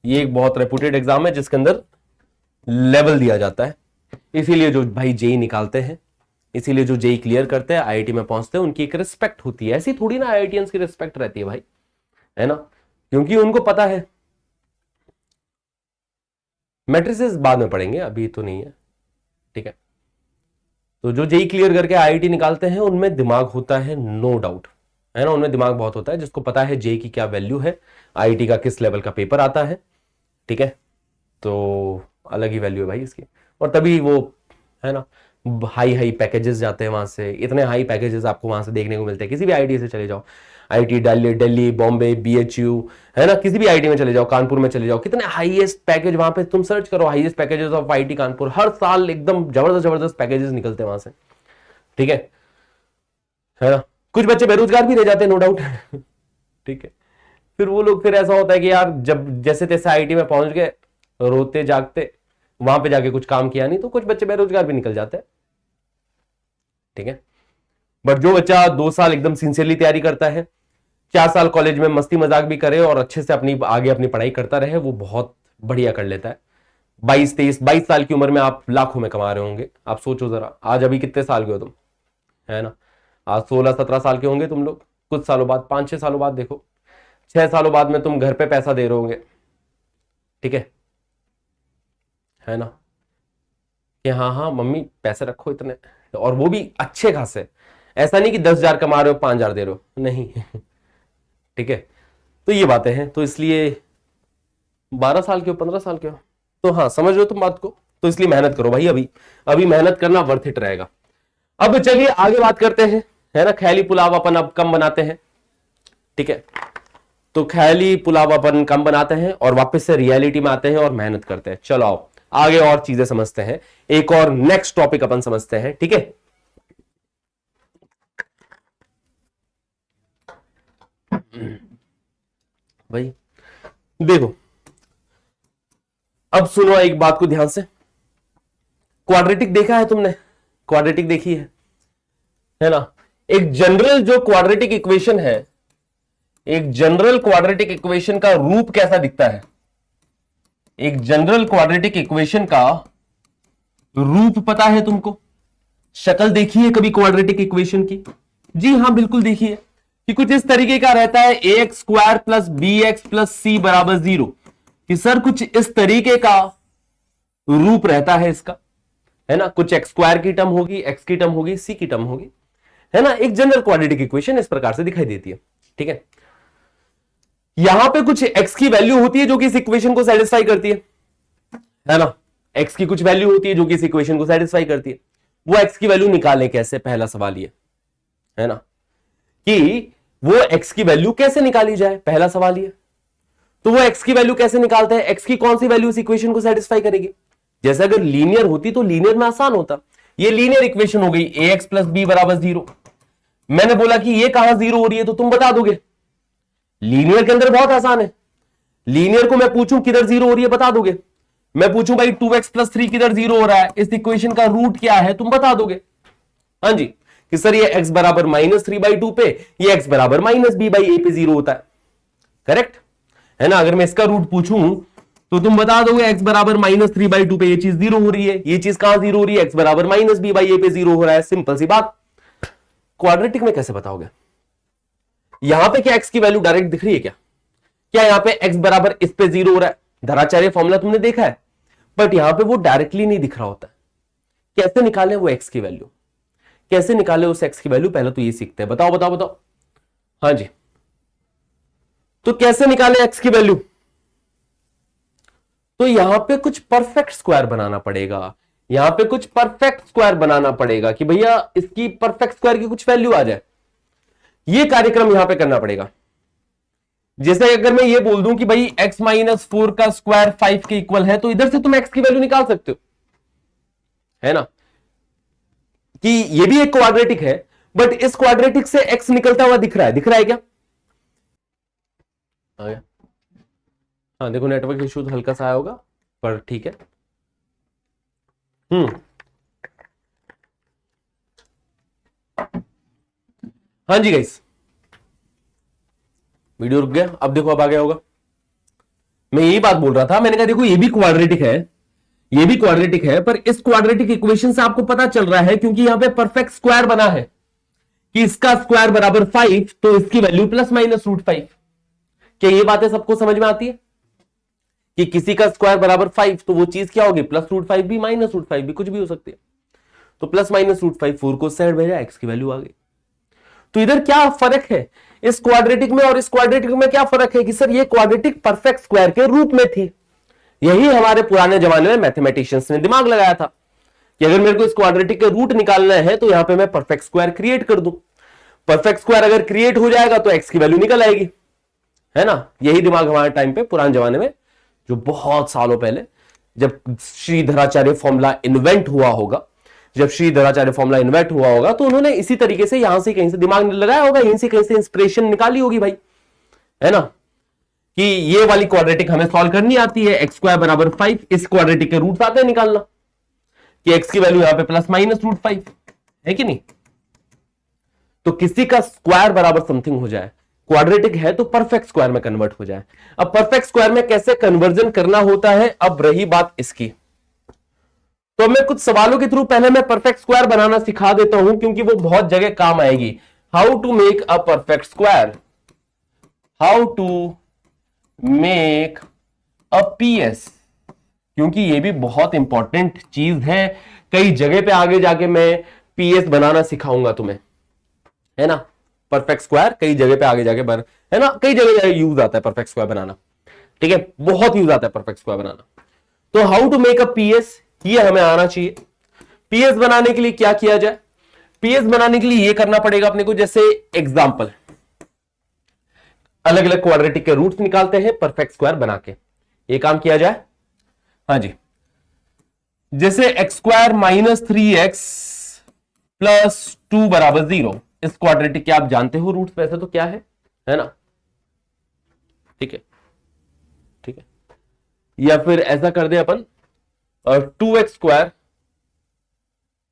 ये एक बहुत रेपुटेड एग्जाम है जिसके अंदर लेवल दिया जाता है, इसीलिए जो भाई जेई निकालते हैं, इसीलिए जो जेई क्लियर करते हैं, आईआईटी में पहुंचते हैं, उनकी एक रिस्पेक्ट होती है, ऐसी थोड़ी ना आईआईटीएंस की रिस्पेक्ट रहती है भाई, है ना, क्योंकि उनको पता है, मैट्रिसेस बाद में पढ़ेंगे, अभी तो नहीं है, ठीक है। तो जो जेई क्लियर करके आईआईटी निकालते हैं उनमें दिमाग होता है, नो डाउट, है ना, उनमें दिमाग बहुत होता है, जिसको पता है जेई की क्या वैल्यू है, आईआईटी का किस लेवल का पेपर आता है, ठीक है, तो अलग ही वैल्यू है भाई इसकी, और तभी वो, है ना, हाई हाई पैकेजेस जाते हैं वहां से, इतने हाई पैकेजेस आपको वहां से देखने को मिलते हैं, किसी भी आईआईटी से चले जाओ, आईआईटी दिल्ली, बॉम्बे, बीएचयू, है ना, किसी भी आईआईटी में चले जाओ, कानपुर में चले जाओ, कितने हाईएस्ट पैकेज वहां पे, तुम सर्च करो highest packages of IIT Kanpur, हर साल एकदम जबरदस्त जबरदस्त पैकेजेस निकलते हैं वहां से, ठीक है ना। कुछ बच्चे बेरोजगार भी रह जाते हैं, नो डाउट, ठीक है, फिर वो लोग, फिर ऐसा होता है कि यार जब जैसे तैसे आईआईटी में पहुंच गए, रोते जागते, वहां पे जाके कुछ काम किया नहीं, तो कुछ बच्चे बेरोजगार भी निकल जाते हैं, ठीक है। बट जो बच्चा 2 साल एकदम सिंसियरली तैयारी करता है, 4 साल कॉलेज में मस्ती मजाक भी करे और अच्छे से आगे अपनी पढ़ाई करता रहे, वो बहुत बढ़िया कर लेता है। 22 साल की उम्र में आप लाखों में कमा रहे होंगे, आप सोचो जरा, आज अभी कितने साल के हो तुम, है ना, आज 16-17 साल के होंगे तुम लोग, कुछ सालों बाद, 5-6 सालों बाद देखो, 6 सालों बाद में तुम घर पे पैसा दे रहे होंगे, ठीक है ना, कि हाँ हाँ मम्मी पैसे रखो इतने, और वो भी अच्छे खासे, ऐसा नहीं कि 10,000 कमा रहे हो 5,000 दे रहे हो, नहीं, ठीक है। तो ये बातें हैं, तो इसलिए 12 साल के हो, 15 साल के हो, तो हाँ समझ रहे हो तुम बात को, तो इसलिए मेहनत करो भाई, अभी अभी मेहनत करना वर्थ इट रहेगा। अब चलिए आगे बात करते हैं, है ना। ख्याली पुलाव अपन अब कम बनाते हैं, ठीक है। तो ख्याली पुलाव अपन कम बनाते हैं और वापस से रियलिटी में आते हैं और मेहनत करते हैं। चलो आओ आगे और चीजें समझते हैं, एक और नेक्स्ट टॉपिक अपन समझते हैं, ठीक है। भाई देखो, अब सुनो एक बात को ध्यान से। क्वाड्रेटिक देखा है तुमने, क्वाड्रेटिक देखी है ना। एक जनरल जो क्वाड्रेटिक इक्वेशन है, एक जनरल क्वाड्रेटिक इक्वेशन का रूप कैसा दिखता है? एक जनरल क्वाड्रेटिक इक्वेशन का रूप पता है तुमको? शक्ल देखी है कभी क्वाड्रेटिक इक्वेशन की? जी हां बिल्कुल देखी है कि कुछ इस तरीके का रहता है, ax square plus b x plus c बराबर 0। कि सर कुछ इस तरीके का रूप रहता है इसका, है ना। कुछ एक्स स्क्वायर की टर्म होगी, एक्स की टर्म होगी, सी की टर्म होगी, है ना। एक जनरल क्वाड्रेटिक इक्वेशन इस प्रकार से दिखाई देती है, ठीक है। यहां पे कुछ एक्स की वैल्यू होती है जो कि इस इक्वेशन को सेटिस्फाई करती है ना। एक्स की कुछ वैल्यू होती है जो कि इस इक्वेशन को सेटिस्फाई करती है। वो एक्स की वैल्यू निकालें कैसे, पहला सवाल ये है ना, कि वो एक्स की वैल्यू कैसे निकाली जाए, पहला सवाल ये। तो वो एक्स की वैल्यू कैसे निकालते हैं? एक्स की कौन सी वैल्यू इस इक्वेशन को सेटिस्फाई करेगी? जैसे अगर लीनियर होती तो लीनियर में आसान होता। ये लीनियर इक्वेशन हो गई, ax प्लस बी बराबर 0। मैंने बोला कि ये कहां 0 हो रही है तो तुम बता दोगे। लीनियर के अंदर बहुत आसान है। लीनियर को मैं पूछूं किधर 0 हो रही है, बता दोगे। मैं पूछूं भाई 2x प्लस 3 किधर 0 हो रहा है, इस इक्वेशन का रूट क्या है, तुम बता दोगे। हाँ जी, कि सर ये x बराबर -3/2 पे, ये x बराबर -b/a पे 0 होता है, करेक्ट है ना। अगर मैं इसका रूट पूछूं तो तुम बता दोगे x बराबर -3/2 पे ये चीज 0 हो रही है। ये चीज कहां 0 हो रही है? x बराबर -b/a पे 0 हो रहा है। सिंपल सी बात। क्वाड्रेटिक में कैसे बताओगे? यहां पे क्या x की वैल्यू डायरेक्ट दिख रही है क्या? क्या यहां पे x बराबर इस पे 0 हो रहा है? धराचार्य फॉर्मूला तुमने देखा है, बट यहां पे वो डायरेक्टली नहीं दिख रहा होता। कैसे निकाले वो x की वैल्यू, कैसे निकाले उस x की वैल्यू, पहले तो ये सीखते हैं। बताओ बताओ बताओ। हाँ जी, तो कैसे निकाले x की वैल्यू? तो यहां पे कुछ परफेक्ट स्क्वायर बनाना पड़ेगा। यहां पे कुछ परफेक्ट स्क्वायर बनाना पड़ेगा कि भैया इसकी परफेक्ट स्क्वायर की कुछ वैल्यू आ जाए। ये कार्यक्रम यहां पे करना पड़ेगा। जैसे अगर मैं ये बोल दूं कि भाई x - 4 का स्क्वायर 5 के इक्वल है, तो इधर से तुम x की वैल्यू निकाल सकते हो, है ना। कि ये भी एक क्वाड्रेटिक है, बट इस क्वाड्रेटिक से x निकलता हुआ दिख रहा है, दिख रहा है क्या? आ गया। हाँ देखो, नेटवर्क इशू तो हल्का सा आया होगा, पर ठीक है। हाँ जी गाइस, वीडियो रुक गया, अब देखो अब आ गया होगा। मैं यही बात बोल रहा था, मैंने कहा देखो ये भी क्वाड्रेटिक है, ये भी क्वाड्रेटिक है, पर इस क्वाड्रेटिक इक्वेशन से आपको पता चल रहा है, क्योंकि यहां पे परफेक्ट स्क्वायर बना है कि इसका स्क्वायर बराबर 5, तो इसकी वैल्यू ±√5। क्या ये बातें सबको समझ में आती है कि किसी का स्क्वायर बराबर 5 तो वो चीज क्या होगी? +√5 भी, -√5 भी, कुछ भी हो सकती है। तो +-√5, 4 को साइड भेजा, एक्स की वैल्यू आ गई। तो इधर क्या फर्क है इस क्वाड्रेटिक में और इस क्वाड्रेटिक में? क्या फर्क है कि सर ये क्वाड्रेटिक परफेक्ट स्क्वायर के रूप में थी। यही हमारे पुराने जमाने में मैथमेटिशियंस ने दिमाग लगाया था कि अगर मेरे को इस क्वाड्रेटिक के रूट निकालना है तो यहां पे मैं परफेक्ट स्क्वायर क्रिएट कर दूं। परफेक्ट स्क्वायर अगर क्रिएट हो जाएगा तो एक्स की वैल्यू निकल आएगी, है ना। यही दिमाग हमारे टाइम पे, पुराने जमाने में, जो बहुत सालों पहले जब श्रीधराचार्य फॉर्मूला इन्वेंट हुआ होगा, जब श्रीधराचार्य फॉर्मूला इन्वेंट हुआ होगा, तो उन्होंने इसी तरीके से यहां से कहीं से दिमाग लगाया होगा, यहीं से कहीं से इंस्पिरेशन निकाली होगी भाई, है ना, कि ये वाली क्वाड्रेटिक हमें सॉल्व करनी आती है। x स्क्वायर बराबर 5, इस क्वाड्रेटिक के रूट्स आते हैं निकालना, कि x की वैल्यू यहां पे +-√5 है कि नहीं। तो किसी का स्क्वायर बराबर समथिंग हो जाए, क्वाड्रेटिक है, तो परफेक्ट स्क्वायर में कन्वर्ट हो जाए। अब परफेक्ट स्क्वायर में कैसे कन्वर्जन करना होता है, अब रही बात इसकी। तो मैं कुछ सवालों के थ्रू पहले मैं परफेक्ट स्क्वायर बनाना सिखा देता हूं, क्योंकि वो बहुत जगह काम आएगी। How to make a perfect square, how to make a PS, क्योंकि ये भी बहुत इंपॉर्टेंट चीज है। कई जगह पे आगे जाके मैं पीएस बनाना सिखाऊंगा तुम्हें, है ना। परफेक्ट स्क्वायर कई जगह पे आगे जाके है ना, कई जगह यूज आता है परफेक्ट स्क्वायर बनाना, ठीक है, बहुत यूज आता है परफेक्ट स्क्वायर बनाना। तो how to make a PS, ये हमें आना चाहिए। पीएस बनाने के लिए क्या किया जाए? पीएस बनाने के लिए ये करना पड़ेगा अपने को, जैसे एग्जांपल अलग अलग क्वाड्रेटिक के रूट्स निकालते हैं परफेक्ट स्क्वायर बना के, ये काम किया जाए। हाँ जी, जैसे x square minus 3x plus 2 बराबर 0, इस क्वाड्रेटिक के आप जानते हो रूट्स वैसे तो क्या है ना? ठीक है, ठीक है। या फिर ऐसा कर दे अपन, 2x square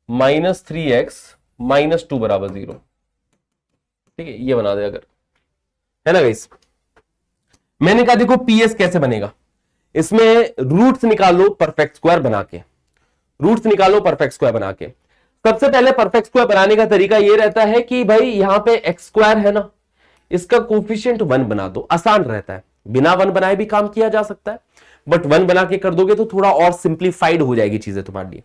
minus 3x minus 2 बराबर 0, ठीक है, ये बना दे अगर, है ना गाइस। मैंने कहा देखो पीएस कैसे बनेगा, इसमें रूट्स निकालो परफेक्ट स्क्वायर बना के, रूट्स निकालो परफेक्ट स्क्वायर बना के। सबसे पहले परफेक्ट स्क्वायर बनाने का तरीका यह रहता है कि भाई यहां पे एक्स स्क्वायर है ना, इसका कोफिशिएंट 1 बना दो, आसान रहता है। बिना 1 बनाए भी काम किया जा सकता है, बट 1 बना के कर दोगे तो थोड़ा और सिंप्लीफाइड हो जाएगी चीजें तुम्हारे लिए।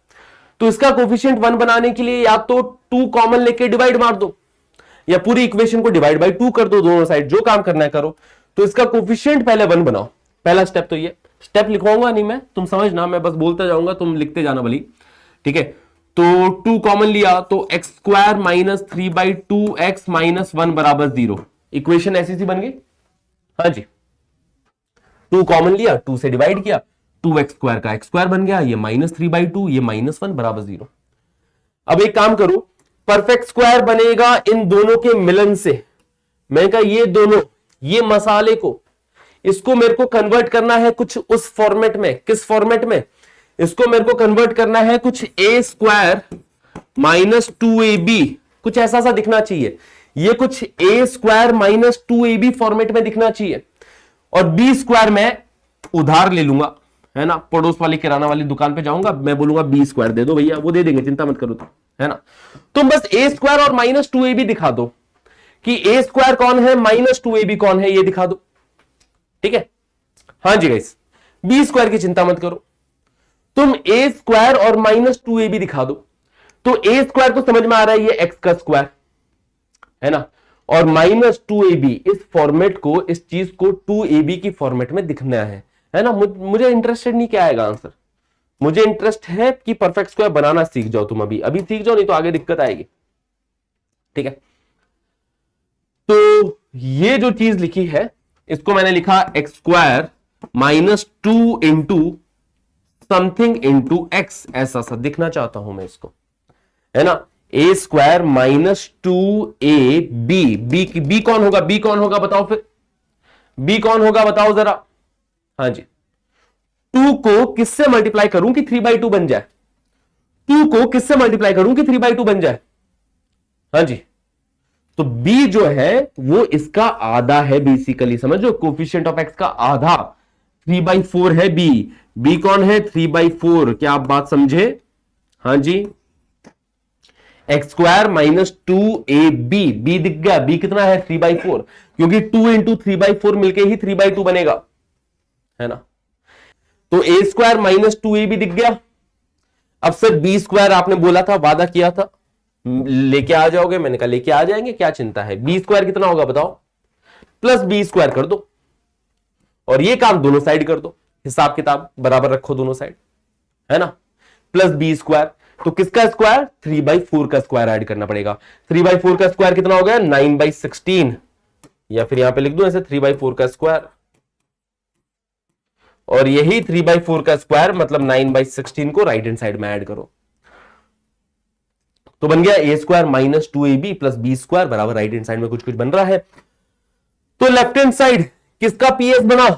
तो इसका कोफिशिएंट 1 बनाने के लिए या तो 2 कॉमन लेके डिवाइड मार दो, या पूरी इक्वेशन को डिवाइड बाई 2 कर दो, दोनों साइड जो काम करना है करो। तो इसका कोफिशिएंट पहले 1 बनाओ, पहला स्टेप तो ये। स्टेप लिखवाऊंगा नहीं मैं, तुम समझना, मैं बस बोलते जाऊंगा, तुम लिखते जाना भली, ठीक है। तो 2 कॉमन लिया तो x square minus 3/2x minus 1 बराबर 0, इक्वेशन ऐसी सी बन गई। हाँ जी, 2 कॉमन लिया, 2 से डिवाइड किया, 2x स्क्वायर का x स्क्वायर बन गया, ये माइनस 3/2, ये माइनस 1 बराबर 0। अब एक काम करो, परफेक्ट स्क्वायर बनेगा इन दोनों के मिलन से। मैं कहा ये दोनों, ये मसाले को, इसको मेरे को कन्वर्ट करना है कुछ उस फॉर्मेट में। किस फॉर्मेट में? इसको मेरे को कन्वर्ट करना है कुछ a स्क्वायर माइनस 2ab, कुछ ऐसा सा दिखना चाहिए। ये कुछ a square minus 2ab format में दिखना चाहिए। और b स्क्वायर मैं उधार ले लूंगा, है ना, पड़ोस वाली किराना वाली दुकान पे जाऊंगा, मैं बोलूंगा b स्क्वायर दे दो भैया, वो दे देंगे, चिंता मत करो तुम, है ना। तुम बस a स्क्वायर और माइनस 2ab दिखा दो कि a स्क्वायर कौन है, माइनस 2ab कौन है, ये दिखा दो, ठीक है। हाँ जी गाइस, b स्क्वायर की चिंता मत करो, तुम a स्क्वायर और माइनस 2ab दिखा दो। तो a स्क्वायर तो समझ में आ रहा है, ये x का स्क्वायर है ना, और माइनस 2ab, इस फॉर्मेट को, इस चीज को 2ab की फॉर्मेट में दिखना है ना। मुझे इंटरेस्टेड नहीं क्या आएगा आंसर, मुझे इंटरेस्ट है कि परफेक्ट स्क्वायर बनाना सीख जाओ तुम, अभी सीख जाओ, नहीं तो आगे दिक्कत आएगी, ठीक है। तो ये जो चीज लिखी है, इसको मैंने लिखा x square minus 2 into something into x, ऐसा सा दिखना चाहता हूं मैं इसको, है ना। ए स्क्वायर माइनस 2ab, बी कौन होगा, बी कौन होगा बताओ, फिर बी कौन होगा बताओ जरा। हाँ जी, 2 को किससे मल्टीप्लाई करूं कि 3/2 बन जाए, 2 को किससे मल्टीप्लाई करूं कि 3/2 बन जाए। हाँ जी, तो b जो है वो इसका आधा है बेसिकली, समझो, कोफिशिएंट ऑफ x का आधा 3/4 है b। b कौन है, 3/4, क्या आप बात समझे। हाँ जी, x square minus 2ab, b दिख गया, b कितना है 3/4, क्योंकि 2 इंटू 3/4 मिलके ही 3/2 बनेगा, है ना। तो a स्क्वायर माइनस 2ab दिख गया। अब सर b स्क्वायर आपने बोला था, वादा किया था लेके आ जाओगे, मैंने कहा लेके आ जाएंगे, क्या चिंता है। बी स्क्वायर कितना होगा बताओ, प्लस बी स्क्वायर कर दो, और ये काम दोनों साइड कर दो, हिसाब किताब बराबर रखो दोनों साइड, है ना। प्लस बी स्क्वायर, तो किसका स्क्वायर, 3/4 का स्क्वायर ऐड करना पड़ेगा। 3/4 का स्क्वायर कितना हो गया, 9/16, या फिर यहां पे लिख दो ऐसे 3/4 का स्क्वायर, और यही 3/4 का स्क्वायर मतलब 9/16 को राइट हैंड साइड में ऐड करो, तो बन गया a square minus 2ab plus B square बराबर, राइट हैंड साइड में कुछ कुछ बन रहा है। तो लेफ्ट हैंड साइड किसका पीएस बना,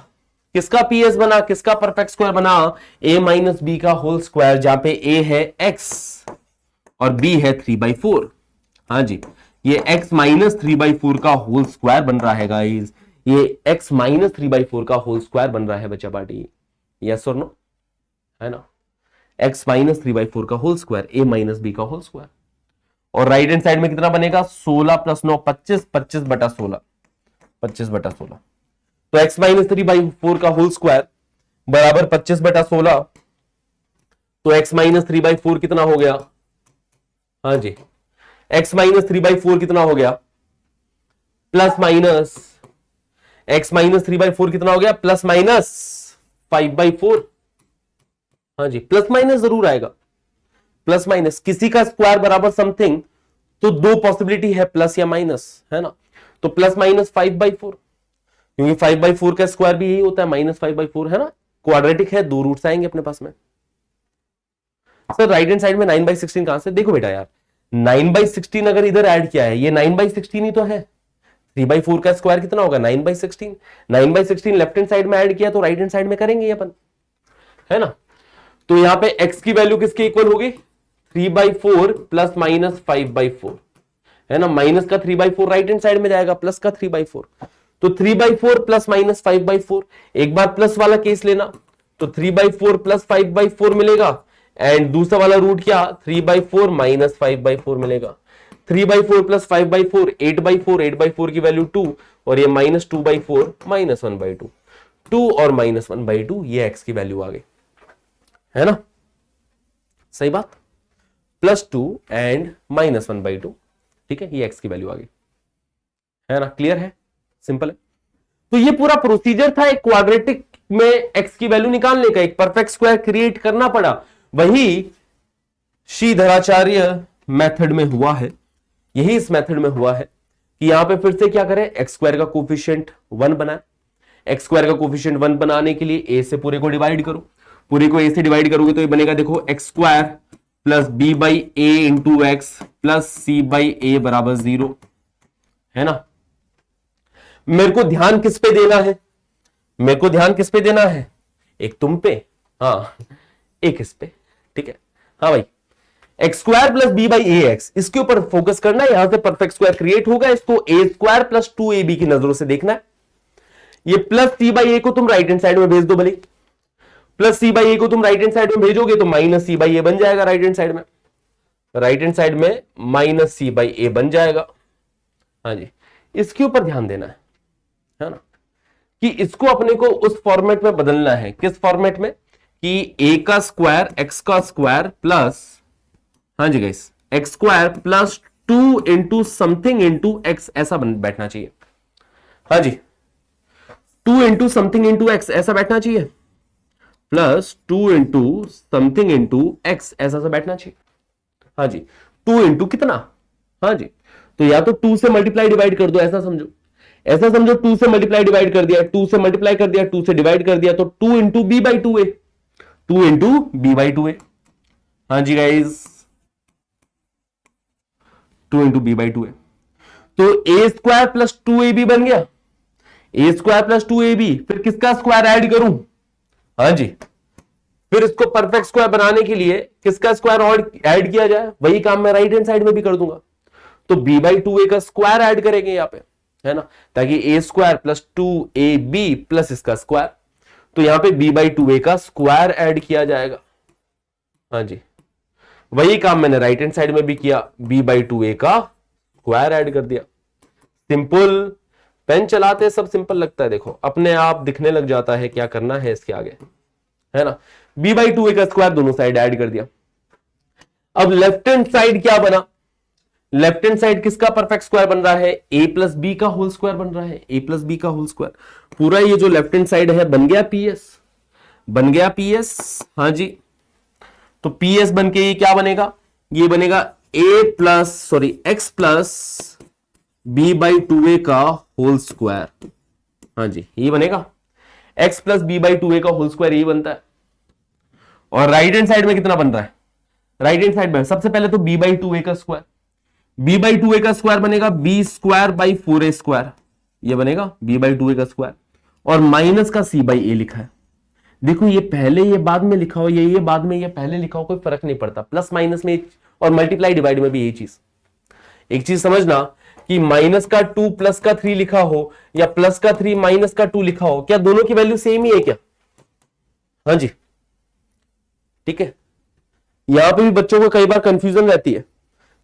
किसका पीएस बना, किसका परफेक्ट स्क्वायर बना, a माइनस बी का होल स्क्वायर, जहां पे a है x और b है 3/4। हाँ जी, ये x माइनस 3/4 का होल स्क्वायर बन रहा है गाइस, ये x माइनस 3/4 का होल स्क्वायर बन रहा है बच्चा पार्टी, यस और नो, है ना। x माइनस 3/4 का whole square, a minus B का होल स्क्वायर, और राइट हैंड साइड में कितना बनेगा, 16 प्लस 9 25, 25/16, 25/16। तो x माइनस 3/4 का होल स्क्वायर बराबर 25/16, तो x माइनस 3/4 कितना हो गया, हाँ जी, x माइनस 3/4 कितना हो गया, प्लस माइनस, x माइनस 3/4 कितना हो गया, प्लस माइनस 5/4, हाँ जी, प्लस माइनस जरूर आएगा, प्लस माइनस किसी का स्क्वायर बराबर समथिंग, तो दो पॉसिबिलिटी है, प्लस या माइनस, है ना। तो प्लस माइनस 5/4, क्योंकि 5/4 का स्क्वायर भी यही होता है -5/4, है ना, क्वाड्रेटिक है, दो रूट्स आएंगे अपने पास में। सर राइट हैंड साइड में 9/16 कहां से, देखो बेटा यार 9/16 अगर इधर ऐड किया है, ये 9/16 ही तो है, 3/4 का स्क्वायर कितना होगा 9/16, 9/16 लेफ्ट हैंड साइड में ऐड किया तो राइट हैंड साइड में करेंगे अपन, है ना। तो यहां पे x की वैल्यू किसके इक्वल होगी, 3/4 प्लस माइनस 5/4, है ना, माइनस का 3/4 राइट हैंड साइड में जाएगा, प्लस का 3/4, तो 3/4 प्लस माइनस 5/4, एक बार प्लस वाला केस लेना, तो 3/4 प्लस 5/4 मिलेगा, एंड दूसरा वाला रूट क्या 3/4 माइनस 5/4 मिलेगा, 3/4 प्लस 5/4 8/4, 8/4 की वैल्यू 2, और ये -2/4 -1/2, 2 और -1/2, ये x की वैल्यू आ गई, है ना, सही बात, +2 एंड -1/2, ठीक है, ये x की वैल्यू आ गई, है ना, क्लियर है, सिंपल है। तो ये पूरा प्रोसीजर था एक क्वाड्रेटिक में x की वैल्यू निकालने का, एक परफेक्ट स्क्वायर क्रिएट करना पड़ा, वही श्रीधराचार्य मेथड में हुआ है, यही इस मेथड में हुआ है कि यहां पे फिर से क्या करें, एक्स स्क्वायर का कोफिशिएंट 1 बनाए, एक्स स्क्वायर का कोफिशिएंट 1 बनाने के लिए a से पूरे को डिवाइड करो, पूरे को a से डिवाइड करोगे तो ये बनेगा देखो x square plus b/a into x plus c/a बराबर 0, है ना। मेरे को ध्यान किस पे देना है, मेरे को ध्यान किस पे देना है, एक तुम पे, हाँ एक इस पे, ठीक है, हाँ भाई, x square plus b/a x, इसके ऊपर फोकस करना है, यहां से परफेक्ट स्क्वायर क्रिएट होगा, इसको a स्क्वायर प्लस 2ab की नजरों से देखना है, ये प्लस c/a को तुम राइट हैंड साइड में भेज दो, भले प्लस c/a को तुम राइट हैंड साइड में भेजोगे तो माइनस c/a बन जाएगा, राइट हैंड साइड में, राइट हैंड साइड में माइनस c/a बन जाएगा, हाँ जी, इसके ऊपर ध्यान देना है ना, कि इसको अपने को उस फॉर्मेट में बदलना है, किस फॉर्मेट में, कि a का स्क्वायर x का स्क्वायर प्लस, हाँ जी guys, x square plus 2 into something into x, ऐसा बैठना चाहिए, हाँ जी, 2 इंटू समथिंग इंटू एक्स ऐसा बैठना चाहिए, plus 2 into something into x ऐसा सा बैठना चाहिए, हाँ जी, 2 इंटू कितना, हाँ जी, तो या तो 2 से मल्टीप्लाई डिवाइड कर दो, ऐसा समझो, ऐसा समझो, 2 से मल्टीप्लाई डिवाइड कर दिया, 2 से मल्टीप्लाई कर दिया, 2 से डिवाइड कर दिया, तो 2 इंटू b/2a, 2 इंटू b/2a, हाँ जी गाइस, 2 इंटू b/2a, तो a स्क्वायर प्लस 2ab बन गया, a स्क्वायर प्लस 2ab, फिर किसका स्क्वायर ऐड करूं, हाँ जी, फिर इसको परफेक्ट स्क्वायर बनाने के लिए किसका स्क्वायर और ऐड किया जाए, वही काम मैं राइट हैंड साइड में भी कर दूंगा, तो b/2a का स्क्वायर ऐड करेंगे यहां पे, है ना, ताकि a square plus 2ab plus इसका स्क्वायर, तो यहां पे b/2a का स्क्वायर ऐड किया जाएगा, हाँ जी, वही काम मैंने राइट हैंड साइड में भी किया, b/2a का स्क्वायर ऐड कर दिया, सिंपल, पेन चलाते सब सिंपल लगता है, देखो अपने आप दिखने लग जाता है क्या करना है इसके आगे, है ना, b/2a का स्क्वायर दोनों साइड ऐड कर दिया। अब लेफ्ट हैंड साइड क्या बना, लेफ्ट हैंड साइड किसका परफेक्ट स्क्वायर बन रहा है, a प्लस बी का होल स्क्वायर बन रहा है, a प्लस बी का होल स्क्वायर, पूरा ये जो लेफ्ट हैंड साइड है बन गया ps, बन गया ps, हाँ जी, तो ps बन के ये क्या बनेगा, ये बनेगा x प्लस b/2a का होल स्क्वायर, हाँ जी, ये बनेगा x प्लस b/2a का होल स्क्वायर, ये बनता है, और राइट हैंड साइड में कितना बन रहा है, राइट हैंड साइड में सबसे पहले तो b/2a का स्क्वायर, b/2a का स्क्वायर बनेगा b square by 4a square, ये बनेगा b/2a का स्क्वायर, और माइनस का c/a लिखा है, देखो ये पहले ये बाद में लिखा हो, ये बाद में ये पहले लिखा हो, कोई फर्क नहीं पड़ता, प्लस माइनस में और मल्टीप्लाई डिवाइड में भी यही चीज, एक चीज समझना कि माइनस का 2 प्लस का 3 लिखा हो या प्लस का 3 माइनस का 2 लिखा हो, क्या दोनों की वैल्यू सेम ही है क्या, हाँ जी, ठीक है, यहां पे भी बच्चों को कई बार कंफ्यूजन रहती है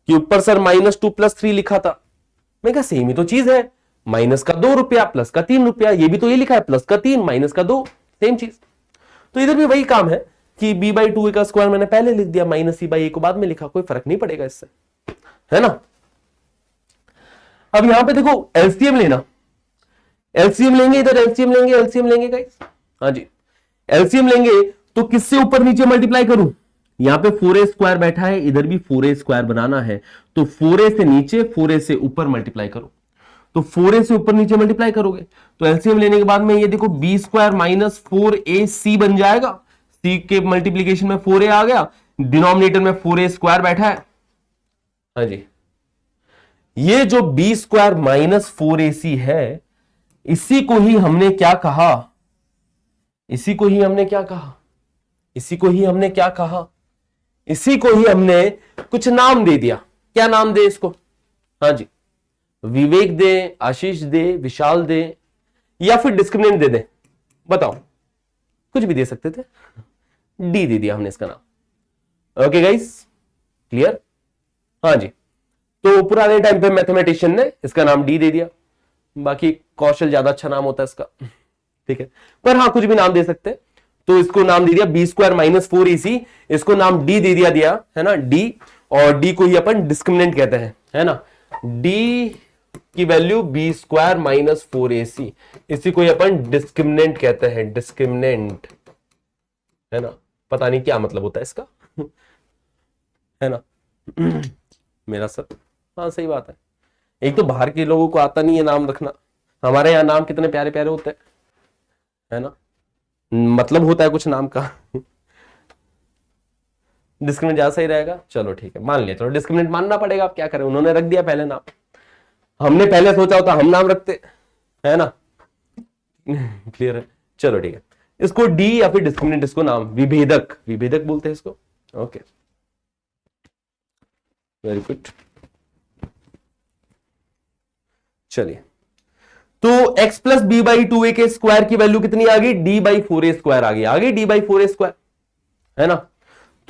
कि ऊपर सर -2 + 3 लिखा था, मैं कहा सेम ही तो चीज है, माइनस का 2 रुपया प्लस का 3 रुपया, ये भी तो ये लिखा है प्लस का 3 माइनस का 2, सेम चीज, तो इधर भी वही काम है कि b/2a का स्क्वायर मैंने पहले लिख दिया, माइनस c/a को बाद में लिखा, कोई फर्क नहीं पड़ेगा इससे, है ना। अब यहां पे देखो एलसीएम लेना, एलसीएम लेंगे, इधर एलसीएम लेंगे, एलसीएम लेंगे गाइस, हाँ जी, एलसीएम लेंगे तो किससे ऊपर नीचे मल्टीप्लाई करूं? यहां पे 4a स्क्वायर बैठा है, इधर भी 4a स्क्वायर बनाना है, तो 4a से नीचे 4a से ऊपर मल्टीप्लाई करो। तो 4a से ऊपर नीचे मल्टीप्लाई करोगे तो एलसीएम लेने के बाद में ये देखो बी स्क्वायर माइनस 4ac बन जाएगा। c के मल्टीप्लीकेशन में 4a आ गया, डिनोमिनेटर में 4a स्क्वायर बैठा है। हाँ जी, ये जो बी स्क्वायर माइनस 4ac है, इसी को ही हमने क्या कहा? इसी को ही हमने क्या कहा? इसी को ही हमने क्या कहा? इसी को ही हमने कुछ नाम दे दिया। क्या नाम दे इसको? हाँ जी, विवेक दे, आशीष दे, विशाल दे, या फिर डिस्क्रिमिनेंट दे दे? बताओ, कुछ भी दे सकते थे। डी दे दिया हमने इसका नाम। Okay guys, clear? हाँ जी, तो पुराने टाइम पे मैथमेटिशियन ने इसका नाम डी दे दिया, बाकी कौशल ज्यादा अच्छा नाम होता है इसका, ठीक है। पर हाँ, कुछ भी नाम दे सकते, तो इसको नाम दे दिया बी स्क्वायर माइनस 4ac, इसको नाम डी दे दिया है ना, डी। और डी को ही अपन डिस्क्रिमिनेंट कहते हैं, है ना। डी की value B square minus 4ac, इसी को ही अपन डिस्क्रिमिनेंट कहते हैं, डिस्क्रिमिनेंट, है ना। पता नहीं क्या मतलब होता है इसका, है ना। मेरा सर, हाँ सही बात है। एक तो बाहर के लोगों को आता नहीं है नाम रखना, हमारे यहाँ नाम कितने प्यारे प्यारे होते हैं, है ना। मतलब होता है कुछ नाम का। डिस्क्रिमिनेंट ज्यादा सही रहेगा, चलो ठीक है, मान लिया। चलो डिस्क्रिमिनेंट मानना पड़ेगा, आप क्या करें, उन्होंने रख दिया पहले नाम, हमने पहले सोचा होता हम नाम रखते, है ना। क्लियर है, चलो ठीक है। इसको डी या फिर डिस्क्रिमिनेंट, इसको नाम विभेदक, विभेदक बोलते हैं इसको। Okay, very good. चलिए, तो x plus b by 2a के स्क्वायर की वैल्यू कितनी आ गई? d बाई 4a स्क्वायर आ गई, d बाई 4a स्क्वायर, है ना।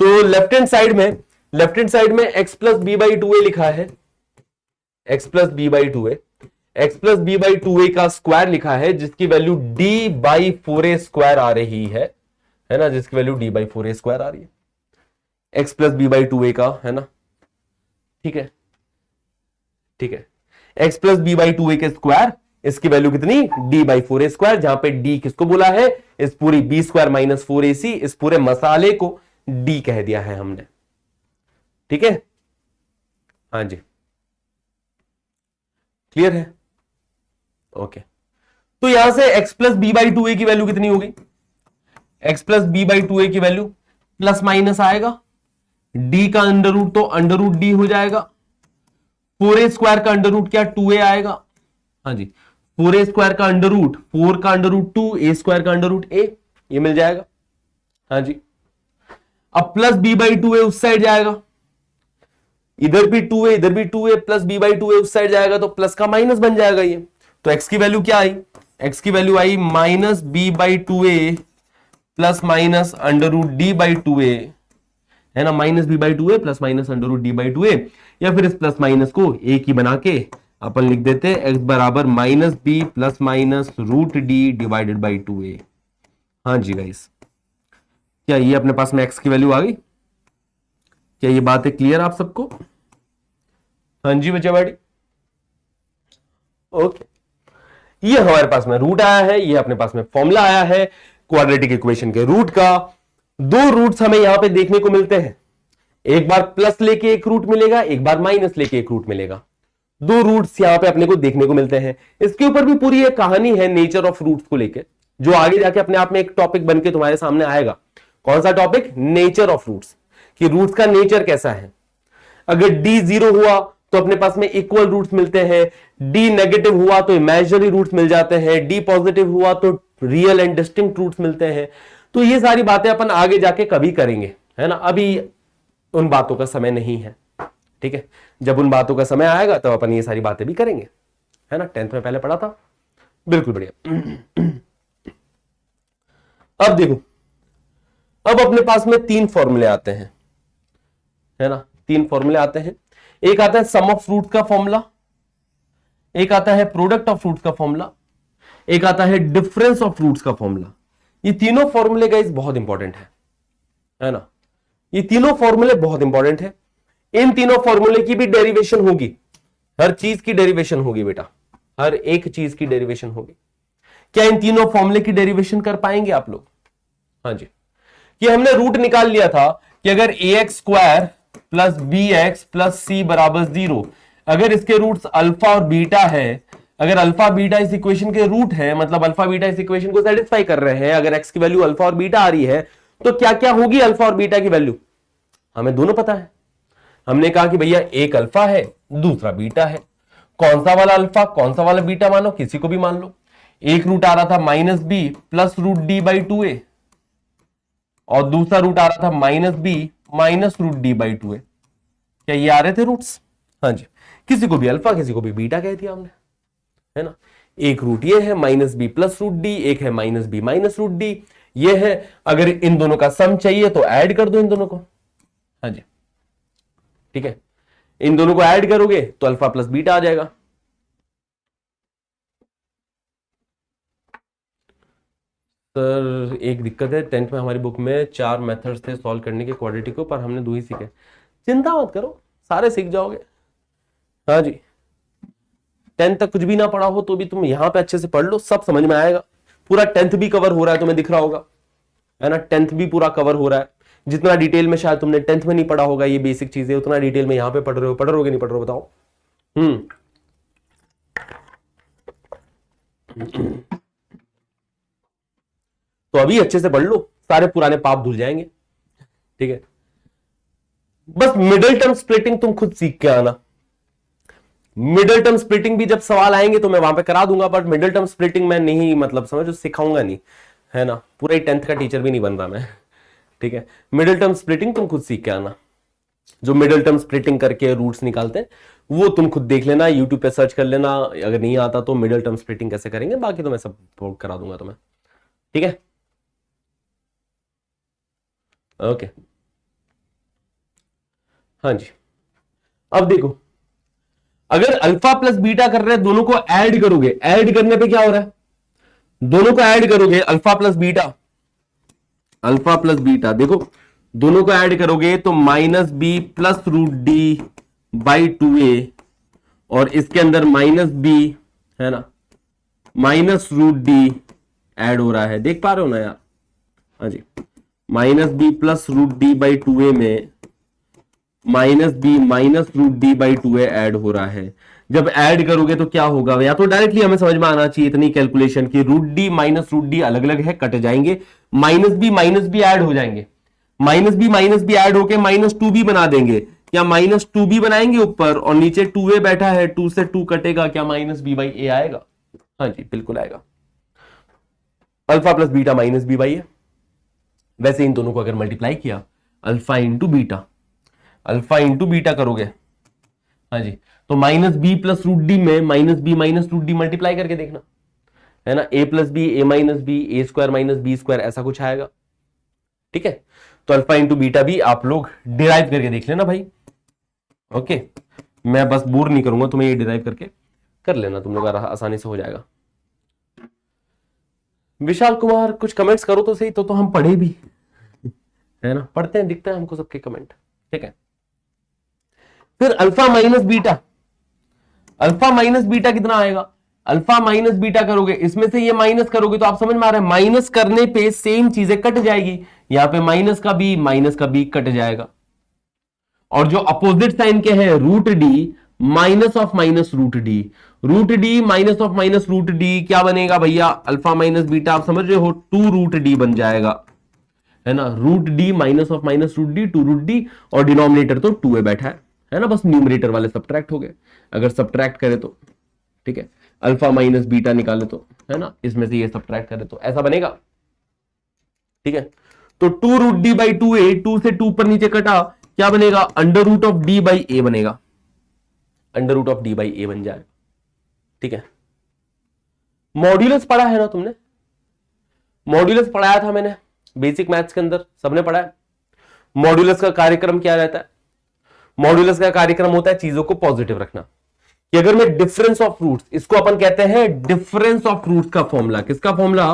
तो लेफ्ट हैंड साइड में x plus b by 2a लिखा है, x plus b by 2a, x plus b by 2a का स्क्वायर लिखा है, जिसकी value d by 4a square आ रही है ना, जिसकी value d by 4a square आ रही है, x plus b by 2a का, है ना। ठीक है, ठीक है, x plus b by 2a के स्क्वायर, इसकी वैल्यू कितनी? d बाई 4a स्क्वायर, जहां पे d किसको बोला है? इस पूरी b स्क्वायर माइनस 4ac, इस पूरे मसाले को d कह दिया है हमने, ठीक है। हाँ जी, क्लियर है? ओके, तो यहां से x plus b by 2a की वैल्यू कितनी होगी? x plus b by 2a की वैल्यू प्लस माइनस आएगा, d का अंडर रूट तो अंडर रूट d हो जाएगा, 4a स्क्वायर का अंडर रूट क्या? 2a आएगा। हाँ जी, 4a स्क्वायर का अंडर रूट 4 का अंडर रूट 2, a स्क्वायर का अंडर रूट a, ये मिल जाएगा। हाँ जी, अब प्लस b बाई 2a उस साइड जाएगा, इधर भी 2a इधर भी 2a, plus b by 2a उस साइड जाएगा, तो प्लस का माइनस बन जाएगा ये। तो x की वैल्यू क्या आई? x की वैल्यू आई minus b by 2a plus minus under root d by 2a, है ना। Minus b by 2a plus minus under root d by 2a, या फिर इस प्लस माइनस को एक ही बना के अपन लिख देते हैं x बराबर minus B plus minus root D divided by 2a। हाँ जी गाइस, क्या ये अपने पास में x की वैल्यू आ गई? क्या ये बात है क्लियर आप सबको? हाँ जी बच्चा बाड़ी, ओके। ये हमारे पास में रूट आया है, ये अपने पास में फॉर्मूला आया है क्वाड्रेटिक इक्वेशन के रूट का। दो रूट्स हमें यहां पे देखने को मिलते हैं, एक बार प्लस लेके एक रूट मिलेगा, एक बार माइनस लेके एक रूट मिलेगा। दो रूट्स यहां पे अपने को देखने को मिलते हैं। इसके ऊपर भी पूरी एक कहानी है नेचर ऑफ रूट्स को लेके, जो आगे जाके अपने आप में एक टॉपिक बनके तुम्हारे सामने आएगा। कौन सा टॉपिक? नेचर ऑफ रूट्स, कि रूट्स का नेचर कैसा है। अगर d 0 हुआ तो अपने पास में इक्वल रूट्स मिलते हैं, d नेगेटिव हुआ तो इमेजिनरी रूट्स मिल जाते हैं, d पॉजिटिव हुआ तो रियल एंड डिस्टिंक्ट रूट्स मिलते हैं। तो ये सारी बातें अपन आगे जाके कभी करेंगे, है ना। अभी उन बातों का समय नहीं है, ठीक है। जब उन बातों का समय आएगा तो अपन ये सारी बातें भी करेंगे, है ना। 10th में पहले पढ़ा था, बिल्कुल बढ़िया। अब देखो, अब अपने पास में तीन फॉर्मूले आते हैं, है ना। तीन फॉर्मूले आते हैं, एक आता है सम ऑफ फ्रूट का फॉर्मूला, एक आता है प्रोडक्ट ऑफ फ्रूट्स का फॉर्मूला, एक आता है डिफरेंस ऑफ फ्रूट्स का फॉर्मूला। ये तीनों फॉर्मूले गाइस बहुत इंपॉर्टेंट है ना। ये तीनों फॉर्मूले बहुत इंपॉर्टेंट है। इन तीनों फॉर्मूले की भी डेरिवेशन होगी, हर चीज की डेरिवेशन होगी बेटा, हर एक चीज की डेरिवेशन होगी। क्या इन तीनों फॉर्मूले की डेरिवेशन कर पाएंगे आप लोग? हाँ जी, कि हमने रूट निकाल लिया था कि अगर a x square plus b x plus c बराबर 0, अगर इसके रूट्स अल्फा और बीटा है, अगर अल्फा बीटा इस इक्वेशन के रूट है, मतलब अल्फा बीटा इस इक्वेशन को सेटिस्फाई कर रहे हैं, अगर एक्स की वैल्यू अल्फा और बीटा आ रही है, तो क्या क्या होगी अल्फा और बीटा की वैल्यू, हमें दोनों पता है। हमने कहा कि भैया एक अल्फा है, दूसरा बीटा है। कौन सा वाला अल्फा कौन सा वाला बीटा मानो, किसी को भी मान लो। एक रूट आ रहा था minus B plus root D by 2a, और दूसरा रूट आ रहा था minus B minus root D by 2a। क्या ये आ रहे थे रूट्स? हाँ जी। किसी को भी अल्फा किसी को भी बीटा कह दिया हमने, है ना। एक रूट ये है minus B plus root D, एक है minus B minus root D, ये है। अगर इन दोनों का सम चाहिए तो ऐड कर दो इन दोनों को। हाँ जी, ठीक है। इन दोनों को ऐड करोगे तो अल्फा प्लस बीटा आ जाएगा। सर एक दिक्कत है, 10th में हमारी बुक में 4 मेथड्स थे सॉल्व करने के क्वाड्रेटिक को, पर हमने 2 ही सीखे। चिंता मत करो, सारे सीख जाओगे। हाँ जी, 10th तक कुछ भी ना पढ़ा हो तो भी तुम यहां पे अच्छे से पढ़ लो, सब समझ में आएगा। पूरा 10th भी कवर हो रहा है, तुम्हें दिख रहा होगा, है ना। 10th भी पूरा कवर हो रहा है। जितना डिटेल में शायद तुमने 10th में नहीं पढ़ा होगा ये बेसिक चीजें, उतना डिटेल में यहां पे पढ़ रहे हो कि नहीं पढ़ रहे हो, बताओ। तो अभी अच्छे से पढ़ लो, सारे पुराने पाप धुल जाएंगे, ठीक है। बस मिडिल टर्म स्प्लिटिंग तुम खुद सीख के आना। मिडिल टर्म स्प्लिटिंग भी जब सवाल आएंगे तो मैं वहां पे करा दूंगा, बट मिडिल टर्म स्प्लिटिंग मैं नहीं, मतलब समझो, सिखाऊंगा नहीं, है ना। पूरा ही 10th का टीचर भी नहीं बन रहा मैं, ठीक है। मिडिल टर्म स्प्लिटिंग तुम खुद सीख के आना। जो मिडिल टर्म स्प्लिटिंग करके रूट्स निकालते हैं वो तुम खुद देख लेना, यूट्यूब पे सर्च कर लेना। अगर नहीं आता तो मिडिल टर्म स्प्लिटिंग कैसे करेंगे, बाकी तो मैं सब करा दूंगा तुम्हें, ठीक है। ओके, हाँ जी। अब देखो, अगर अल्फा प्लस बीटा कर रहे हैं, दोनों को ऐड करोगे, ऐड करने पे क्या हो रहा है, दोनों को ऐड करोगे alpha plus beta, alpha plus beta, देखो दोनों को ऐड करोगे तो minus B plus root D by 2a, और इसके अंदर माइनस बी, है ना, माइनस रूट डी ऐड हो रहा है, देख पा रहे हो ना यार। हाँ जी, minus B plus root D by 2a में minus B minus root D by 2a add हो रहा है। जब ऐड करोगे तो क्या होगा, या तो डायरेक्टली हमें समझ में आना चाहिए इतनी कैलकुलेशन की root D minus root D अलग अलग है, कट जाएंगे, माइनस बी ऐड हो जाएंगे, माइनस बी ऐड होके माइनस 2b बना देंगे, या माइनस 2b बनाएंगे ऊपर और नीचे 2a बैठा है, 2 से 2 कटेगा, क्या माइनस बी बाई ए आएगा? हाँ जी, बिल्कुल आएगा। Alpha plus beta minus B by a. वैसे इन दोनों को अगर मल्टीप्लाई किया, alpha into beta, alpha into beta करोगे, हाँ जी, तो minus B plus root d में minus B minus root d multiply करके देखना, है ना। A plus b a minus b, a square minus b square, ऐसा कुछ आएगा, ठीक है। तो अल्फा इंटू बीटा भी आप लोग डिराइव करके देख लेना भाई, ओके। मैं बस बोर नहीं करूंगा तुम्हें, ये डिराइव करके कर लेना, तुम लोग आसानी से हो जाएगा। विशाल कुमार कुछ कमेंट्स करो तो सही, तो हम पढ़े भी, है ना, पढ़ते हैं, दिखता है हमको सबके कमेंट, ठीक है। फिर alpha minus beta, alpha minus beta कितना आएगा, अल्फा माइनस बीटा करोगे, इसमें से ये माइनस करोगे तो आप समझ में आ रहा है, माइनस करने पे सेम चीजें कट जाएगी, यहां पे माइनस का बी कट जाएगा, और जो अपोजिट साइन के हैं root D minus of minus root D, root D minus of minus root D क्या बनेगा भैया, अल्फा माइनस बीटा, आप समझ रहे हो, 2 रूट डी बन जाएगा, है ना। Root D minus of minus root D, 2 root D, और डिनोमिनेटर तो 2a बैठा है ना, बस न्यूमरेटर वाले सब्ट्रैक्ट हो गए, अगर सब्ट्रैक्ट करे तो, ठीक है। अल्फा माइनस बीटा निकाले तो, है ना, इसमें से ये सब्ट्रैक्ट करे तो ऐसा बनेगा, ठीक है। तो 2 रूट डी बाई 2a, 2 से 2 पर नीचे कटा, क्या बनेगा, under root of d by a बनेगा, under root of d by a बन जाए, ठीक है। मॉड्यूलस पढ़ा है ना तुमने, मॉड्यूलस पढ़ाया था मैंने बेसिक मैथ्स के अंदर, सबने पढ़ा है। मॉड्यूलस का कार्यक्रम क्या रहता है, मॉड्यूलस का कार्यक्रम होता है चीजों को पॉजिटिव रखना, कि अगर मैं डिफरेंस ऑफ रूट्स, इसको अपन कहते हैं डिफरेंस ऑफ रूट्स का फॉर्मूला, किसका फॉर्मूला,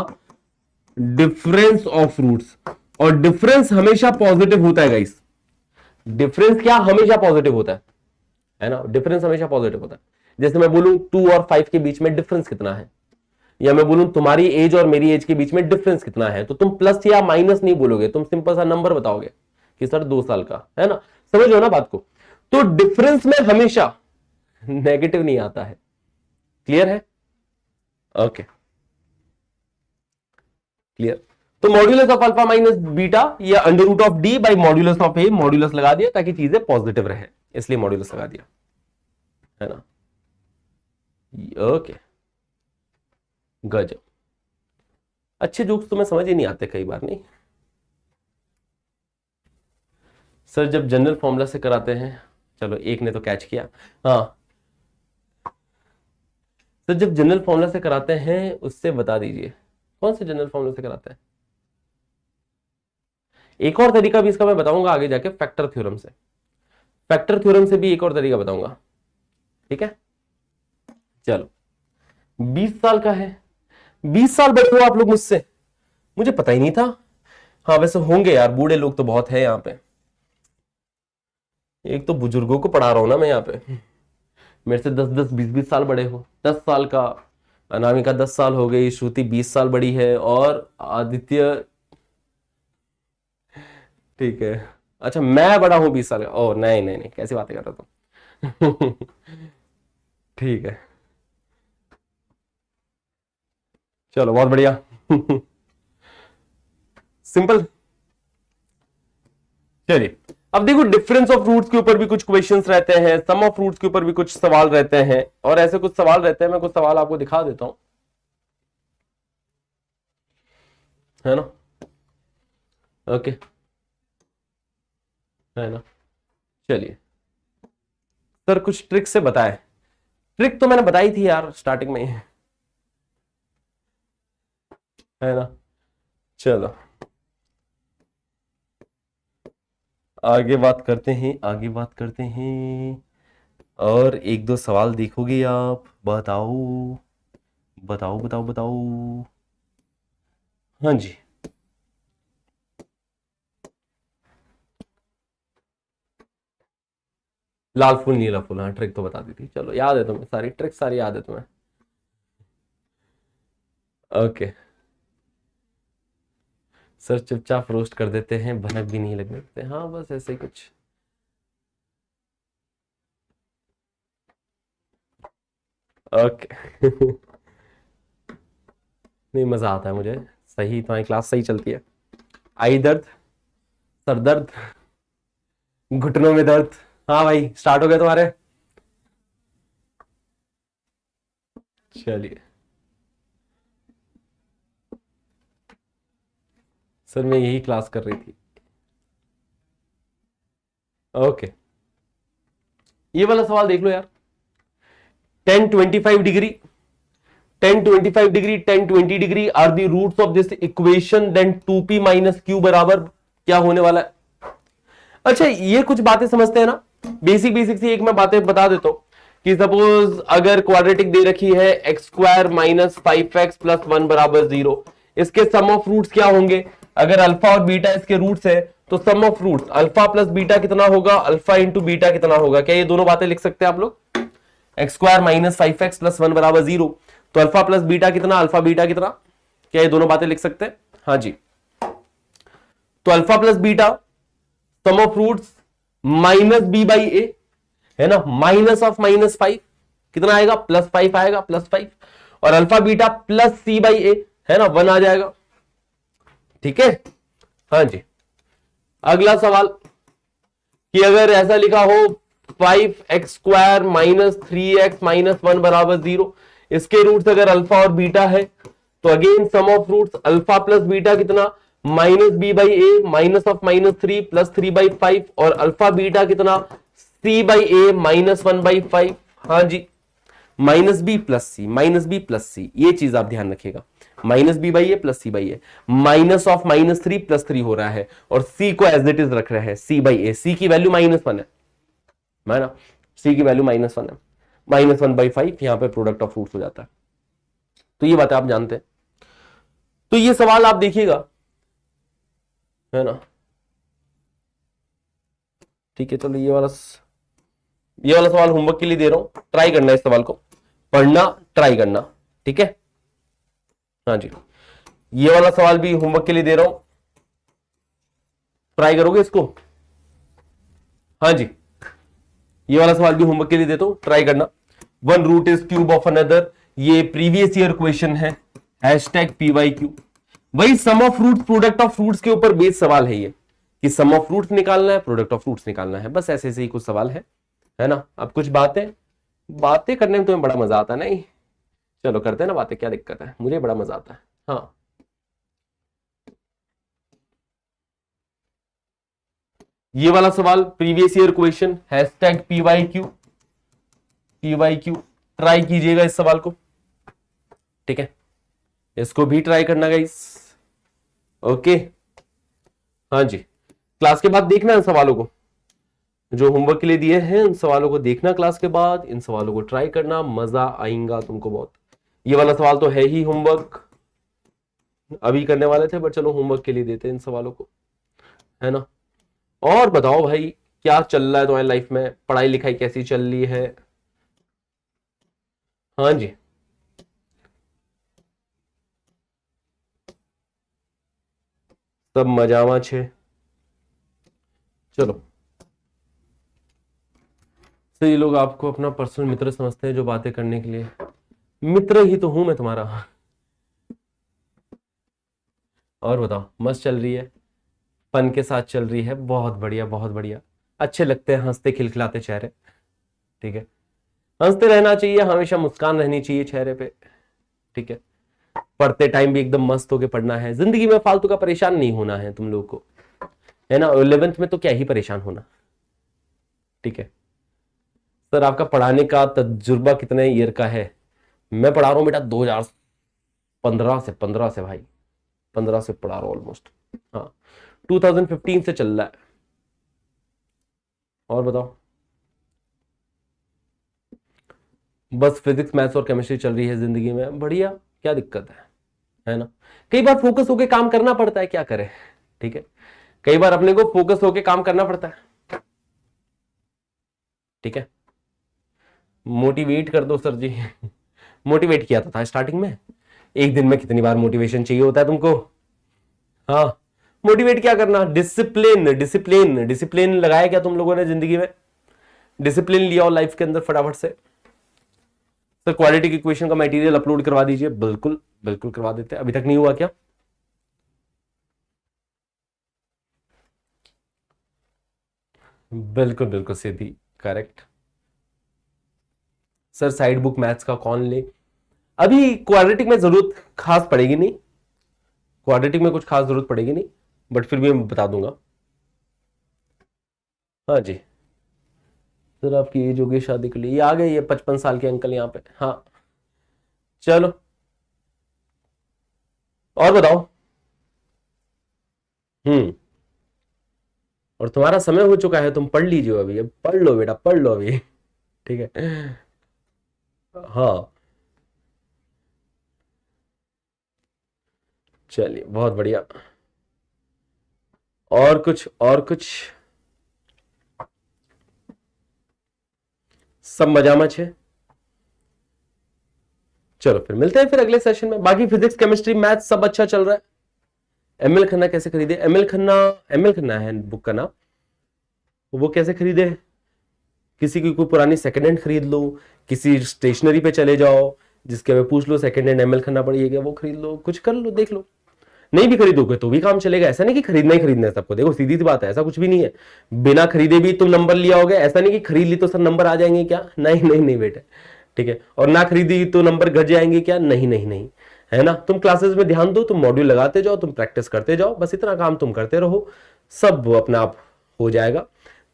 डिफरेंस ऑफ रूट्स, और डिफरेंस हमेशा पॉजिटिव होता है गाइस, डिफरेंस क्या हमेशा पॉजिटिव होता है ना, डिफरेंस हमेशा पॉजिटिव होता है। जैसे मैं बोलूं 2 और 5 के बीच में डिफरेंस कितना है, या मैं बोलूं तुम्हारी एज और मेरी एज के बीच में डिफरेंस कितना है, तो तुम प्लस या माइनस नहीं बोलोगे, तुम सिंपल सा नंबर बताओगे कि सर 2 साल का है ना। समझ लो ना बात को। तो डिफरेंस में हमेशा नेगेटिव नहीं आता है। क्लियर है? Okay, clear. तो modulus of alpha minus beta या under root of d by modulus of a, modulus लगा दिया ताकि चीजें पॉजिटिव रहे, इसलिए मॉड्यूलस लगा दिया, है ना। ओके, गजब। अच्छे जोक्स तुम्हें समझ ही नहीं आते कई बार, नहीं सर जब जनरल फॉर्मूला से कराते हैं। चलो एक ने तो कैच किया। हाँ सर, जब जनरल फॉर्मूला से कराते हैं उससे बता दीजिए कौन से जनरल फॉर्मूला से कराते हैं। एक और तरीका भी इसका मैं बताऊंगा आगे जाके, फैक्टर थ्योरम से। फैक्टर थ्योरम से भी एक और तरीका बताऊंगा, ठीक है। चलो 20 साल का है, 20 साल बड़े हो आप लोग मुझसे, मुझे पता ही नहीं था। हाँ वैसे होंगे यार, बूढ़े लोग तो बहुत है यहाँ पे। एक तो बुजुर्गों को पढ़ा रहा हूं ना मैं यहाँ पे, मेरे से 10-10 20-20 साल बड़े हो। 10 साल का अनामिका 10 साल हो गई, श्रुति 20 साल बड़ी है, और आदित्य, ठीक है। अच्छा मैं बड़ा हूं 20 साल का? ओ नहीं नहीं नहीं, कैसी बातें कर रहा तुम। ठीक है, चलो बहुत बढ़िया। सिंपल। चलिए अब देखो, डिफरेंस ऑफ रूट्स के ऊपर भी कुछ क्वेश्चंस रहते हैं, सम ऑफ रूट्स के ऊपर भी कुछ सवाल रहते हैं, और ऐसे कुछ सवाल रहते हैं। मैं कुछ सवाल आपको दिखा देता हूं, है ना। ओके, है ना। चलिए सर कुछ ट्रिक से बताए। ट्रिक तो मैंने बताई थी यार स्टार्टिंग में, है ना। चलो आगे बात करते हैं, आगे बात करते हैं। और एक दो सवाल देखोगे आप? बताओ बताओ बताओ बताओ। हाँ जी, लाल फूल नीला फूल, हाँ ट्रिक तो बता दी थी। चलो याद है तुम्हें, सारी ट्रिक सारी याद है तुम्हें। ओके सर, चुपचाप रोस्ट कर देते हैं, भनक भी नहीं लगने देते। हाँ बस ऐसे ही कुछ। ओके। नहीं मजा आता है मुझे, सही तुम्हारी क्लास सही चलती है। आई दर्द, सर दर्द, घुटनों में दर्द, हाँ भाई स्टार्ट हो गए तुम्हारे। चलिए सर मैं यही क्लास कर रही थी। ओके ये वाला सवाल देख लो यार। 10-25 degree, 10-25 degree, 10-20 degree are the roots of this equation, then 2p minus Q बराबर क्या होने वाला है। अच्छा ये कुछ बातें समझते हैं ना, बेसिक बेसिक सी एक मैं बातें बता देता हूं कि सपोज अगर क्वाड्रेटिक दे रखी है x square minus 5x plus 1 बराबर 0, इसके सम ऑफ रूट्स क्या होंगे। अगर अल्फा और बीटा इसके रूट्स है तो sum of roots alpha plus beta कितना होगा, अल्फा इंटू बीटा कितना होगा। क्या ये दोनों बातें लिख सकते हैं आप लोग? X square minus 5x plus 1 बराबर 0, तो अल्फा प्लस बीटा कितना, अल्फा बीटा कितना। क्या ये दोनों बातें लिख सकते हैं? हाँ जी। तो alpha plus beta sum of roots minus B by a, है ना, माइनस ऑफ -5 कितना आएगा, +5 आएगा, +5। और alpha beta plus C by a, है ना, 1 आ जाएगा। ठीक है, हाँ जी। अगला सवाल कि अगर ऐसा लिखा हो 5x square minus 3x minus 1 बराबर 0, इसके रूट्स अगर अल्फा और बीटा है तो again sum of roots alpha plus beta कितना, minus B by A minus of -3 plus 3/5, और अल्फा बीटा कितना, सी बाई ए माइनस 1/5। हाँ जी, minus B plus C, minus B plus C, ये चीज आप ध्यान रखिएगा। Minus B by A plus C by A, minus of -3 plus 3 हो रहा है, और सी को एज इट इज रख रहे हैं सी बाई ए। सी की वैल्यू -1 है ना, सी की वैल्यू -1 है, -1/5 यहां पे प्रोडक्ट ऑफ रूट्स हो जाता है। तो ये बात आप जानते हैं। तो ये सवाल आप देखिएगा, है ना। ठीक है चलो ये वाला सवाल होमवर्क के लिए दे रहा हूं, ट्राई करना इस सवाल को, पढ़ना ट्राई करना, ठीक है। हाँ जी, ये वाला सवाल भी होमवर्क के लिए दे रहा हूं, ट्राई करोगे इसको? हाँ जी, ये वाला सवाल भी होमवर्क के लिए देता हूं, ट्राई करना। One root is cube of another, ये प्रीवियस ईयर क्वेश्चन है, हैशटैग PYQ। वही sum of roots product of roots के ऊपर बेस्ड सवाल है ये, कि सम ऑफ फ्रूट्स निकालना है, प्रोडक्ट ऑफ फ्रूट्स निकालना है, बस ऐसे ऐसे ही कुछ सवाल है ना। अब कुछ बातें करने में तुम्हें बड़ा मजा आता है नहीं? चलो करते हैं ना बातें, क्या दिक्कत है, मुझे बड़ा मजा आता है। हाँ, ये वाला सवाल previous year question, hashtag PYQ, try कीजिएगा इस सवाल को, ठीक है, इसको भी ट्राई करना गाइस। ओके, हाँ जी, क्लास के बाद देखना इन सवालों को, जो होमवर्क के लिए दिए हैं इन सवालों को देखना क्लास के बाद, इन सवालों को ट्राई करना, मजा आएगा तुमको बहुत। ये वाला सवाल तो है ही होमवर्क, अभी करने वाले थे बट चलो होमवर्क के लिए देते हैं इन सवालों को, है ना। और बताओ भाई, क्या चल रहा है तुम्हारी लाइफ में, पढ़ाई लिखाई कैसी चल रही है? हाँ जी, सब मजामा छे? चलो, सही लोग आपको अपना पर्सनल मित्र समझते हैं जो बातें करने के लिए, मित्र ही तो हूं मैं तुम्हारा। और बताओ, मस्त चल रही है, फन के साथ चल रही है, बहुत बढ़िया बहुत बढ़िया, अच्छे लगते हैं हंसते खिलखिलाते चेहरे, ठीक है, हंसते रहना चाहिए, हमेशा मुस्कान रहनी चाहिए चेहरे पे, ठीक है। पढ़ते टाइम भी एकदम मस्त होके पढ़ना है, जिंदगी में फालतू का परेशान नहीं होना है तुम लोग को, है ना। 11th में तो क्या ही परेशान होना, ठीक है। सर आपका पढ़ाने का तजुर्बा कितने ईयर का है? मैं पढ़ा रहा हूँ बेटा 2015 से, 15 से भाई, 15 से पढ़ा रहा हूँ ऑलमोस्ट, हाँ 2015 से चल रहा है। और बताओ, बस फिजिक्स मैथ्स और केमिस्ट्री चल रही है जिंदगी में, बढ़िया, क्या दिक्कत है ना। कई बार फोकस होके काम करना पड़ता है, क्या करें, ठीक है, कई बार अपने को फोकस होके काम करना पड़ता है, ठीक है। मोटिवेट कर दो सर जी। मोटिवेट किया था स्टार्टिंग में, एक दिन में कितनी बार मोटिवेशन चाहिए होता है तुमको? हाँ, मोटिवेट क्या करना, डिसिप्लिन डिसिप्लिन डिसिप्लिन लगाया क्या तुम लोगों ने जिंदगी में? डिसिप्लिन लिया हो लाइफ के अंदर फटाफट से। सर क्वालिटी की क्वेश्चन का मटेरियल अपलोड करवा दीजिए, बिल्कुल बिल्कुल करवा देते हैं, अभी तक नहीं हुआ क्या? बिल्कुल बिल्कुल सीधी, correct. Sir side book maths का कौन ले? अभी क्वाड्रेटिक में जरूरत खास पड़ेगी नहीं, क्वाड्रेटिक में कुछ खास जरूरत पड़ेगी नहीं, बट फिर भी मैं बता दूंगा। हाँ जी, सर आपकी एज हो गई शादी के लिए, ये आ गए ये 55 साल के अंकल यहाँ पे, हाँ चलो और बताओ। हम्म, और तुम्हारा समय हो चुका है, तुम पढ़ लीजिए अभी, अब पढ़ लो बेटा, पढ़ लो अभी, ठीक है। हाँ चलिए, बहुत बढ़िया। और कुछ सब मजामच है। चलो फिर मिलते हैं फिर अगले सेशन में, बाकी फिजिक्स केमिस्ट्री मैथ सब अच्छा चल रहा है। एमएल खन्ना कैसे खरीदे? एमएल खन्ना है बुक का नाम, वो कैसे खरीदे? किसी की कोई पुरानी सेकंड हैंड खरीद लो, किसी स्टेशनरी पे चले जाओ, जिसके में पूछ लो सेकंड हैंड एमएल खन्ना पड़ी है क्या, वो खरीद लो, कुछ कर लो, देख लो। नहीं भी खरीदोगे तो भी काम चलेगा, ऐसा नहीं कि खरीदना ही खरीदना है सबको, देखो सीधी सी बात है, ऐसा कुछ भी नहीं है। बिना खरीदे भी तुम नंबर लिया होगे, ऐसा नहीं कि खरीद ली तो सब नंबर आ जाएंगे क्या, नहीं नहीं नहीं बेटे, ठीक है। और ना खरीदी तो नंबर घट जाएंगे क्या, नहीं नहीं नहीं, है ना। तुम क्लासेस में ध्यान दो, तुम मॉड्यूल लगाते जाओ, तुम प्रैक्टिस करते जाओ, बस इतना काम तुम करते रहो, सब अपना आप हो जाएगा।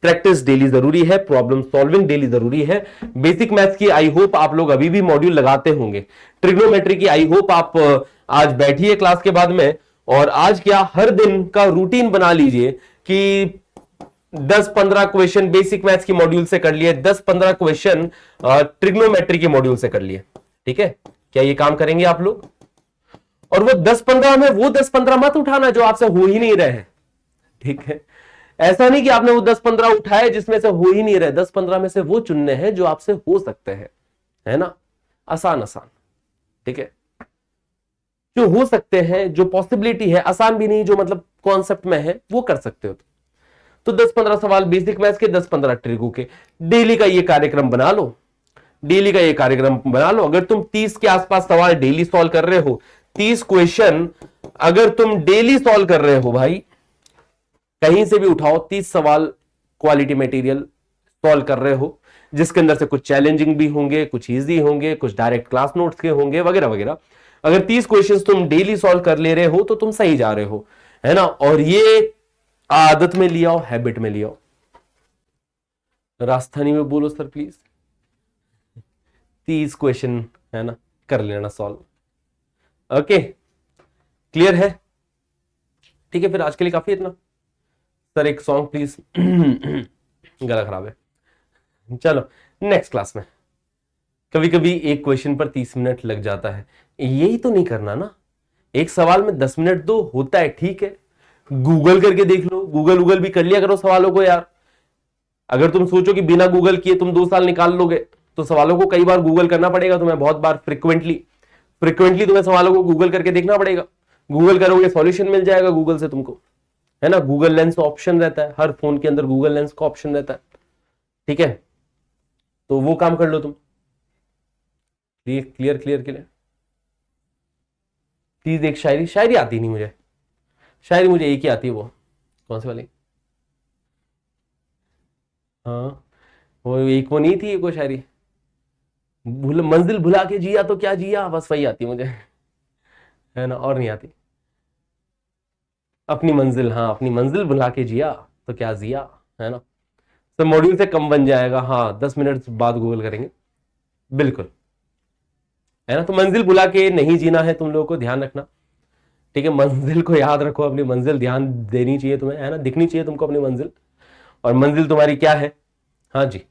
प्रैक्टिस डेली जरूरी है, प्रॉब्लम सॉल्विंग डेली जरूरी है। बेसिक मैथ्स की आई होप आप लोग अभी भी मॉड्यूल लगाते होंगे, ट्रिग्नोमेट्री की आई होप आप आज बैठिए क्लास के बाद में, और आज क्या हर दिन का रूटीन बना लीजिए कि 10-15 क्वेश्चन बेसिक मैथ्स की मॉड्यूल से कर लिए, 10-15 क्वेश्चन ट्रिग्नोमेट्री के मॉड्यूल से कर लिए, ठीक है। क्या ये काम करेंगे आप लोग? और वो 10-15 में वो 10-15 मत उठाना जो आपसे हो ही नहीं रहे, ठीक है। ऐसा नहीं कि आपने वो 10-15 उठाए जिसमें से हो ही नहीं रहे, 10-15 में से वो चुनने हैं जो आपसे हो सकते हैं, है ना, आसान आसान, ठीक है। जो हो सकते हैं, जो पॉसिबिलिटी है, आसान भी नहीं, जो मतलब कॉन्सेप्ट में है, वो कर सकते हो। तो 10-15 सवाल बेसिक मैथ्स के, 10-15 ट्रिको के, डेली का ये कार्यक्रम बना लो, डेली का ये कार्यक्रम बना लो। अगर तुम 30 के आसपास सवाल डेली सॉल्व कर रहे हो, 30 क्वेश्चन अगर तुम डेली सॉल्व कर रहे हो भाई, कहीं से भी उठाओ 30 सवाल क्वालिटी मटेरियल सॉल्व कर रहे हो, जिसके अंदर से कुछ चैलेंजिंग भी होंगे, कुछ इजी होंगे, कुछ डायरेक्ट क्लास नोट्स के होंगे, वगैरह वगैरह। अगर 30 क्वेश्चंस तुम डेली सॉल्व कर ले रहे हो तो तुम सही जा रहे हो, है ना। और ये आदत में लिया, हैबिट में लिया। राजस्थानी में बोलो सर प्लीज। 30 क्वेश्चन है ना, कर लेना सॉल्व। ओके, क्लियर है? ठीक है, फिर आज के लिए काफी इतना। सर एक सॉन्ग प्लीज। गला खराब है। चलो नेक्स्ट क्लास में। कभी कभी एक क्वेश्चन पर 30 मिनट लग जाता है, यही तो नहीं करना ना। एक सवाल में 10 मिनट दो, होता है, ठीक है। गूगल करके देख लो, गूगल भी कर लिया करो सवालों को यार। अगर तुम सोचो कि बिना गूगल किए तुम 2 साल निकाल लोगे, तो सवालों को कई बार गूगल करना पड़ेगा तुम्हें, बहुत बार, फ्रिक्वेंटली तुम्हें सवालों को गूगल करके देखना पड़ेगा। गूगल करोगे सॉल्यूशन मिल जाएगा गूगल से तुमको, है ना। गूगल लेंस ऑप्शन रहता है, हर फोन के अंदर गूगल लेंस का ऑप्शन रहता है, ठीक है। तो वो काम कर लो तुम। Clear clear clear. प्लीज एक शायरी आती नहीं मुझे, शायरी मुझे एक ही आती है, वो कौन सी वाली? हाँ, वो एक वो नहीं थी, कोई शायरी, मंजिल भुला के जिया तो क्या जिया, बस वही आती मुझे, है ना, और नहीं आती। अपनी मंजिल, हाँ, अपनी मंजिल भुला के जिया तो क्या जिया, है ना। तो मॉड्यूल से कम बन जाएगा, हाँ, 10 मिनट बाद गूगल करेंगे, बिल्कुल, है ना। तो मंजिल भुला के नहीं जीना है तुम लोगों को, ध्यान रखना, ठीक है। मंजिल को याद रखो, अपनी मंजिल ध्यान देनी चाहिए तुम्हें, है ना, दिखनी चाहिए तुमको अपनी मंजिल। और मंजिल तुम्हारी क्या है? हाँ जी,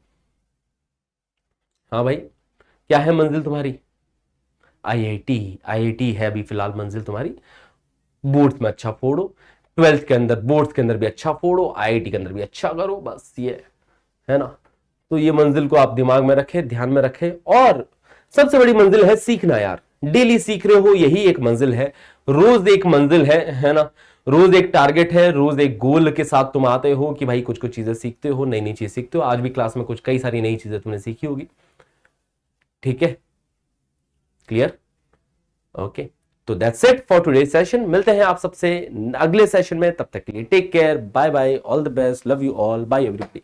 हाँ भाई, क्या है मंजिल तुम्हारी? आईआईटी है अभी फिलहाल मंजिल तुम्हारी। बोर्ड्स में अच्छा फोड़ो, 12th के अंदर, बोर्ड्स के अंदर भी अच्छा फोड़ो, आईआईटी के अंदर भी अच्छा करो, बस ये है ना। तो ये मंजिल को आप दिमाग में रखें, ध्यान में रखें। और सबसे बड़ी मंजिल है सीखना यार, डेली सीख रहे हो, यही एक मंजिल है। रोज एक मंजिल है ना। रोज एक टारगेट है, रोज एक गोल के साथ तुम आते हो कि भाई कुछ कुछ चीजें सीखते हो, नई नई चीज सीखते हो। आज भी क्लास में कुछ कई सारी नई चीजें तुमने सीखी होगी, ठीक है, क्लियर, ओके। तो that's it for today session. मिलते हैं आप सबसे अगले सेशन में, तब तक के लिए take care, bye bye, all the best, love you all, bye everybody.